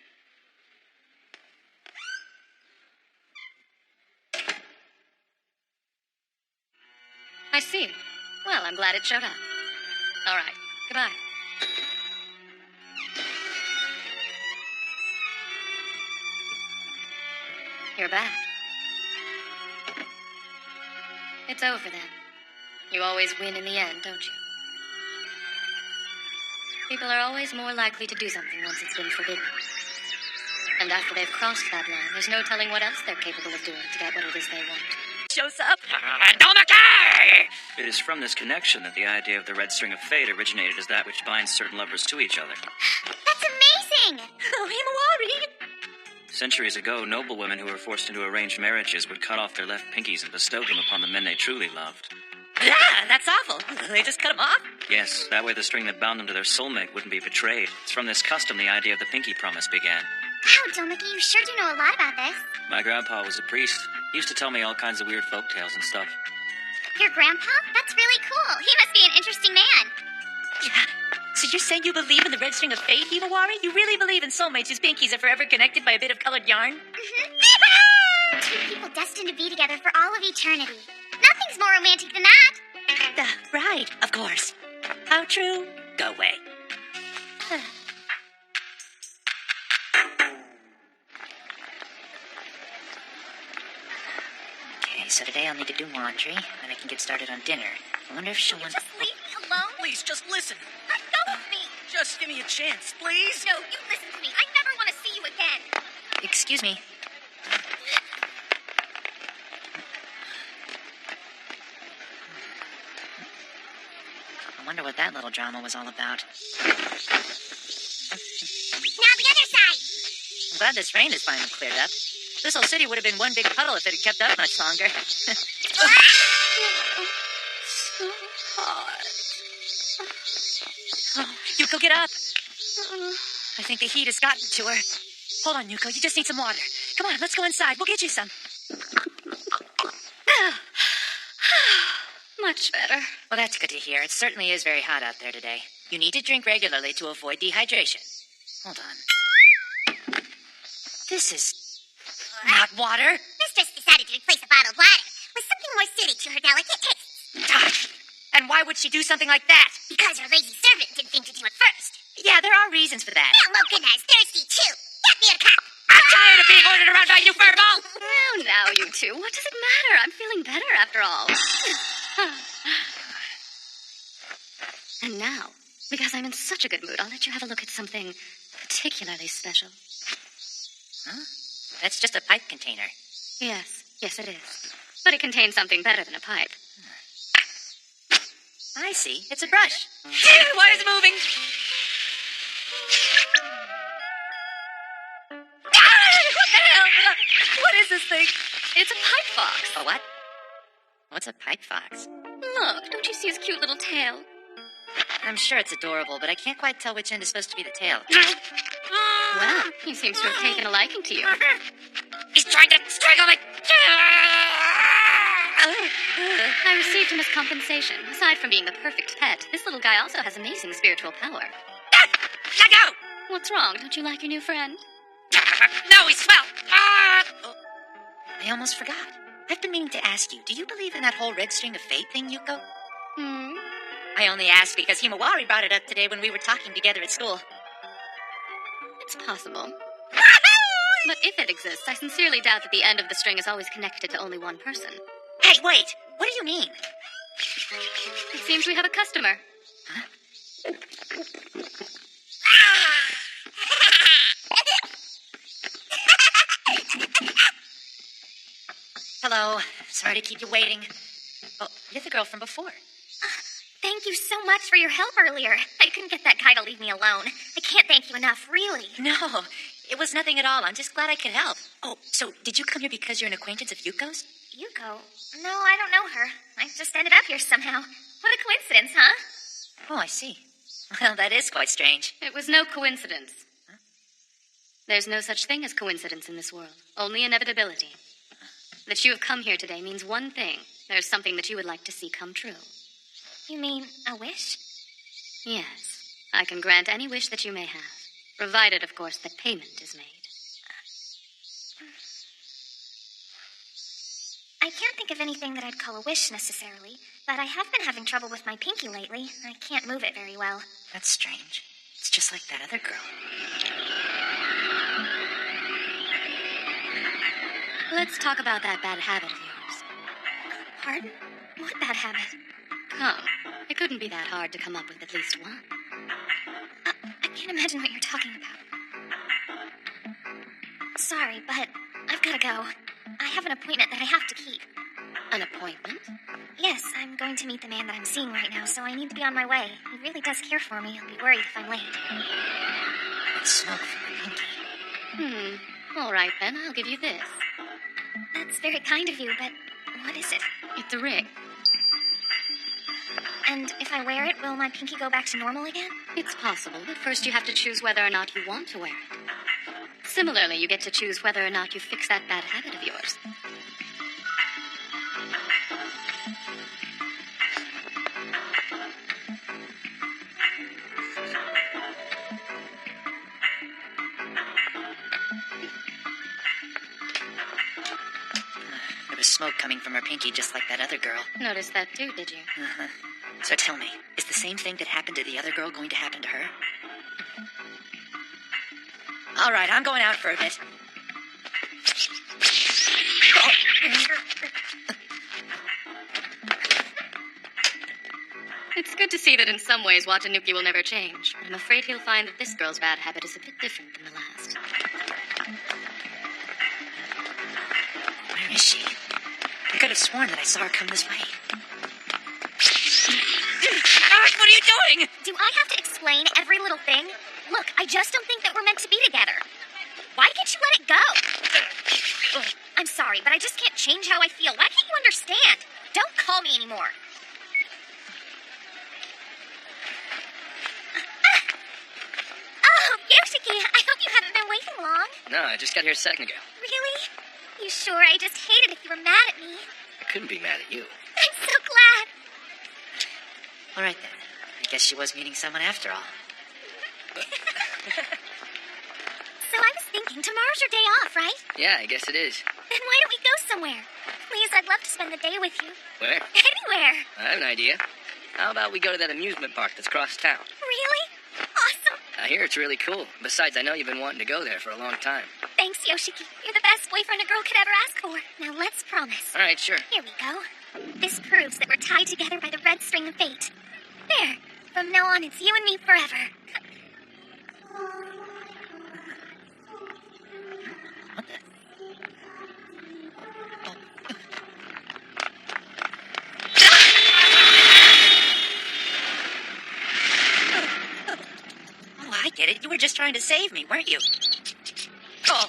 F: I see. Well, I'm glad it showed up. All right. Goodbye. You're back. It's over then. You always win in the end, don't you? People are always more likely to do something once it's been forbidden. And after they've crossed that line, there's no telling what else they're capable of doing to get what it is they want.
B: Shows up.
E: It is from this connection that the idea of the red string of fate originated as that which binds certain lovers to each other.
D: That's amazing!
B: Oh, Himawari!
E: Centuries ago, noblewomen who were forced into arranged marriages would cut off their left pinkies and bestow them upon the men they truly loved.
B: Yeah, that's awful. They just cut them off?
E: Yes, that way the string that bound them to their soulmate wouldn't be betrayed. It's from this custom the idea of the pinky promise began.
D: Wow, Domiki, you sure do know a lot about this.
E: My grandpa was a priest. He used to tell me all kinds of weird folk tales and stuff.
D: Your grandpa? That's really cool. He must be an interesting man.
B: Yeah. So you're saying you believe in the red string of fate, Himawari? You really believe in soulmates whose pinkies are forever connected by a bit of colored yarn?
D: Mm-hmm. Two people destined to be together for all of eternity. Nothing's more romantic than that.
B: Right, of course. How true? Go away. Okay, so today I'll need to do laundry, then I can get started on dinner. I wonder if she'll want...
D: Just leave me alone.
J: Please, just listen.
D: Let go of me.
J: Just give me a chance, please.
D: No, you listen to me. I never want to see you again.
B: Excuse me. I wonder what that little drama was all about. glad this rain has finally cleared up. This whole city would have been one big puddle if it had kept up much longer. Yuko, get up. I think the heat has gotten to her. Hold on, Yuko. You just need some water. Come on, let's go inside. We'll get you some.
F: Much better.
B: Well, that's good to hear. It certainly is very hot out there today. You need to drink regularly to avoid dehydration. Hold on. This is not water.
D: Mistress decided to replace a bottled water with something more suited to her delicate tastes.
B: And why would she do something like that?
D: Because her lazy servant didn't think to do it first.
B: Yeah, there are reasons for that.
D: Now Mokina is thirsty too. Get me a cup.
B: I'm tired of being ordered around by you, furball.
F: Now, you two. What does it matter? I'm feeling better after all. And now, because I'm in such a good mood, I'll let you have a look at something particularly special.
B: Huh? That's just a pipe container.
F: Yes, it is. But it contains something better than a pipe.
B: I see. It's a brush. Why is it moving? What the hell? What is this thing?
F: It's a pipe fox.
B: A what? What's a pipe fox?
F: Look, don't you see his cute little tail?
B: I'm sure it's adorable, but I can't quite tell which end is supposed to be the tail.
F: Well, he seems to have taken a liking to you.
B: He's trying to strangle me!
F: I received him as compensation. Aside from being the perfect pet, this little guy also has amazing spiritual power.
B: Let go!
F: What's wrong? Don't you like your new friend?
B: No, he's swell! I almost forgot. I've been meaning to ask you, do you believe in that whole red string of fate thing, Yuko? I only asked because Himawari brought it up today when we were talking together at school.
F: It's possible. But if it exists, I sincerely doubt that the end of the string is always connected to only one person.
B: Hey, wait! What do you mean?
F: It seems we have a customer.
B: Huh? Hello. Sorry to keep you waiting. Oh, you're the girl from before.
D: Thank you so much for your help earlier. I couldn't get that guy to leave me alone. I can't thank you enough, really.
B: No, it was nothing at all. I'm just glad I could help. Oh, so did you come here because you're an acquaintance of Yuko's?
D: Yuko? No, I don't know her. I just ended up here somehow. What a coincidence, huh?
B: Oh, I see. Well, that is quite strange.
F: It was no coincidence. Huh? There's no such thing as coincidence in this world. Only inevitability. That you have come here today means one thing. There's something that you would like to see come true.
D: You mean a wish?
F: Yes. I can grant any wish that you may have. Provided, of course, that payment is made.
D: I can't think of anything that I'd call a wish necessarily, but I have been having trouble with my pinky lately. I can't move it very well.
B: That's strange. It's just like that other girl.
F: Let's talk about that bad habit of yours.
D: Pardon? What bad habit?
F: Come. It couldn't be that hard to come up with at least one.
D: I can't imagine what you're talking about. Sorry, but I've got to go. I have an appointment that I have to keep.
F: An appointment?
D: Yes, I'm going to meet the man that I'm seeing right now, so I need to be on my way. He really does care for me. I'll be worried if I'm late.
B: It's smoke from my pinky.
F: All right, then. I'll give you this.
D: That's very kind of you, but what is it?
F: It's a ring.
D: And if I wear it, will my pinky go back to normal again?
F: It's possible, but first you have to choose whether or not you want to wear it. Similarly, you get to choose whether or not you fix that bad habit of yours.
B: There was smoke coming from her pinky just like that other girl.
F: Noticed that too, did you?
B: Uh-huh. So tell me, is the same thing that happened to the other girl going to happen to her? All right, I'm going out for a bit.
F: It's good to see that in some ways Watanuki will never change. I'm afraid he'll find that this girl's bad habit is a bit different than the last.
B: Where is she? I could have sworn that I saw her come this way. What are you doing?
D: Do I have to explain every little thing? Look, I just don't think that we're meant to be together. Why can't you let it go. I'm sorry, but I just can't change how I feel. Why can't you understand? Don't call me anymore. Oh, Yoshiki, I hope you haven't been waiting long.
H: No, I just got here a second ago.
D: Really? You sure? I just hated if you were mad at me.
H: I couldn't be mad at you.
D: I'm so glad.
B: All right, then. I guess she was meeting someone after all.
D: So I was thinking, tomorrow's your day off, right?
H: Yeah, I guess it is.
D: Then why don't we go somewhere? Please, I'd love to spend the day with you.
H: Where?
D: Anywhere.
H: I have an idea. How about we go to that amusement park that's across town?
D: Really? Awesome.
H: I hear it's really cool. Besides, I know you've been wanting to go there for a long time.
D: Thanks, Yoshiki. You're the best boyfriend a girl could ever ask for. Now let's promise.
H: All right, sure.
D: Here we go. This proves that we're tied together by the red string of fate. There. From now on, it's you and me forever.
B: What the? Oh, I get it. You were just trying to save me, weren't you? Oh.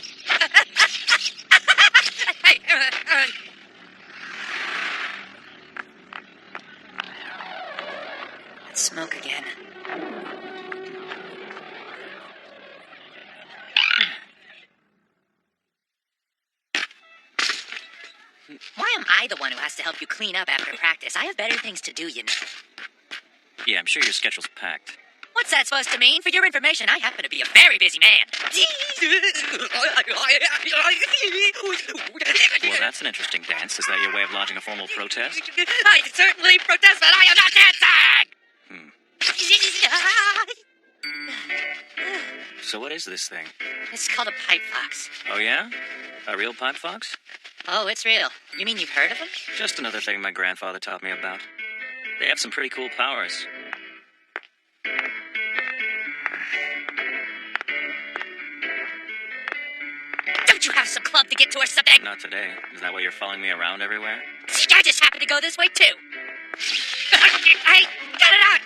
B: Let's smoke again. Why am I the one who has to help you clean up after practice? I have better things to do, you know.
E: Yeah, I'm sure your schedule's packed.
B: What's that supposed to mean? For your information, I happen to be a very busy man.
E: Well, that's an interesting dance. Is that your way of lodging a formal protest?
B: I certainly protest that I am not dancing!
E: So what is this thing?
B: It's called a pipe fox.
E: Oh, yeah? A real pipe fox?
B: Oh, it's real. You mean you've heard of them?
E: Just another thing my grandfather taught me about. They have some pretty cool powers.
B: Don't you have some club to get to or something?
E: Not today. Is that why you're following me around everywhere?
B: I just happened to go this way, too. I got it out!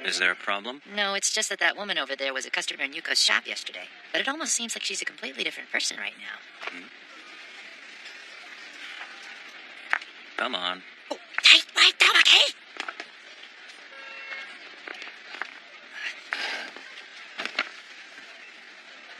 E: Is there a problem?
B: No, it's just that woman over there was a customer in Yuko's shop yesterday. But it almost seems like she's a completely different person right now.
E: Come on.
B: Oh, hey, wait, okay?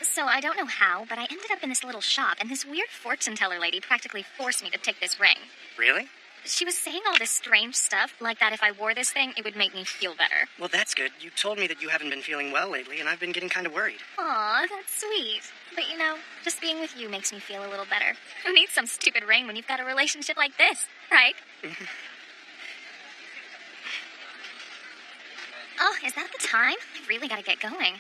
D: So I don't know how, but I ended up in this little shop, and this weird fortune teller lady practically forced me to take this ring.
H: Really?
D: She was saying all this strange stuff, like that if I wore this thing, it would make me feel better.
J: Well, that's good. You told me that you haven't been feeling well lately, and I've been getting kind of worried.
D: Aw, that's sweet. But you know, just being with you makes me feel a little better. Who needs some stupid ring when you've got a relationship like this, right? Oh, is that the time? I've really got to get going.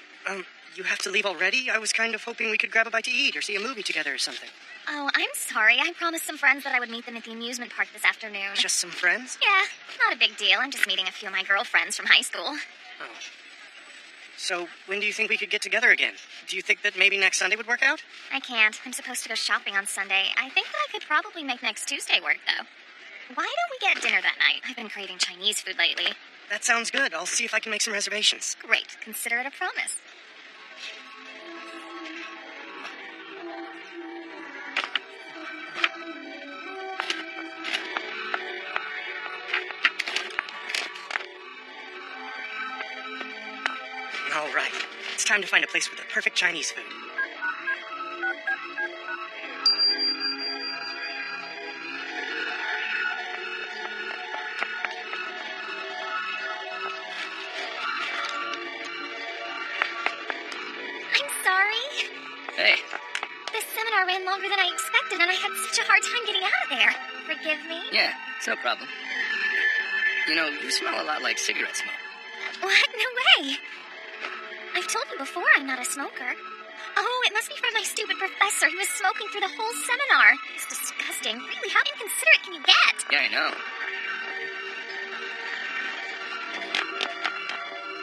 J: You have to leave already? I was kind of hoping we could grab a bite to eat or see a movie together or something.
D: Oh, I'm sorry. I promised some friends that I would meet them at the amusement park this afternoon.
J: Just some friends?
D: Yeah, not a big deal. I'm just meeting a few of my girlfriends from high school.
J: Oh. So, when do you think we could get together again? Do you think that maybe next Sunday would work out?
D: I can't. I'm supposed to go shopping on Sunday. I think that I could probably make next Tuesday work, though. Why don't we get dinner that night? I've been craving Chinese food lately.
J: That sounds good. I'll see if I can make some reservations.
D: Great. Consider it a promise.
J: All right. It's time to find a place with the perfect Chinese food.
D: I'm sorry.
H: Hey,
D: This seminar ran longer than I expected, and I had such a hard time getting out of there. Forgive me?
H: yeah, it's no problem. You know, you smell a lot like cigarette smoke.
D: What? No way. I've told you before I'm not a smoker. Oh, it must be from my stupid professor. He was smoking through the whole seminar. It's disgusting. Really, how inconsiderate can you get?
H: Yeah, I know.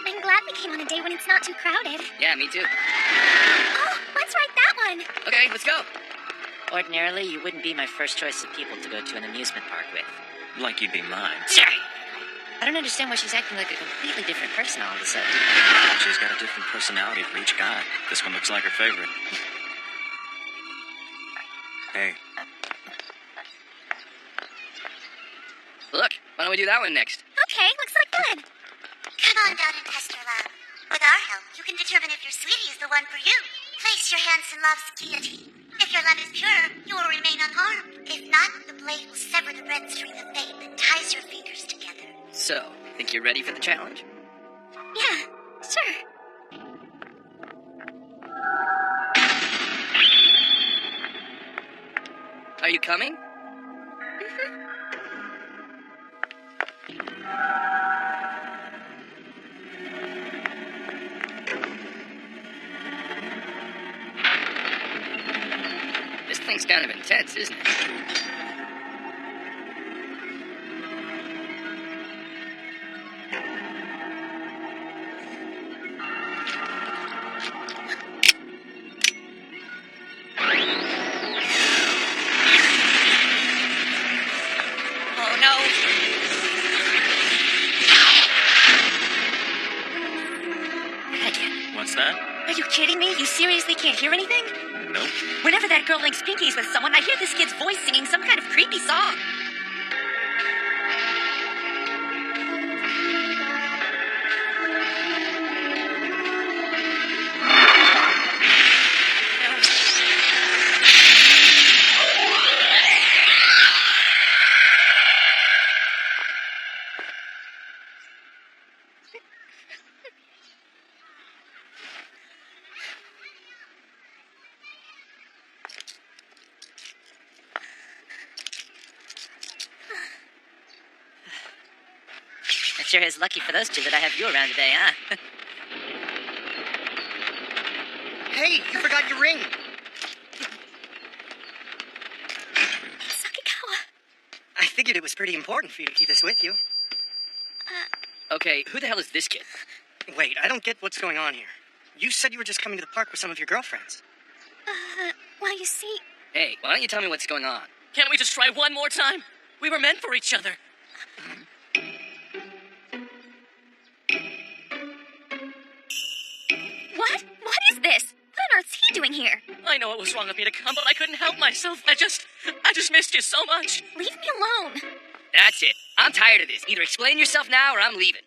D: I'm glad we came on a day when it's not too crowded.
B: Yeah, me too.
D: Oh, let's ride that one.
B: Okay, let's go. Ordinarily, you wouldn't be my first choice of people to go to an amusement park with.
E: Like you'd be mine.
B: Sorry. I don't understand why she's acting like a completely different person all of a sudden.
E: She's got a different personality for each guy. This one looks like her favorite. Hey,
B: Look, why don't we do that one next?
D: Okay, looks like fun.
I: Come on down and test your love. With our help, you can determine if your sweetie is the one for you. Place your hands in love's guillotine. If your love is pure, you will remain unharmed. If not, the blade will sever the red string of fate that ties your fingers together.
B: So, think you're ready for the challenge?
D: Yeah, sure.
B: Are you coming? This thing's kind of intense, isn't it? Oh no! Again.
E: what's that?
B: Are you kidding me? You seriously can't hear anything?
E: Nope.
B: Whenever that girl links pinkies with someone, I hear this kid's voice singing some kind of creepy song. It sure is lucky for those two that I have you around today, huh?
J: Hey, you forgot your ring.
D: Sakikawa.
J: I figured it was pretty important for you to keep this with you.
B: Okay, who the hell is this kid?
J: Wait, I don't get what's going on here. You said you were just coming to the park with some of your girlfriends.
D: Well, you see,
B: Hey, why don't you tell me what's going on?
K: Can't we just try one more time? We were meant for each other.
D: what? What is this? What on earth's he doing here?
K: I know it was wrong of me to come, but I couldn't help myself. I just missed you so much.
D: Leave me alone.
B: That's it. I'm tired of this. Either explain yourself now or I'm leaving.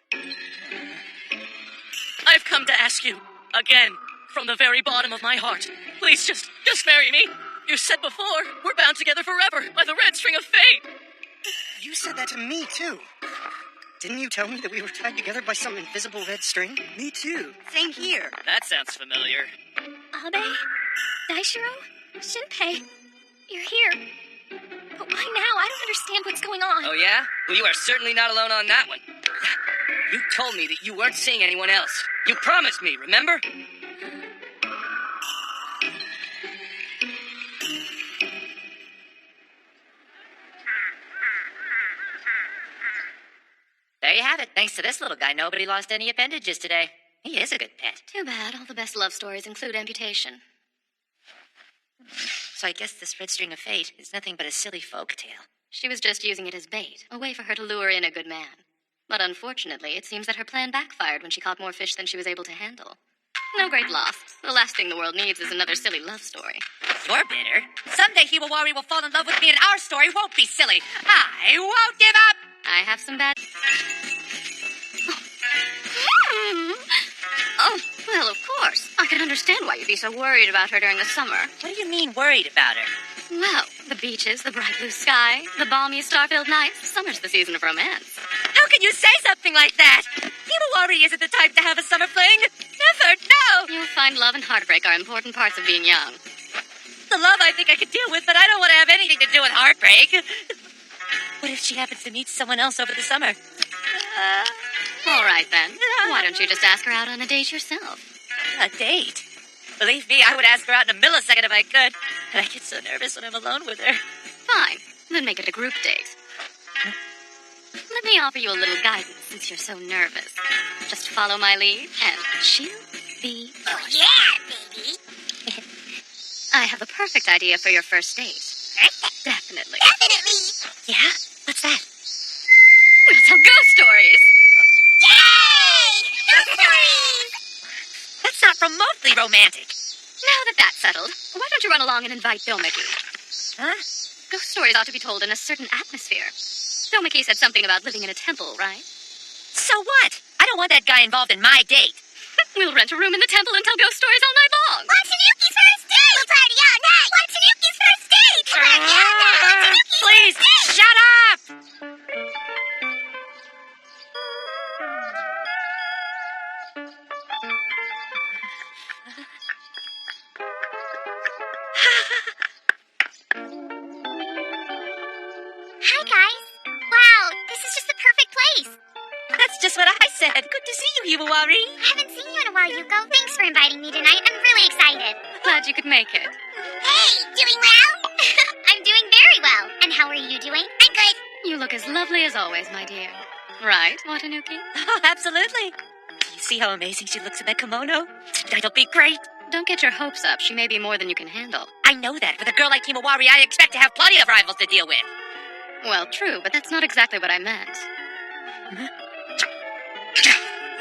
K: I've come to ask you, again, from the very bottom of my heart. Please just marry me. You said before, we're bound together forever by the red string of fate.
J: You said that to me, too. Didn't you tell me that we were tied together by some invisible red string? Me too. Same here.
K: That sounds familiar.
D: Abe? Daishiro? Shinpei? You're here. But why now? I don't understand what's going on.
B: Oh, yeah? Well, you are certainly not alone on that one. You told me that you weren't seeing anyone else. You promised me, remember? There you have it. Thanks to this little guy, nobody lost any appendages today. He is a good pet.
F: Too bad. All the best love stories include amputation.
B: So I guess this red string of fate is nothing but a silly folk tale.
F: She was just using it as bait, a way for her to lure in a good man. But unfortunately, it seems that her plan backfired when she caught more fish than she was able to handle. No great loss. The last thing the world needs is another silly love story.
B: You're bitter. Someday Hiwawari will fall in love with me and our story won't be silly. I won't give up!
F: I have some bad... Oh, well, of course. I can understand why you'd be so worried about her during the summer.
B: What do you mean worried about her?
F: Well, the beaches, the bright blue sky, the balmy star-filled nights. Summer's the season of romance.
B: How can you say something like that? Hiwawari isn't the type to have a summer fling. Never, no!
F: You'll find love and heartbreak are important parts of being young.
B: The love I think I could deal with, but I don't want to have anything to do with heartbreak. What if she happens to meet someone else over the summer?
F: All right, then. Why don't you just ask her out on a date yourself?
B: A date? Believe me, I would ask her out in a millisecond if I could. And I get so nervous when I'm alone with her.
F: Fine. Then make it a group date. Let me offer you a little guidance since you're so nervous. Just follow my lead, and she'll be
I: Oh, yeah, baby.
F: I have a perfect idea for your first date. Definitely.
I: Definitely.
B: Yeah? What's that?
F: We'll tell ghost stories.
I: Yay! Ghost stories!
B: That's not remotely romantic.
F: Now that that's settled, why don't you run along and invite Bill Mickey?
B: Huh?
F: Ghost stories ought to be told in a certain atmosphere. Bill Mickey said something about living in a temple, right?
B: So what? I don't want that guy involved in my date.
F: We'll rent a room in the temple and tell ghost stories all night long.
I: On Tanuki's first date! We'll party all night! On Tanuki's first date! We'll party all night! On Tanuki's
B: Please,
I: first date!
B: shut up!
I: Hi, guys. Wow, this is just the perfect place.
B: That's just what I said. Good to see you, Himawari.
I: I haven't seen you in a while, Yuko. Thanks for inviting me tonight. I'm really excited.
F: Glad you could make it.
I: Hey, doing well? I'm doing very well. And how are you doing? I'm good.
F: You look as lovely as always, my dear. Right, Watanuki?
B: Oh, absolutely. You see how amazing she looks in that kimono? Tonight'll be great.
F: Don't get your hopes up. She may be more than you can handle.
B: I know that. With a girl like Himawari, I expect to have plenty of rivals to deal with.
F: Well, true, but that's not exactly what I meant.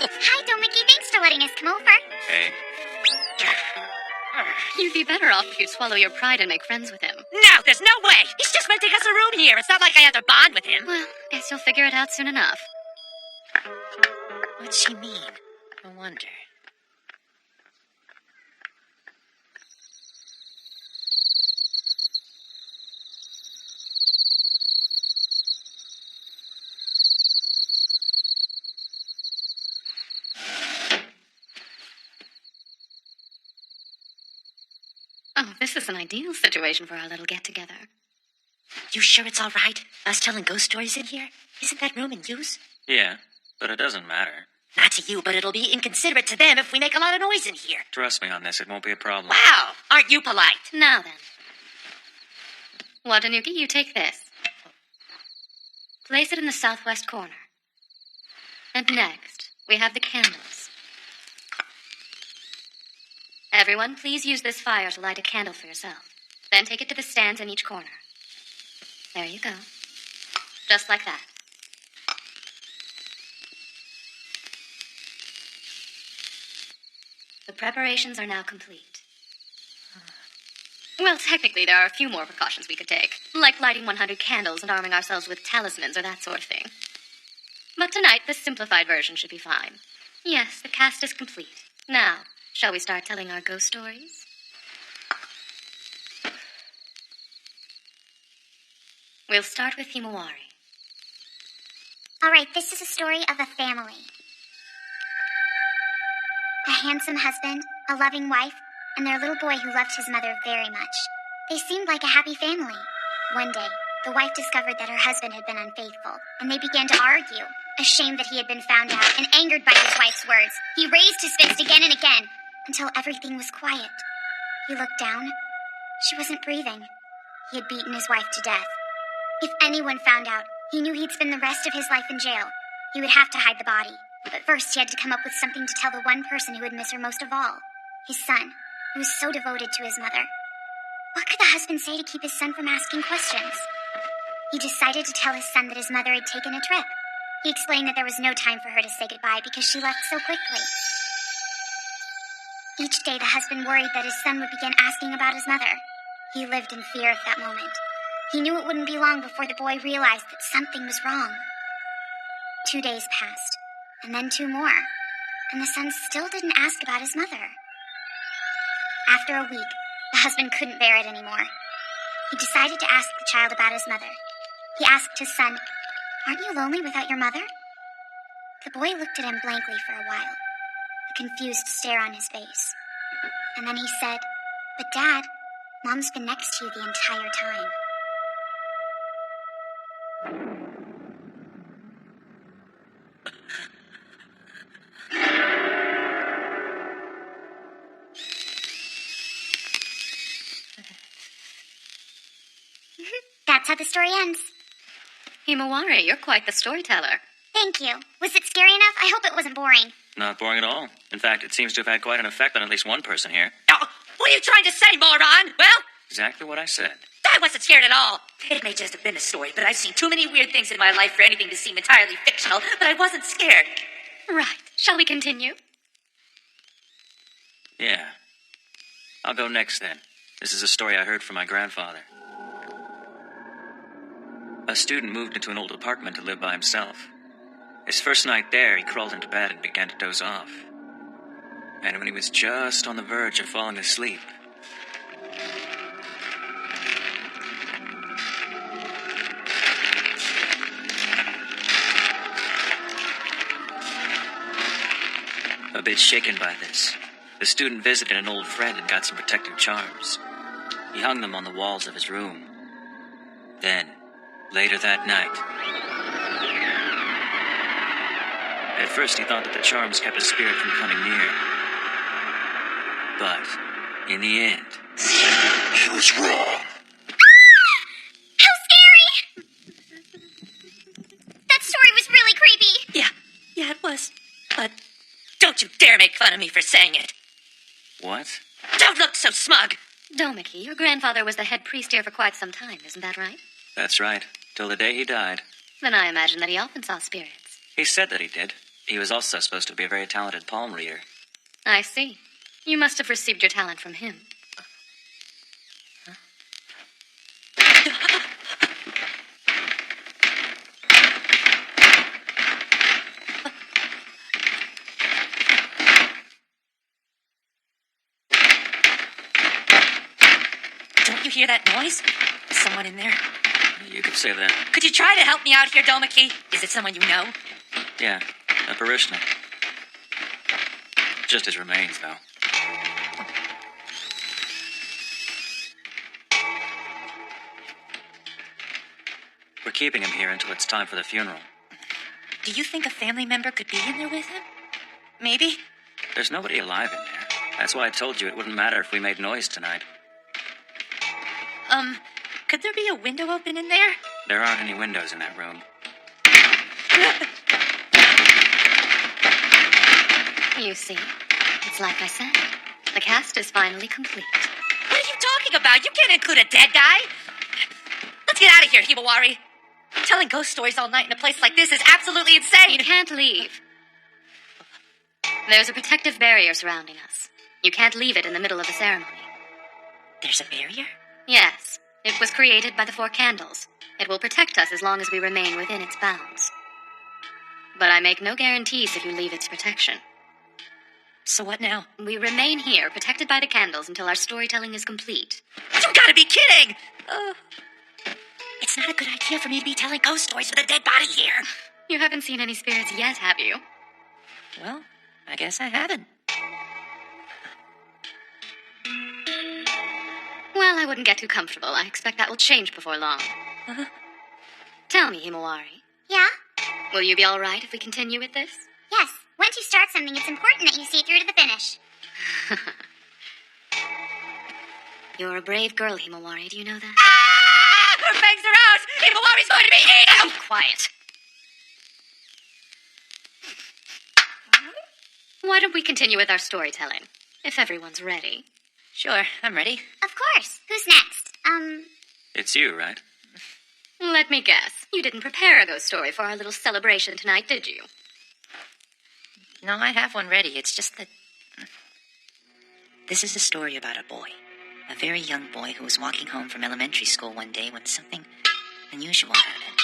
I: Hi, Domiki. Thanks for letting us come over.
E: Hey,
F: You'd be better off if you'd swallow your pride and make friends with him.
B: No, there's no way. He's just renting us a room here. It's not like I have to bond with him.
F: Well, guess you'll figure it out soon enough.
B: What's she mean? I wonder.
F: Oh, this is an ideal situation for our little get-together.
B: You sure it's all right? Us telling ghost stories in here? Isn't that room in use?
E: yeah, but it doesn't matter.
B: Not to you, but it'll be inconsiderate to them if we make a lot of noise in here.
E: Trust me on this, it won't be a problem.
B: Wow, aren't you polite?
F: Now then. Watanuki, you take this. Place it in the southwest corner. And next, we have the candles. Everyone, please use this fire to light a candle for yourself. Then take it to the stands in each corner. There you go. Just like that. The preparations are now complete. Well, technically, there are a few more precautions we could take, like lighting 100 candles and arming ourselves with talismans or that sort of thing. But tonight, the simplified version should be fine. Yes, the cast is complete. Now, shall we start telling our ghost stories? We'll start with Himawari.
I: All right, this is a story of a family. A handsome husband, a loving wife, and their little boy who loved his mother very much. They seemed like a happy family. One day, the wife discovered that her husband had been unfaithful, and they began to argue. Ashamed that he had been found out and angered by his wife's words, he raised his fist again and again until everything was quiet. He looked down. She wasn't breathing. He had beaten his wife to death. If anyone found out, he knew he'd spend the rest of his life in jail. He would have to hide the body. But first, he had to come up with something to tell the one person who would miss her most of all. His son, who was so devoted to his mother. What could the husband say to keep his son from asking questions? He decided to tell his son that his mother had taken a trip. He explained that there was no time for her to say goodbye because she left so quickly. Each day, the husband worried that his son would begin asking about his mother. He lived in fear of that moment. He knew it wouldn't be long before the boy realized that something was wrong. 2 days passed, and then 2 more, and the son still didn't ask about his mother. After a week, the husband couldn't bear it anymore. He decided to ask the child about his mother. He asked his son, "Aren't you lonely without your mother?" The boy looked at him blankly for a while, a confused stare on his face. And then he said, "But Dad, Mom's been next to you the entire time." That's how the story ends.
F: Himawari, you're quite the storyteller.
D: Thank you. Was it scary enough? I hope it wasn't boring.
E: Not boring at all. In fact, it seems to have had quite an effect on at least one person here.
B: Oh, what are you trying to say, moron? Well,
E: Exactly what I said.
B: I wasn't scared at all. It may just have been a story, but I've seen too many weird things in my life for anything to seem entirely fictional, but I wasn't scared.
F: Right. Shall we continue?
E: Yeah. I'll go next then. This is a story I heard from my grandfather. A student moved into an old apartment to live by himself. His first night there, he crawled into bed and began to doze off. And when he was just on the verge of falling asleep, a bit shaken by this, the student visited an old friend and got some protective charms. He hung them on the walls of his room. Then, later that night, at first he thought that the charms kept a spirit from coming near. But, in the end,
L: he was wrong.
D: How scary! That story was really creepy.
B: Yeah, it was. But don't you dare make fun of me for saying it.
E: what?
B: Don't look so smug.
F: Domiki, your grandfather was the head priest here for quite some time, isn't that right?
E: That's right. Till the day he died.
F: Then I imagine that he often saw spirits.
E: He said that he did. He was also supposed to be a very talented palm reader.
F: I see. You must have received your talent from him.
B: Don't you hear that noise? Is someone in there?
E: You could say that.
B: Could you try to help me out here, Domiki? Is it someone you know?
E: Yeah, a parishioner. Just his remains, though. We're keeping him here until it's time for the funeral.
B: Do you think a family member could be in there with him? Maybe?
E: There's nobody alive in there. That's why I told you it wouldn't matter if we made noise tonight.
B: Could there be a window open in there?
E: There aren't any windows in that room.
F: You see, it's like I said. The cast is finally complete.
B: What are you talking about? You can't include a dead guy. Let's get out of here, Himawari. Telling ghost stories all night in a place like this is absolutely insane.
F: You can't leave. There's a protective barrier surrounding us. You can't leave it in the middle of the ceremony.
B: There's a barrier?
F: Yes, it was created by the Four Candles. It will protect us as long as we remain within its bounds. But I make no guarantees if you leave its protection.
B: So what now?
F: We remain here, protected by the candles, until our storytelling is complete.
B: You gotta be kidding! It's not a good idea for me to be telling ghost stories with a dead body here.
F: You haven't seen any spirits yet, have you?
B: Well, I guess I haven't.
F: Well, I wouldn't get too comfortable. I expect that will change before long. Tell me, Himawari,
D: Yeah?
F: will you be all right if we continue with this?
D: Yes. Once you start something, it's important that you see it through to the finish.
F: You're a brave girl, Himawari. Do you know that?
B: Ah! Her fangs are out! Himawari's going to be eaten!
F: Be quiet. Why don't we continue with our storytelling, if everyone's ready?
B: Sure, I'm ready.
D: Of course. Who's next?
E: It's you, right?
F: Let me guess. You didn't prepare a ghost story for our little celebration tonight, did you?
B: No, I have one ready. It's just that... This is a story about a boy. A very young boy who was walking home from elementary school one day when something unusual happened.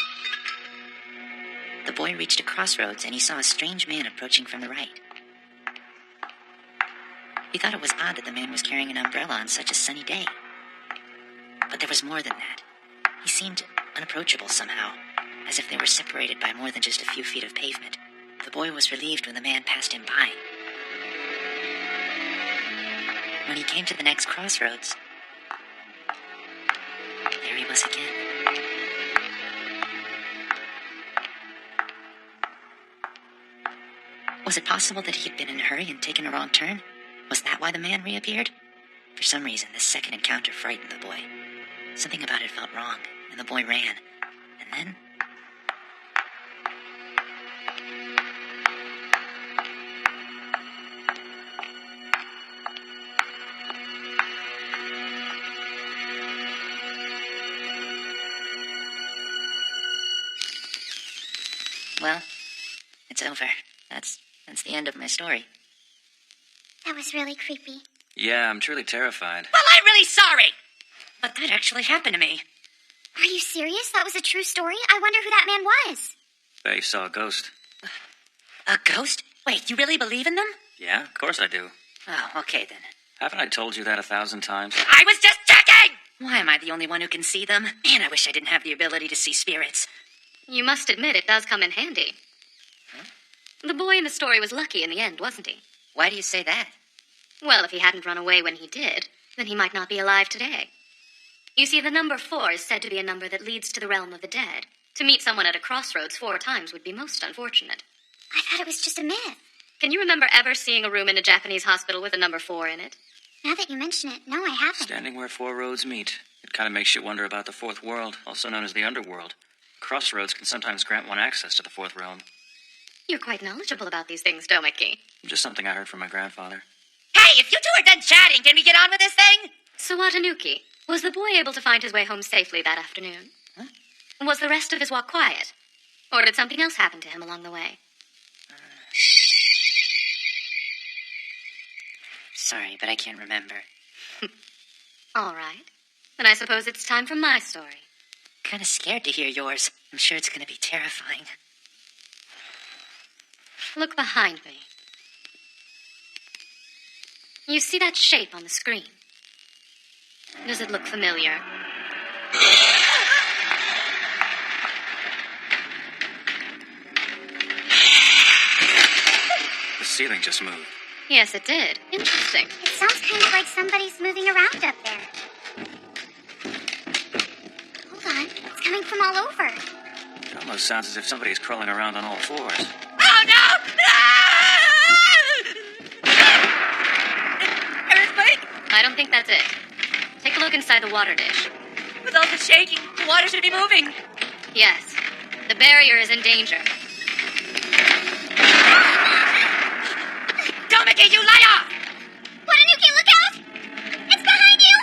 B: The boy reached a crossroads and he saw a strange man approaching from the right. He thought it was odd that the man was carrying an umbrella on such a sunny day. But there was more than that. He seemed unapproachable somehow, as if they were separated by more than just a few feet of pavement. The boy was relieved when the man passed him by. When he came to the next crossroads, there he was again. Was it possible that he had been in a hurry and taken a wrong turn? Was that why the man reappeared? For some reason, this second encounter frightened the boy. Something about it felt wrong, and the boy ran. And then, Well, it's over. That's the end of my story.
I: That was really creepy.
E: Yeah, I'm truly terrified.
B: Well, I'm really sorry! But that actually happened to me.
I: Are you serious? That was a true story? I wonder who that man was.
E: Faye saw a ghost.
B: A ghost? Wait, you really believe in them?
E: Yeah, of course I do.
B: Oh, okay then.
E: Haven't I told you that 1,000 times?
B: I was just checking! Why am I the only one who can see them? Man, I wish I didn't have the ability to see spirits.
F: You must admit it does come in handy.
B: Huh?
F: The boy in the story was lucky in the end, wasn't he?
B: Why do you say that?
F: Well, if he hadn't run away when he did, then he might not be alive today. You see, the number 4 is said to be a number that leads to the realm of the dead. To meet someone at a crossroads 4 times would be most unfortunate.
I: I thought it was just a myth.
F: Can you remember ever seeing a room in a Japanese hospital with a number 4 in it?
I: Now that you mention it, no, I haven't.
E: Standing where 4 roads meet. It kind of makes you wonder about the 4th world, also known as the underworld. Crossroads can sometimes grant one access to the 4th realm.
F: You're quite knowledgeable about these things, Domeki.
E: Just something I heard from my grandfather.
B: Hey, if you two are done chatting, can we get on with this thing?
F: So, Watanuki, was the boy able to find his way home safely that afternoon?
B: Huh?
F: Was the rest of his walk quiet? Or did something else happen to him along the way?
B: Sorry, but I can't remember.
F: All right. Then I suppose it's time for my story.
B: Kind of scared to hear yours. I'm sure it's going to be terrifying.
F: Look behind me. You see that shape on the screen? Does it look familiar?
E: The ceiling just moved.
F: Yes, it did. Interesting.
I: It sounds kind of like somebody's moving around up there. Hold on. It's coming from all over.
E: It almost sounds as if somebody's crawling around on all 4s.
B: Oh, no! Earthquake?
F: I don't think that's it. Take a look inside the water dish.
B: With all the shaking, the water should be moving.
F: Yes. The barrier is in danger.
B: Domeki, you liar!
I: Watanuki, look out! It's behind you!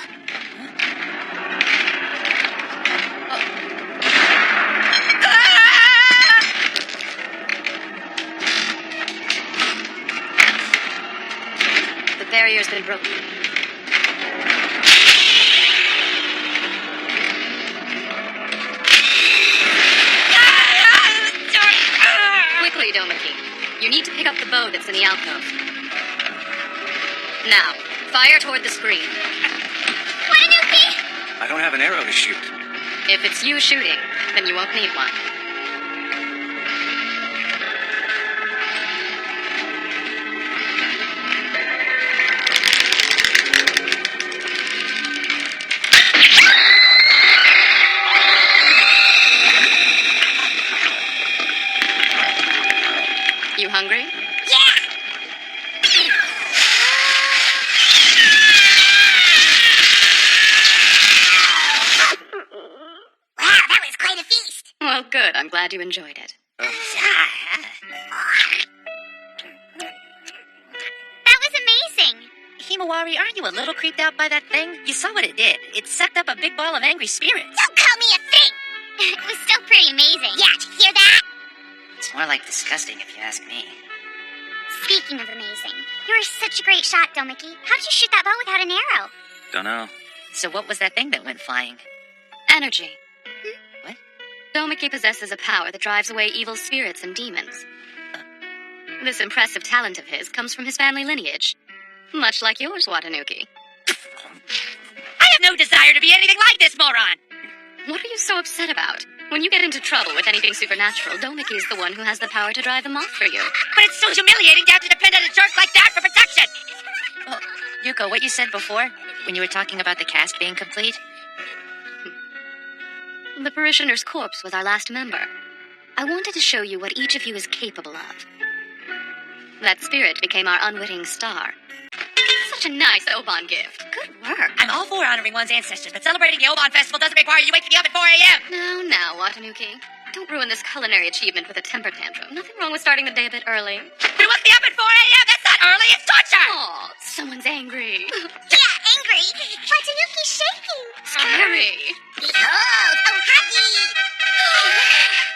F: The barrier's been broken. Quickly, Domeki. You need to pick up the bow that's in the alcove. Now, fire toward the screen.
I: Watanuki!
E: I don't have an arrow to shoot.
F: If it's you shooting, then you won't need one. You hungry?
I: Wow, that was quite a feast.
F: Well, good. I'm glad you enjoyed it.
I: That was amazing.
B: Himawari, aren't you a little creeped out by that thing? You saw what it did. It sucked up a big ball of angry spirits.
I: Don't call me a thing. It was still pretty amazing. Yeah, did you hear that?
B: It's more like disgusting, if you ask me.
I: Speaking of amazing, you were such a great shot, Domeki. How did you shoot that bow without an arrow?
E: Don't know.
B: So what was that thing that went flying?
F: Energy.
B: What?
F: Domeki possesses a power that drives away evil spirits and demons. This impressive talent of his comes from his family lineage. Much like yours, Watanuki.
B: I have no desire to be anything like this moron!
F: What are you so upset about? When you get into trouble with anything supernatural, Domeki is the one who has the power to drive them off for you.
B: But it's so humiliating to have to depend on a jerk like that for protection! Oh, Yuko, what you said before, when you were talking about the cast being complete?
F: The parishioner's corpse was our last member. I wanted to show you what each of you is capable of. That spirit became our unwitting star. Such a nice Oban gift. Good work.
B: I'm all for honoring one's ancestors, but celebrating the Oban Festival doesn't require you waking me up at 4 a.m.
F: Now, Watanuki. Don't ruin this culinary achievement with a temper tantrum. Nothing wrong with starting the day a bit early.
B: You woke me up at 4 a.m. That's not early, it's torture!
F: Aw, someone's angry.
I: Yeah, angry. Watanuki's shaking.
F: Scary.
I: Behold, oh, happy.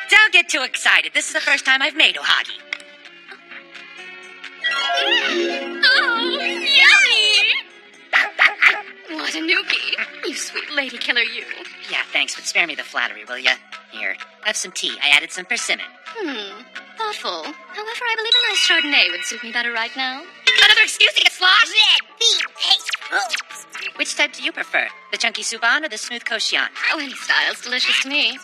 B: Don't get too too excited. This is the first time I've made ohagi.
C: Oh, yummy! What a newbie. You sweet lady killer, you.
B: Yeah, thanks, but spare me the flattery, will ya? Here, have some tea. I added some persimmon.
C: Thoughtful. However, I believe a nice Chardonnay would suit me better right now.
B: Another excuse to get sloshed?
I: Red bean paste.
B: Which type do you prefer? The chunky souban or the smooth koshian?
C: Oh, any style's delicious to me.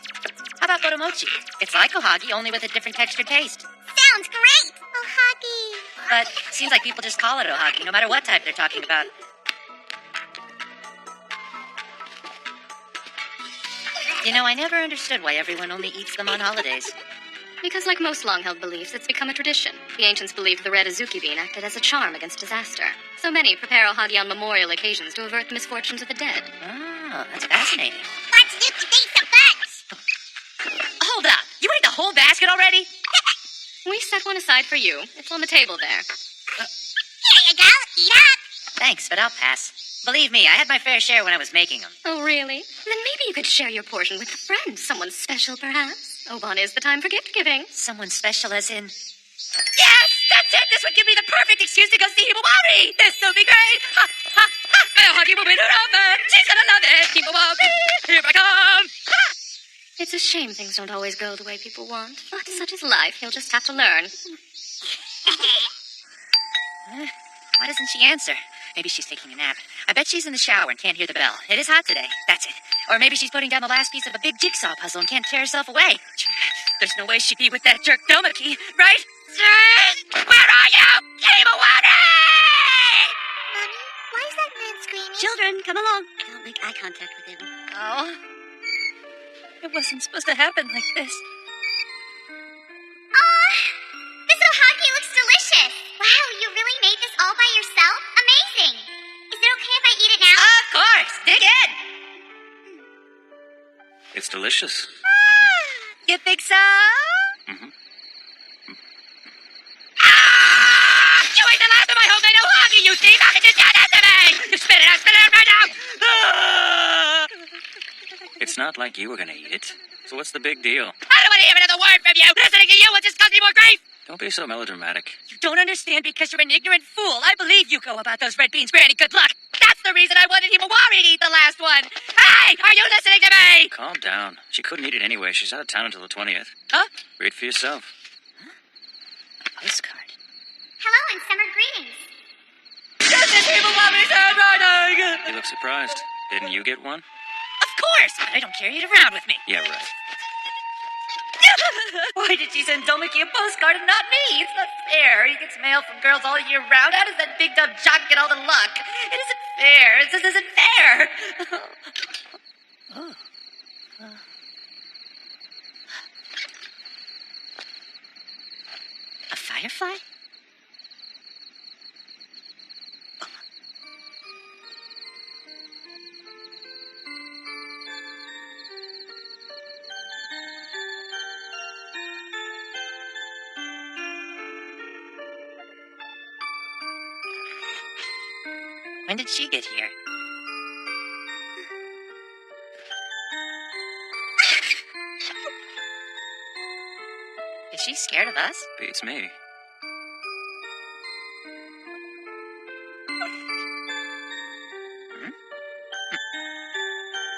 B: How about gotomochi? It's like ohagi, only with a different texture taste.
I: Sounds great. Ohagi.
B: But seems like people just call it ohagi, no matter what type they're talking about. You know, I never understood why everyone only eats them on holidays.
C: Because like most long-held beliefs, it's become a tradition. The ancients believed the red azuki bean acted as a charm against disaster. So many prepare ohagi on memorial occasions to avert the misfortunes of the dead.
B: Oh, that's fascinating.
I: Let's liquidate some bugs.
B: Hold up! You ate the whole basket already?
C: We set one aside for you. It's on the table there.
I: Here you go. Eat up.
B: Thanks, but I'll pass. Believe me, I had my fair share when I was making them.
C: Oh, really? Then maybe you could share your portion with a friend. Someone special, perhaps? Obon is the time for gift-giving.
B: Someone special as in... Yes! That's it! This would give me the perfect excuse to go see Himawari! This will be great! Ha, ha, ha! My ohagi will win her over! She's gonna love it! Himawari! Here I come! Ha!
C: It's a shame things don't always go the way people want. But such is life. You'll just have to learn.
B: Why doesn't she answer? Maybe she's taking a nap. I bet she's in the shower and can't hear the bell. It is hot today. That's it. Or maybe she's putting down the last piece of a big jigsaw puzzle and can't tear herself away. There's no way she'd be with that jerk Domaki, right? Where are you? Himawari!
I: Mommy, why is that man screaming?
A: Children, come along. Don't make eye contact with him.
B: Oh. It wasn't supposed to happen like this.
I: Oh, this ohagi looks delicious. Wow, you really made this all by yourself? Amazing. Is it okay if I eat it now?
B: Of course. Dig in.
E: It's delicious.
B: You think so?
E: Mm-hmm.
B: You ate the last of my homemade ohagi, you thief! How could you do that to me? You spit it out right now!
E: It's not like you were gonna eat it. So what's the big deal?
B: I don't want to hear another word from you! Listening to you will just cause me more grief!
E: Don't be so melodramatic.
B: You don't understand because you're an ignorant fool. I believe you go about those red beans, Granny. Good luck. That's the reason I wanted Himawari to eat the last one. Hey, are you listening to me?
E: Calm down. She couldn't eat it anyway. She's out of town until the 20th.
B: Huh?
E: Read for yourself.
B: A postcard.
I: Hello and summer greetings.
B: This is Himawari's handwriting!
E: You look surprised. Didn't you get one?
B: Of course, but I don't carry it around with me.
E: Yeah, right.
B: Why did she send Domaki a postcard and not me? It's not fair. He gets mail from girls all year round. How does that big dumb jock get all the luck? It isn't fair. It just isn't fair. A firefly? When did she get here? Is she scared of us?
E: Beats me.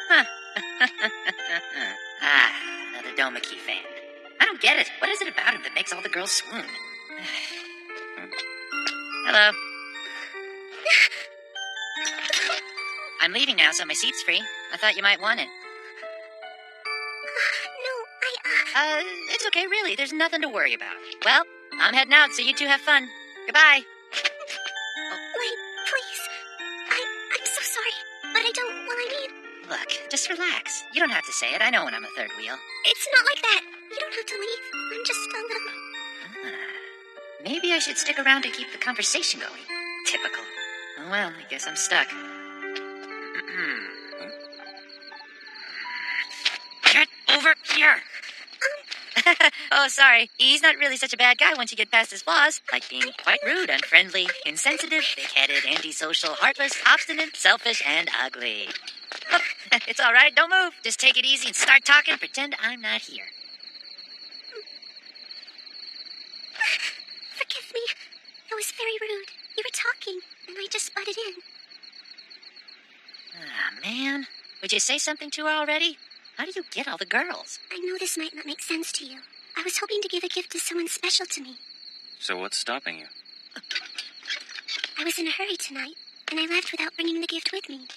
B: Huh? Another Domaki fan. I don't get it. What is it about him that makes all the girls swoon? Hello. I'm leaving now, so my seat's free. I thought you might want it. It's okay, really. There's nothing to worry about. Well, I'm heading out, so you two have fun. Goodbye.
D: Wait, please. I'm so sorry, but I don't,
B: Look, just relax. You don't have to say it. I know when I'm a third wheel.
D: it's not like that. You don't have to leave. I'm just a little...
B: Maybe I should stick around to keep the conversation going. Typical. Oh, well, I guess I'm stuck. Get over here! Oh, sorry. He's not really such a bad guy once you get past his flaws, like being quite rude, unfriendly, insensitive, thick-headed, antisocial, heartless, obstinate, selfish, and ugly. Oh, it's all right. Don't move. Just take it easy and start talking. Pretend I'm not here.
D: talking, and I just butted in.
B: Ah, man. Would you say something to her already? How do you get all the girls?
D: I know this might not make sense to you. I was hoping to give a gift to someone special to me.
E: So what's stopping you?
D: I was in a hurry tonight, and I left without bringing the gift with me.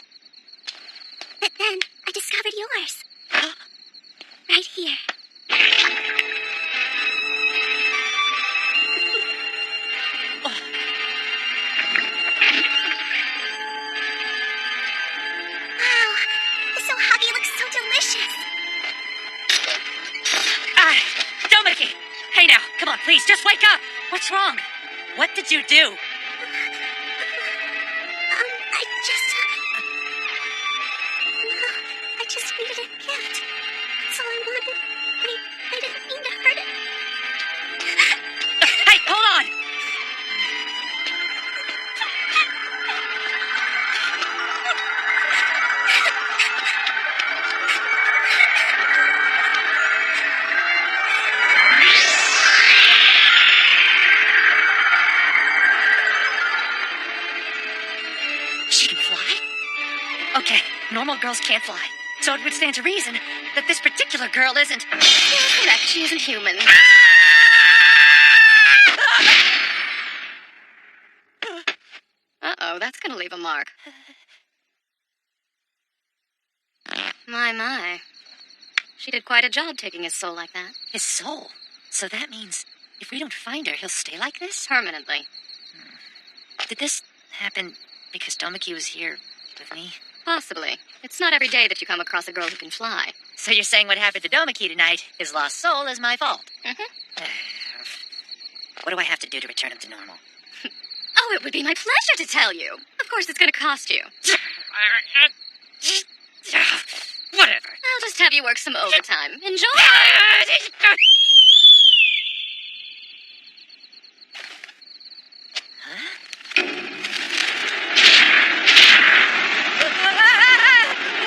D: But then, I discovered yours. Right here. Wow, so hubby looks so delicious.
B: Dominique! Hey now, come on, please, just wake up! What's wrong? What did you do?
D: I just needed a gift. That's all I wanted. I didn't mean to hurt it.
B: Hey, hold on! She can fly? Okay, normal girls can't fly. So it would stand to reason that this particular girl isn't.
F: You're correct, she isn't human. Uh-oh, that's gonna leave a mark. My. She did quite a job taking his soul like that.
B: His soul? So that means if we don't find her, he'll stay like this?
F: Permanently.
B: Did this happen because Domiki was here with me?
F: Possibly. It's not every day that you come across a girl who can fly.
B: So you're saying what happened to Domiki tonight, his lost soul, is my fault?
F: Mm-hmm.
B: What do I have to do to return him to normal?
F: Oh, it would be my pleasure to tell you. Of course, it's gonna cost you.
B: Whatever.
F: I'll just have you work some overtime. Enjoy!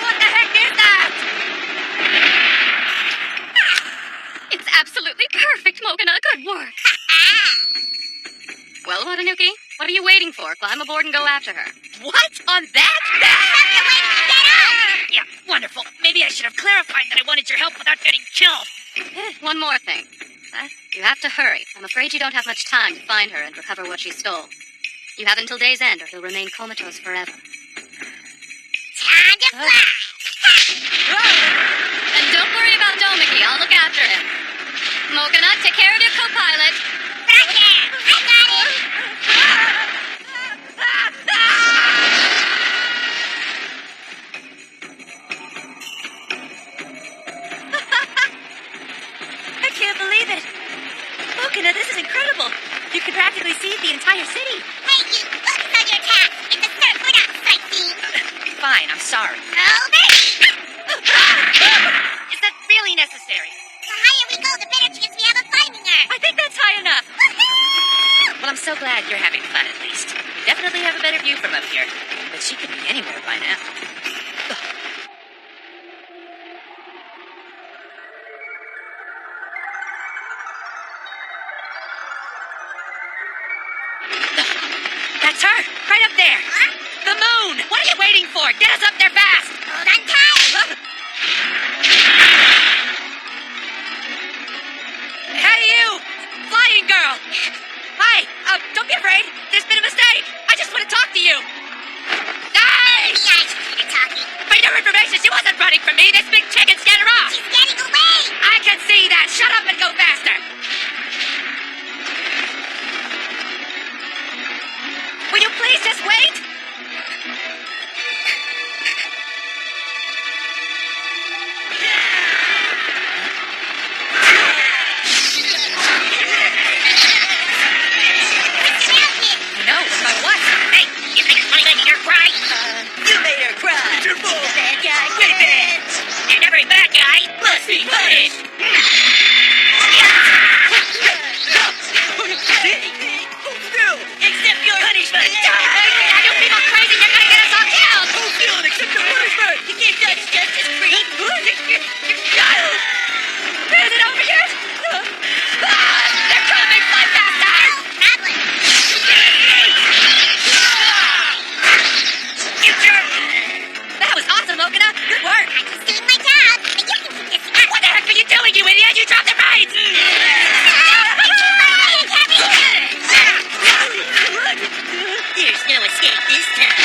B: What the heck is that?
F: It's absolutely perfect, Mokana. Good work. Well, Watanuki, what are you waiting for? Climb aboard and go after her.
B: What? On that? Yeah, wonderful. Maybe I should have clarified that I wanted your help without getting killed.
F: One more thing. You have to hurry. I'm afraid you don't have much time to find her and recover what she stole. You have until day's end, or he'll remain comatose forever.
D: Time to fly!
F: And don't worry about Domiki. I'll look after him. Mokana, take care of your co-pilot.
D: Roger! I got it!
B: I can't believe it. Mokana, this is incredible. You can practically see the entire city.
D: Hey, you! Focus on your task! It's a surf, we're not sightseeing!
B: Fine, I'm sorry.
D: Over!
B: Is that really necessary?
D: The higher we go, the better chance we have of finding her!
B: I think that's high enough.
D: Woohoo!
B: Well, I'm so glad you're having fun at least. Definitely have a better view from up here. But she could be anywhere by now. That's her! Right up there!
D: Huh?
B: The moon! What are you waiting for? Get us up there fast!
D: Hold on tight!
B: Hey, you! Flying girl! Hi! Don't be afraid! There's been a mistake! I just want to talk to you! Hey!
D: Yeah, she's good at talking.
B: For your information, she wasn't running from me! This big chicken scared her off!
D: She's getting away!
B: I can see that! Shut up and go faster! Will you please just wait? No, but what? Hey, you think it's funny making her cry? You made her cry. It's your fault. Bad guy, revenge. And every bad guy must be punished. Accept your punishment. You people crazy, you're gonna get us all killed. Hold still and accept your punishment. You can't judge justice, Creed. Is it over yet? They're coming! Fly faster!
D: Problem!
B: Why'd you drop the reins? There's no escape this time.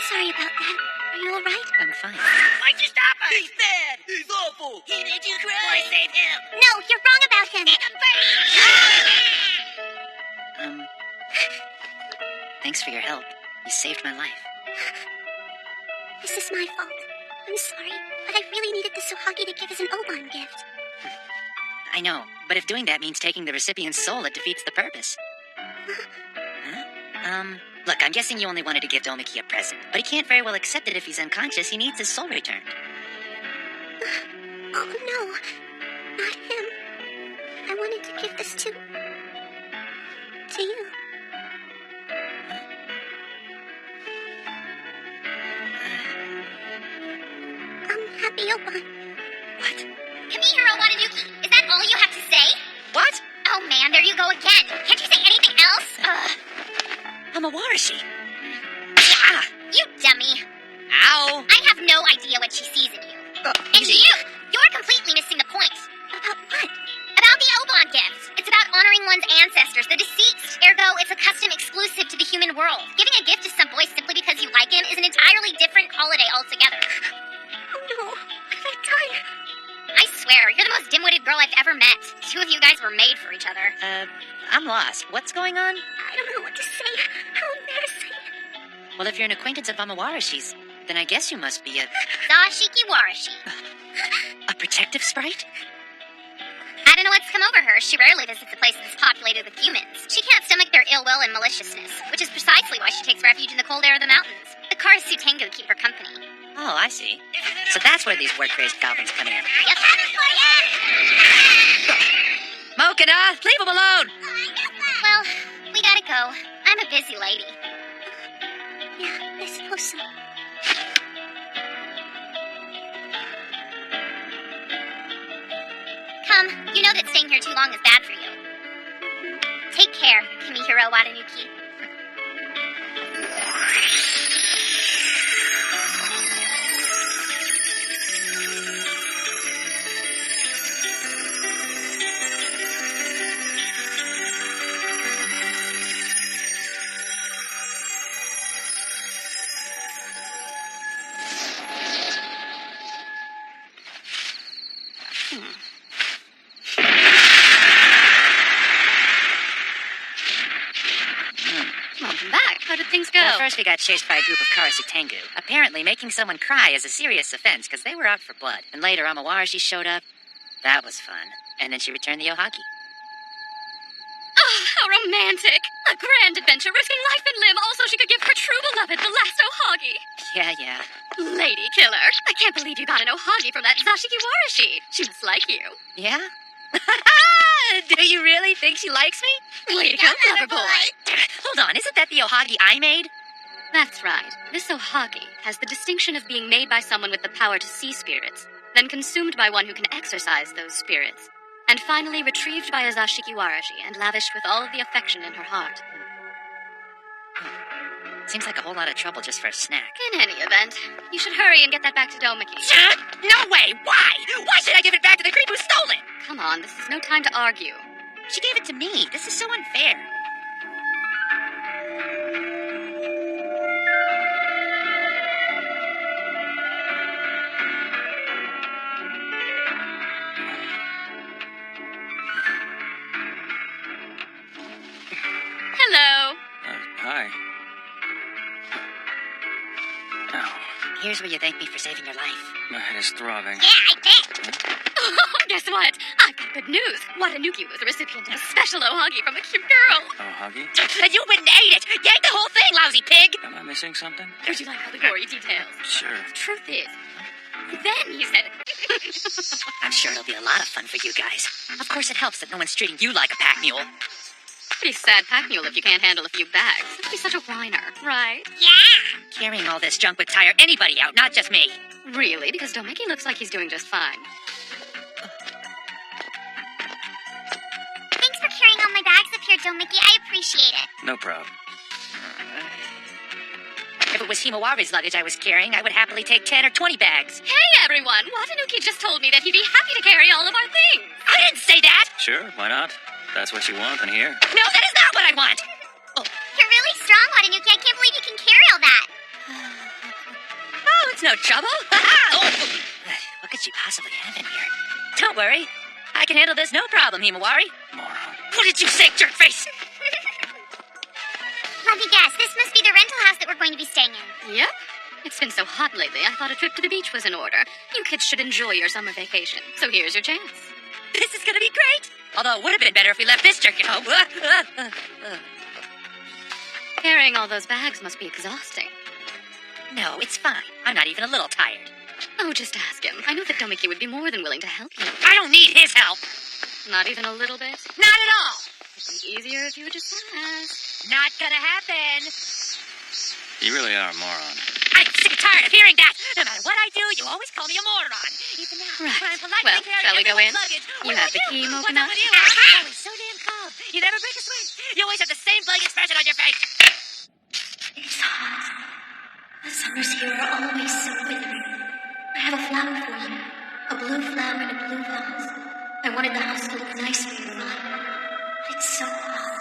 D: Sorry about that. Are you alright?
B: I'm fine.
K: Why'd you stop us? He's bad. He's awful. He made you cry. Why save him?
D: No, you're wrong about him.
B: Thanks for your help. You saved my life.
D: This is my fault. I'm sorry, but I really needed the Sohagi to give as an Oban gift.
B: I know, but if doing that means taking the recipient's soul, it defeats the purpose. Huh? Look, I'm guessing you only wanted to give Domiki a present, but he can't very well accept it if he's unconscious. He needs his soul returned.
D: Oh, no. Not him. I wanted to give this to you. Happy Oban.
B: What?
D: Kamihiro Watanuki, is that all you have to say?
B: What?
D: Oh man, there you go again. Can't you say anything else?
B: I'm a Warashi.
D: You dummy.
B: Ow!
D: I have no idea what she sees in you. And you're completely missing the point. About what? About the Oban gift. It's about honoring one's ancestors, the deceased. Ergo, it's a custom exclusive to the human world. Giving a gift to some boy simply because you like him is an entirely different holiday altogether. Oh no, what have I done? I swear, you're the most dim-witted girl I've ever met. The two of you guys were made for each other.
B: I'm lost. What's going on?
D: I don't know what to say. How embarrassing.
B: Well, if you're an acquaintance of Amawarashi's, then I guess you must be a
D: Dashiki Warashi.
B: a protective sprite?
D: I don't know what's come over her. She rarely visits a place that's populated with humans. She can't stomach their ill will and maliciousness, which is precisely why she takes refuge in the cold air of the mountains. The Karasu Tengu keep her company.
B: Oh, I see. So that's where these word-crazed goblins come in.
D: Yep.
B: Mokina, leave him alone!
D: Well, we gotta go. I'm a busy lady. Yeah, I suppose so. Come, you know that staying here too long is bad for you. Take care, Kamihiro Watanuki.
F: Welcome back. How did things go?
B: Well, first we got chased by a group of Karasu Tengu. Apparently, making someone cry is a serious offense because they were out for blood. And later, Amawarashi showed up. That was fun. And then she returned the Ohaki.
F: Oh, how romantic. A grand adventure, risking life and limb, all so she could give her true beloved the last Ohagi.
B: Yeah.
F: Lady killer. I can't believe you got an Ohagi from that Zashiki Warashi. She must like you.
B: Yeah? Do you really think she likes me?
F: Way to go, lover boy.
B: Hold on, isn't that the Ohagi I made?
F: That's right. This Ohagi has the distinction of being made by someone with the power to see spirits, then consumed by one who can exorcise those spirits, and finally retrieved by a Zashiki Warashi and lavished with all of the affection in her heart.
B: Seems like a whole lot of trouble just for a snack.
F: In any event, you should hurry and get that back to Domiki.
B: No way! Why? Why should I give it back to the creep who stole it?
F: Come on, this is no time to argue.
B: She gave it to me. This is so unfair.
F: Hello.
E: Hi. Ow.
B: Here's where you thank me for saving your life.
E: My head is throbbing.
D: Yeah, I bet.
F: Oh, guess what? I've got good news. Watanuki was the recipient of a special Ohagi from a cute girl.
E: Ohagi?
B: And you wouldn't ate it! You ate the whole thing, lousy pig!
E: Am I missing something?
F: Would you like all the gory details?
E: Sure.
F: The truth is, then you said,
B: I'm sure it'll be a lot of fun for you guys. Of course, it helps that no one's treating you like a pack mule.
F: Pretty sad pack mule if you can't handle a few bags. That'd be such a whiner, right?
B: Yeah! Carrying all this junk would tire anybody out, not just me.
F: Really? Because Domeki looks like he's doing just fine.
D: Thanks for carrying all my bags up here, Domeki. I appreciate it.
E: No problem.
B: If it was Himawari's luggage I was carrying, I would happily take 10 or 20 bags.
F: Hey, everyone! Watanuki just told me that he'd be happy to carry all of our things.
B: I didn't say that!
E: Sure, why not? If that's what you want, then here.
B: No, that is not what I want!
D: You're really strong, Watanuki. I can't believe you can carry all that.
B: Oh, it's no trouble. What could she possibly have in here? Don't worry. I can handle this no problem, Himawari.
E: Moron.
B: What did you say, jerkface?
D: Let me guess. This must be the rental house that we're going to be staying in.
F: Yep. It's been so hot lately, I thought a trip to the beach was in order. You kids should enjoy your summer vacation. So here's your chance.
B: This is gonna be great. Although it would have been better if we left this jerk at home.
F: Carrying all those bags must be exhausting.
B: No, it's fine. I'm not even a little tired.
F: Oh, just ask him. I know that Domeki would be more than willing to help you.
B: I don't need his help.
F: Not even a little bit?
B: Not at all.
F: It'd be easier if you would just ask.
B: Not gonna happen.
E: You really are a moron.
B: I'm sick and tired of hearing that. No matter what I do, you always call me a moron. Even now,
F: Right.
B: when I'm politely
F: Well,
B: carrying
F: shall we go in?
B: everyone's luggage,
F: You have the key,
B: What's
F: Mocha
B: up with you?
F: Nut?
B: Always so damn calm. You never break a sweat. You always have the same blank expression on your face.
A: It's hot. The summers here are always so withering. I have a flower for you. A blue flower in a blue vase. I wanted the house to look nice for you, Ron. But it's so hot.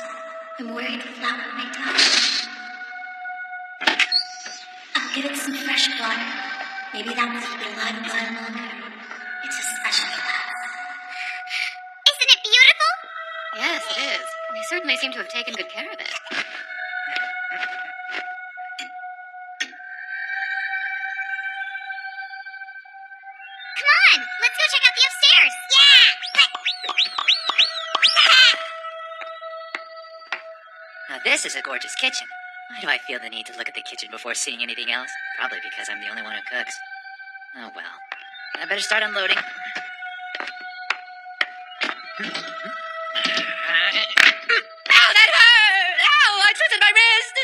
A: I'm worried the flower may die. I'll give it some fresh water. Maybe that will keep it alive a while longer. It's a special flower.
D: Isn't it beautiful?
F: Yes, it is. They certainly seem to have taken good care of it.
D: Come on, let's go check out the upstairs. Yeah!
B: Now this is a gorgeous kitchen. Why do I feel the need to look at the kitchen before seeing anything else? Probably because I'm the only one who cooks. Oh well. I better start unloading. Ow, that hurt! Ow, I twisted my wrist!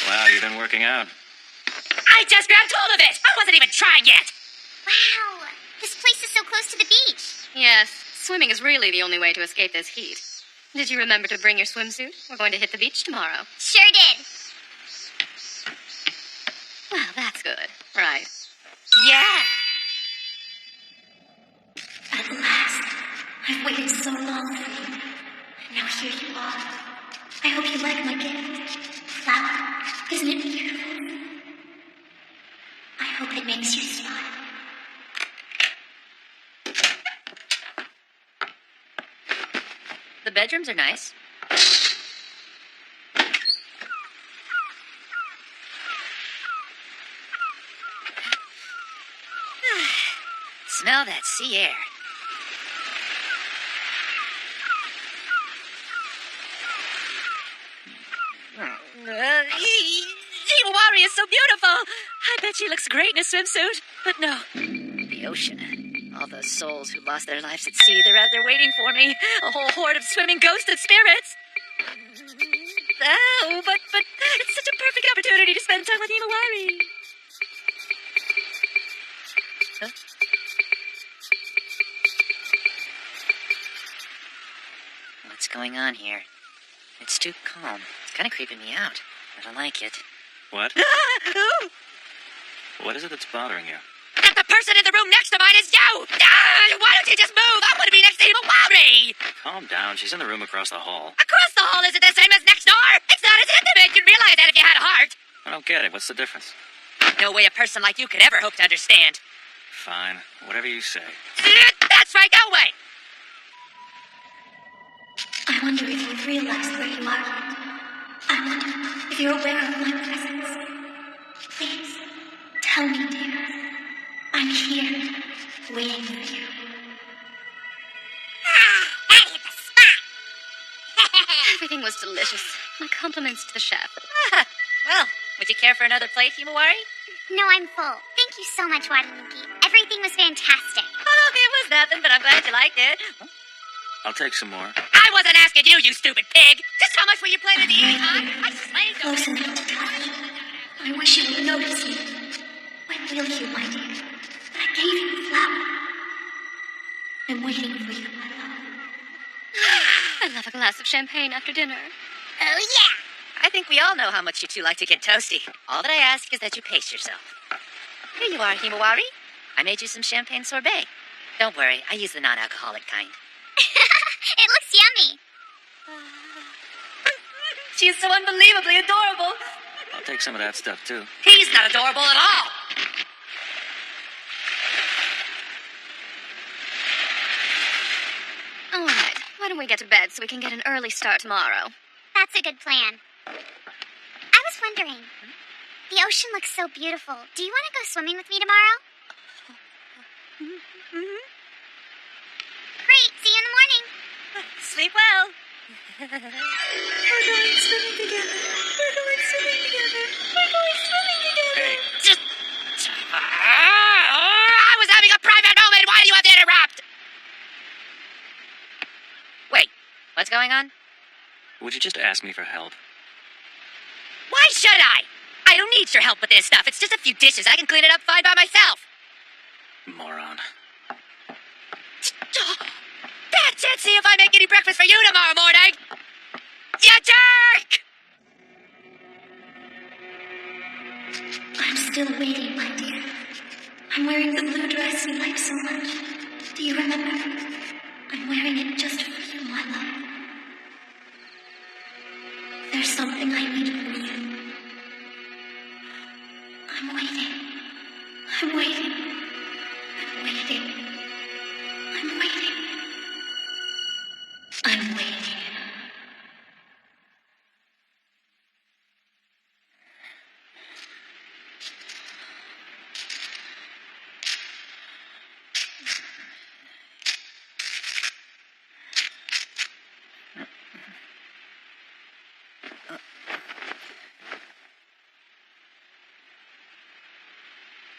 E: Wow, you've been working out.
B: I just grabbed hold of it! I wasn't even trying yet!
D: Wow, this place is so close to the beach.
F: Yes, swimming is really the only way to escape this heat. Did you remember to bring your swimsuit? We're going to hit the beach tomorrow.
D: Sure did.
F: Well, that's good. Right.
B: Yeah!
A: At last. I've waited so long for you. And now here you are. I hope you like my gift. Flower. Isn't it beautiful? I hope it makes you smile.
B: The bedrooms are nice. Smell that sea air. Iwari is so beautiful. I bet she looks great in a swimsuit. But no, the ocean. All those souls who lost their lives at sea, they're out there waiting for me. A whole horde of swimming ghosted spirits. Oh, but it's such a perfect opportunity to spend time with Iwari. Huh? What's going on here? It's too calm. It's kind of creeping me out. I don't like it.
E: What? What is it that's bothering you?
B: That the person in the room next to mine is you! Why don't you just move? I want to be next to Himawari!
E: Calm down. She's in the room across the hall.
B: Across the hall isn't the same as next door! It's not as intimate! You'd realize that if you had a heart!
E: I don't get it. What's the difference?
B: No way a person like you could ever hope to understand.
E: Fine. Whatever you say.
B: That's right, no way!
A: I wonder if you've realized where you are. I wonder if you're aware of my presence. Please, tell me, dear. I'm
D: here, waiting for you.
I: That hit the spot.
F: Everything was delicious. My compliments to the chef.
B: Well, would you care for another plate, Himawari?
I: No, I'm full. Thank you so much, Watanuki. Everything was fantastic.
B: Oh, it was nothing, but I'm glad you liked it.
E: I'll take some more.
B: I wasn't asking you, you stupid pig! Just how much were you planning to eat, huh? I slaved over
D: Close enough to touch. I wish you would notice me. When will you, my dear? I gave you a flower. I'm waiting for you, my love.
F: I love a glass of champagne after dinner.
I: Oh, yeah.
B: I think we all know how much you two like to get toasty. All that I ask is that you pace yourself. Here you are, Himawari. I made you some champagne sorbet. Don't worry, I use the non-alcoholic kind.
I: It looks yummy.
B: She is so unbelievably adorable.
E: I'll take some of that stuff, too.
B: He's not adorable at all.
F: All right, why don't we get to bed so we can get an early start tomorrow?
I: That's a good plan. I was wondering, the ocean looks so beautiful. Do you want to go swimming with me tomorrow? Great. See you in the morning.
B: Sleep well.
D: We're going swimming together. We're going swimming together. We're going swimming together.
E: Hey,
B: I was having a private moment. Why do you have to interrupt? Wait, what's going on?
E: would you just ask me for help?
B: Why should I? I don't need your help with this stuff. It's just a few dishes. I can clean it up fine by myself.
E: Moron.
B: That's it. See if I make any breakfast for you tomorrow morning. You jerk!
D: I'm still waiting, my dear. I'm wearing the blue dress you like so much. Do you remember? I'm wearing it just for you, my love. There's something I need from you. I'm waiting. I'm waiting. I'm waiting. I'm waiting. I'm waiting.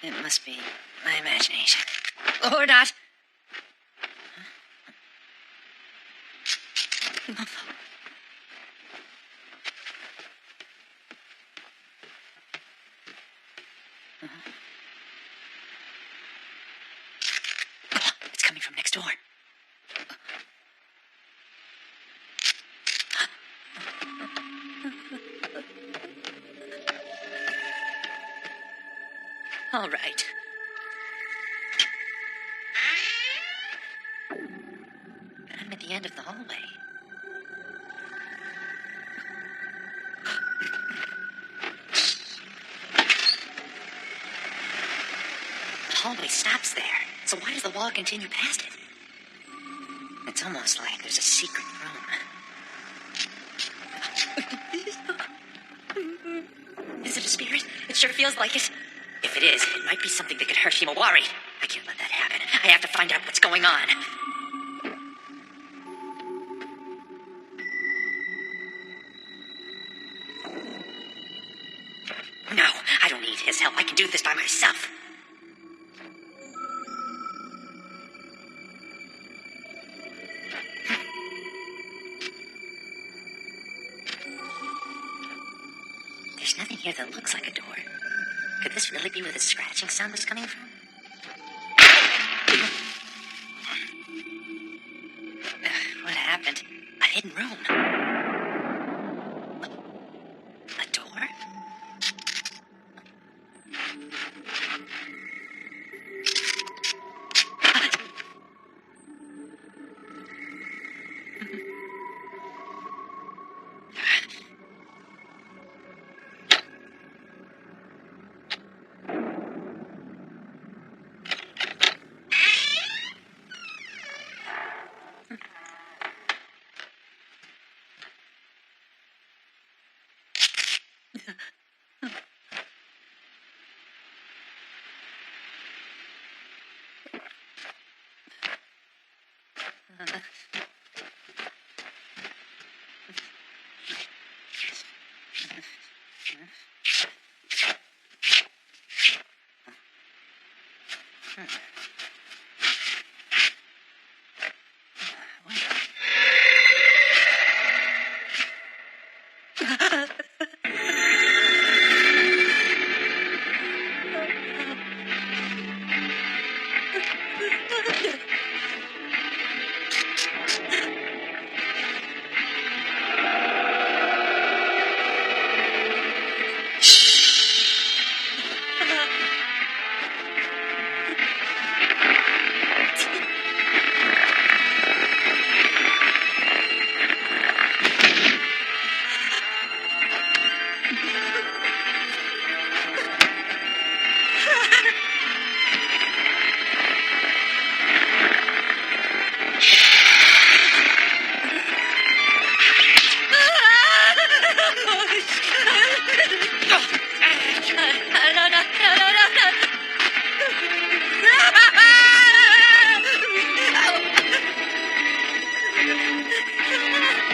B: It must be my imagination. Or not. It's coming from next door. All right. I'm at the end of the hallway. The hallway stops there. So why does the wall continue past it? It's almost like there's a secret room. Is it a spirit? It sure feels like it. If it is, it might be something that could hurt Himawari. I can't let that happen. I have to find out what's going on. No, I don't need his help. I can do this by myself. There's nothing here that looks like a door. Could this really be where the scratching sound was coming from? What happened? A hidden room. A door?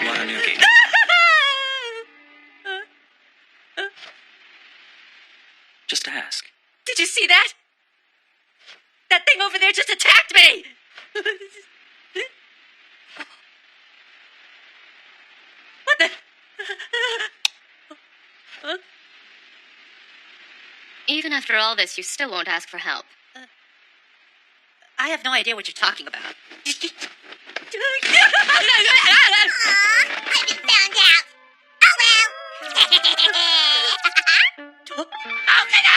E: Watanuki. Just ask.
B: Did you see that? That thing over there just attacked me! What the?
F: Even after all this, you still won't ask for help.
B: I have no idea what you're talking about.
I: Aw, I've been found out. Oh well.
B: How can I?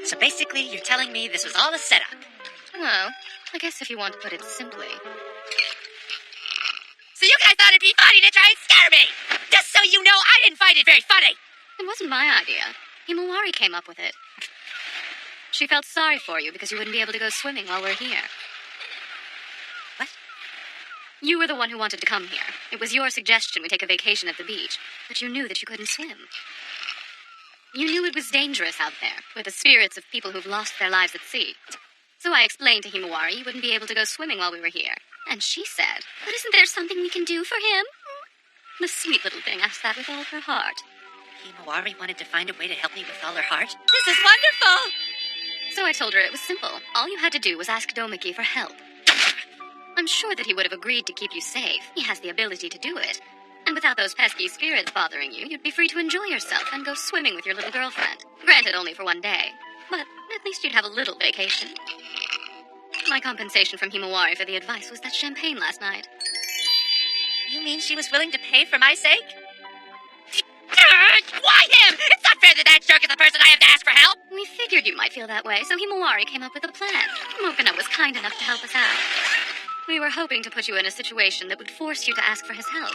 B: So basically, you're telling me this was all a setup.
F: Well, I guess if you want to put it simply.
B: So you guys thought it'd be funny to try and scare me! Just so you know, I didn't find it very funny!
F: It wasn't my idea. Himawari came up with it. She felt sorry for you because you wouldn't be able to go swimming while we're here.
B: What?
F: You were the one who wanted to come here. It was your suggestion we take a vacation at the beach, but you knew that you couldn't swim. You knew it was dangerous out there, with the spirits of people who've lost their lives at sea. So I explained to Himawari you wouldn't be able to go swimming while we were here. And she said, "But isn't there something we can do for him?" The sweet little thing asked that with all her heart.
B: Himawari wanted to find a way to help me with all her heart? This is wonderful!
F: So I told her it was simple. All you had to do was ask Domiki for help. I'm sure that he would have agreed to keep you safe. He has the ability to do it. And without those pesky spirits bothering you, you'd be free to enjoy yourself and go swimming with your little girlfriend. Granted, only for one day. But at least you'd have a little vacation. My compensation from Himawari for the advice was that champagne last night.
B: You mean she was willing to pay for my sake? Why him? It's not fair that that jerk is the person I have to ask for help!
F: We figured you might feel that way, so Himawari came up with a plan. Mokana was kind enough to help us out. We were hoping to put you in a situation that would force you to ask for his help.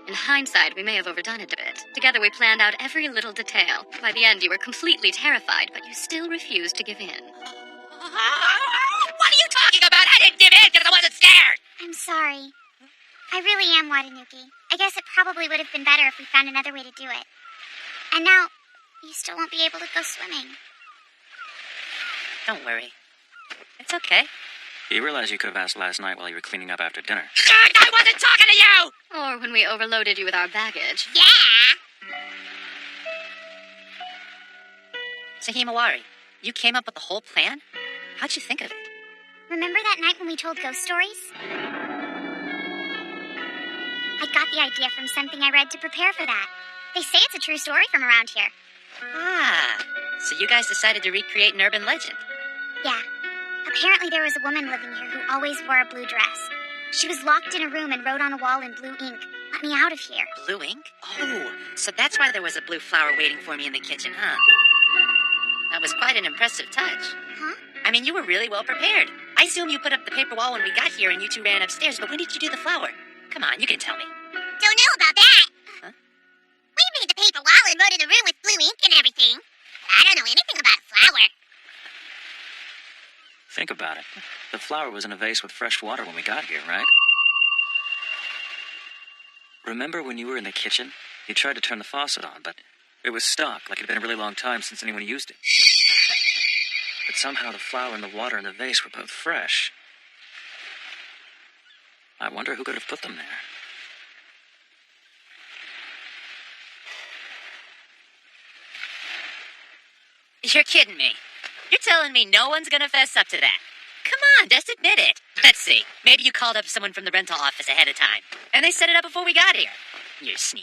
F: In hindsight, we may have overdone it a bit. Together we planned out every little detail. By the end, you were completely terrified, but you still refused to give in.
B: What are you talking about? I didn't give in because I wasn't scared!
I: I'm sorry. I really am, Watanuki. I guess it probably would have been better if we found another way to do it. And now, you still won't be able to go swimming.
B: Don't worry. It's okay.
E: You realize you could have asked last night while you were cleaning up after dinner.
B: I wasn't talking to you!
F: Or when we overloaded you with our baggage.
I: Yeah!
B: So Himawari, you came up with the whole plan? How'd you think of it?
I: Remember that night when we told ghost stories? I got the idea from something I read to prepare for that. They say it's a true story from around here.
B: Ah, so you guys decided to recreate an urban legend.
I: Yeah. Apparently there was a woman living here who always wore a blue dress. She was locked in a room and wrote on a wall in blue ink, "Let me out of here."
B: Blue ink? Oh, so that's why there was a blue flower waiting for me in the kitchen, huh? That was quite an impressive touch.
I: Huh?
B: I mean, you were really well prepared. I assume you put up the paper wall when we got here and you two ran upstairs, but when did you do the flower? Come on, you can tell me.
I: Don't know about that.
B: Huh?
I: We made the paper wall and wrote in a room with blue ink and everything. But I don't know anything about a flower.
E: Think about it. The flower was in a vase with fresh water when we got here, right? Remember when you were in the kitchen? You tried to turn the faucet on, but it was stuck, like it had been a really long time since anyone used it. But somehow the flour and the water in the vase were both fresh. I wonder who could have put them there.
B: You're kidding me. You're telling me no one's gonna fess up to that. Come on, just admit it. Let's see. Maybe you called up someone from the rental office ahead of time, and they set it up before we got here. You're sneaky.